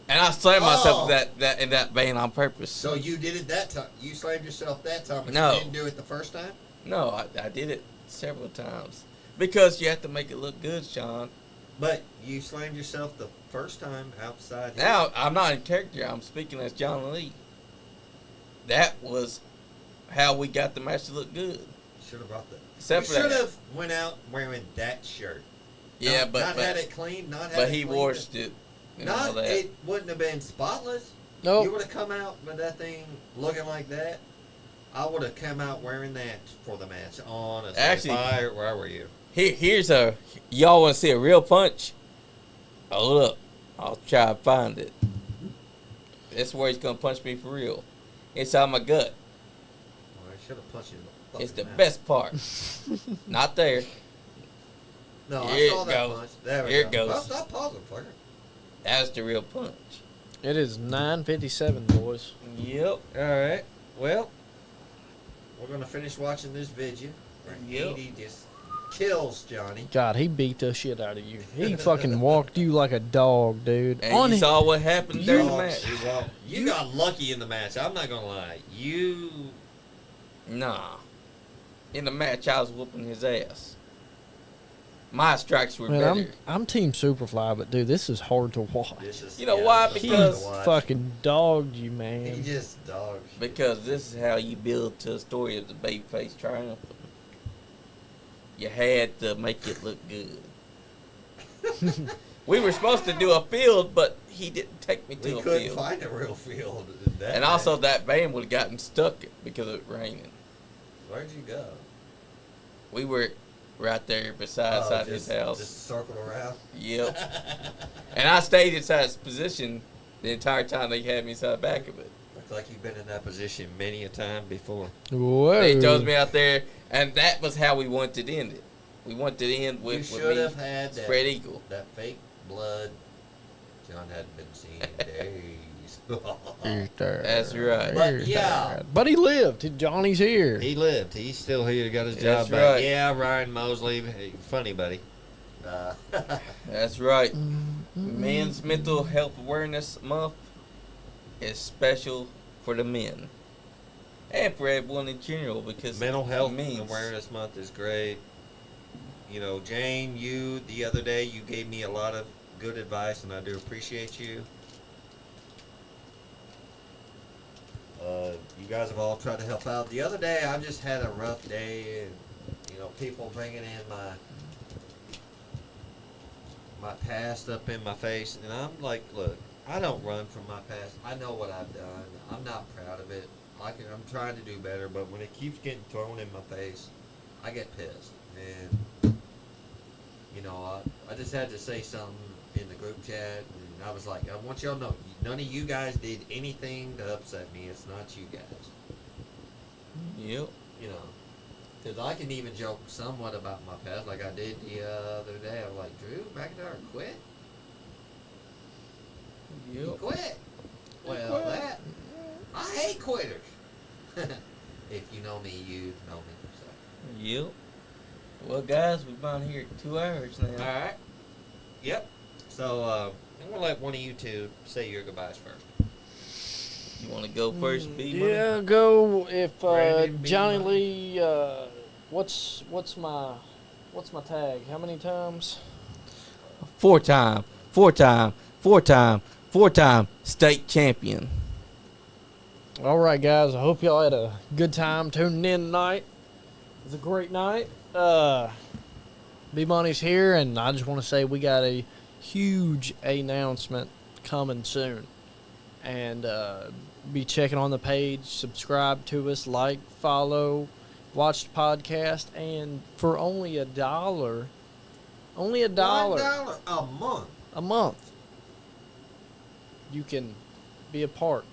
And I slammed myself Oh. in that vein on purpose. So you did it that time. You slammed yourself that time, but No. you didn't do it the first time. No, I did it several times. Because you have to make it look good, Sean. But you slammed yourself the first time outside. here. Now, I'm not in character. I'm speaking as John Lee. That was how we got the match to look good. Should have brought that. Except You for should that. have went out wearing that shirt. Yeah, not, but not had it clean. Not had but it he cleaned. washed it. And all Not that. it wouldn't have been spotless. Nope. You would have come out with that thing looking like that. I would have come out wearing that for the match. Honestly, Actually- where were you? Here's y'all want to see a real punch? Hold up. I'll try to find it. That's where he's going to punch me for real. Inside my gut. Oh, I should have punched you. In the It's the fucking mouth. best part. Not there. No, Here I saw it that goes. punch. There we Here go. it goes. Well, stop pausing, fucker. That's the real punch. It is 9:57, boys. Yep. All right. Well, we're gonna finish watching this video. Yep. Andy just kills Johnny. God, he beat the shit out of you. He fucking walked you like a dog, dude. And On you his- saw what happened during the Oh, match. you got lucky in the match. I'm not gonna lie. You. Nah. In the match, I was whooping his ass. My strikes were Man, better. I'm Team Superfly, but dude, this is hard to watch. This is, You know why? this is He hard to Because- watch. fucking dogged you, He man. just dogs. Because this is how you build to a story of the babyface triumph. You had to make it look good. We were supposed to do a field, but he didn't take me We to a couldn't field. find a real field. In that And also, match. that van would have gotten stuck because of it raining. Where'd you go? We were right there beside his house. Just circled around. Yep. And I stayed inside his position the entire time they had me inside the back of it. Looks like you've been in that position many a time before. Whoa. They chose me out there, and that was how we wanted to end it. We wanted to end You with should me have had spread that, eagle. that fake blood John hadn't been seen in days. That's right. But yeah, But he lived. Johnny's here. he lived. He's still here. Got his That's job back. right. Yeah, Ryan Mosley. Hey, funny, buddy. That's right. Men's Mental Health Awareness Month is special for the men and for everyone in general because Mental Health means Awareness Month is great. You know, Jane, you the other day you gave me a lot of good advice, and I do appreciate you. You guys have all tried to help out. The other day, I just had a rough day, and you know, people bringing in my past up in my face, and I'm like, look, I don't run from my past. I know what I've done. I'm not proud of it. I'm trying to do better, but when it keeps getting thrown in my face, I get pissed. And you know, I just had to say something in the group chat, and I was like, I want y'all to know, none of you guys did anything to upset me. It's not you guys. Yep. You know, because I can even joke somewhat about my past, like I did the other day. I was like, Drew McIntyre quit? You Yep. quit? Well, that, I hate quitters. If you know me, you know me. So. Yep. Well, guys, we've been here 2 hours now. All right. Yep. So I'm gonna let one of you two say your goodbyes first. You want to go first, B? Yeah, go if Brandon B. Johnny Money. Lee. What's my tag? How many times? 4-time state champion. All right, guys. I hope y'all had a good time tuning in tonight. It was a great night. Bmoney's here, and I just want to say we got a huge announcement coming soon. And be checking on the page, subscribe to us, like, follow, watch the podcast, and for only $1, $1 a month. you can be a part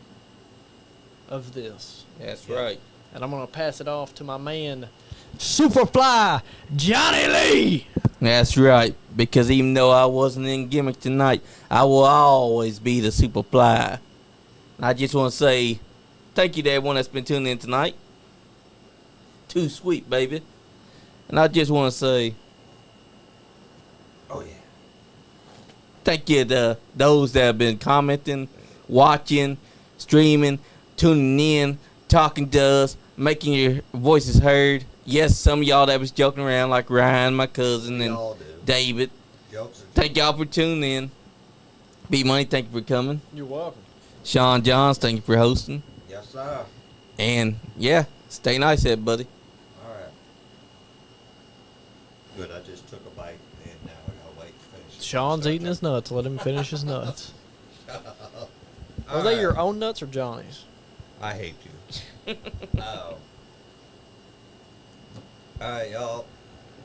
of this. That's Yep. right. And I'm going to pass it off to my man, Superfly Johnny Lee. That's right. Because even though I wasn't in gimmick tonight, I will always be the Superfly. I just want to say thank you to everyone that's been tuning in tonight. Too sweet, baby. And I just want to say Oh yeah. thank you to those that have been commenting, watching, streaming, tuning in, talking to us, making your voices heard. Yes, some of y'all that was joking around like Ryan, my cousin, We and all do. David. Jokes are Thank y'all for tuning in. Bmoney, thank you for coming. You're welcome. Sean Johns, thank you for hosting. Yes, sir. And yeah, stay nice, everybody. All right. Good. I just took a bite, and now I gotta wait to finish. Sean's eating his nuts. Let him finish his nuts. Are All they right. your own nuts or Johnny's? I hate you. Oh. All right, y'all.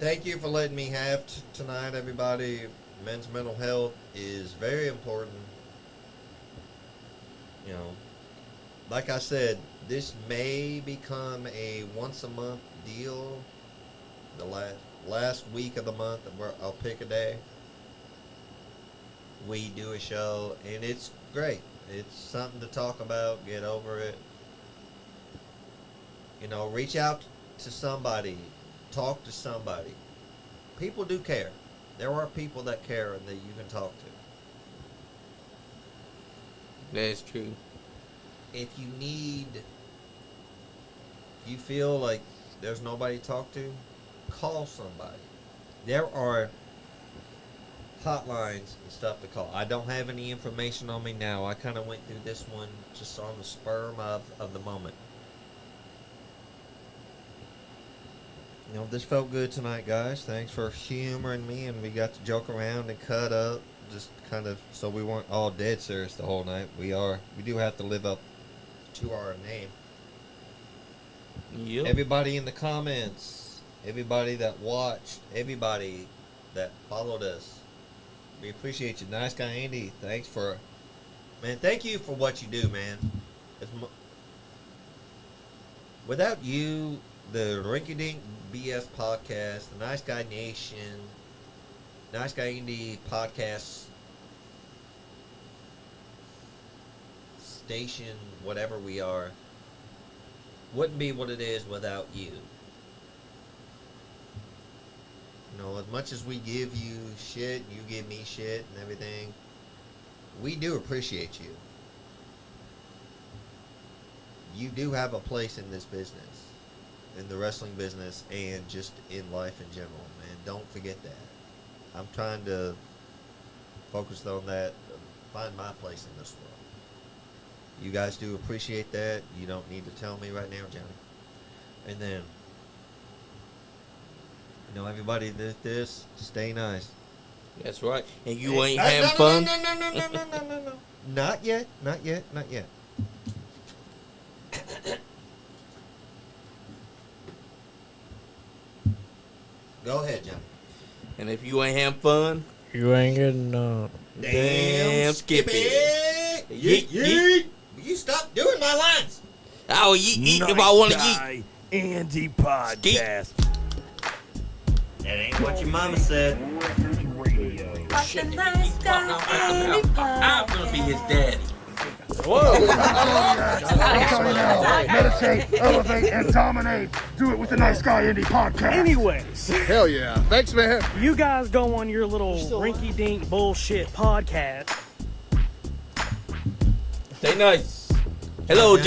Thank you for letting me have tonight, everybody. Men's mental health is very important. You know, like I said, this may become a once a month deal. The last week of the month, I'll pick a day. We do a show, and it's great. It's something to talk about. Get over it. You know, reach out to somebody. Talk to somebody. People do care. There are people that care and that you can talk to. That's true. If you feel like there's nobody to talk to, call somebody. There are hotlines and stuff to call. I don't have any information on me now. I kind of went through this one just on the spur of the moment. You know, this felt good tonight, guys. Thanks for humoring me, and we got to joke around and cut up, just kind of so we weren't all dead serious the whole night. We do have to live up to our name. Yep. Everybody in the comments, everybody that watched, everybody that followed us, we appreciate you. Nice guy Andy, thank you for what you do, man. Without you, the Rinky Dink BS podcast, the Nice Guy Nation, Nice Guy Indie podcast station, whatever we are, wouldn't be what it is without you. You know, as much as we give you shit, you give me shit and everything, we do appreciate you. You do have a place in this business, in the wrestling business, and just in life in general, man. Don't forget that. I'm trying to focus on that, find my place in this world. You guys do appreciate that. You don't need to tell me right now, Johnny. And then, you know, everybody did this. Stay nice. That's right. And you ain't having fun? No. Not yet. Not yet. Not yet. Go ahead, Johnny. And if you ain't having fun, You ain't getting damn Skippy. Yeet, yeet. You stop doing my lines. Oh, yeet if I want to yeet. Andy podcast. That ain't what your mama said. I'm gonna be his daddy. I'll tell you now, meditate, elevate, and dominate. Do it with the Nice Guy Indie podcast. Anyways, Hell yeah. Thanks, man. you guys go on your little rinky-dink bullshit podcast. Stay nice. Hello, James.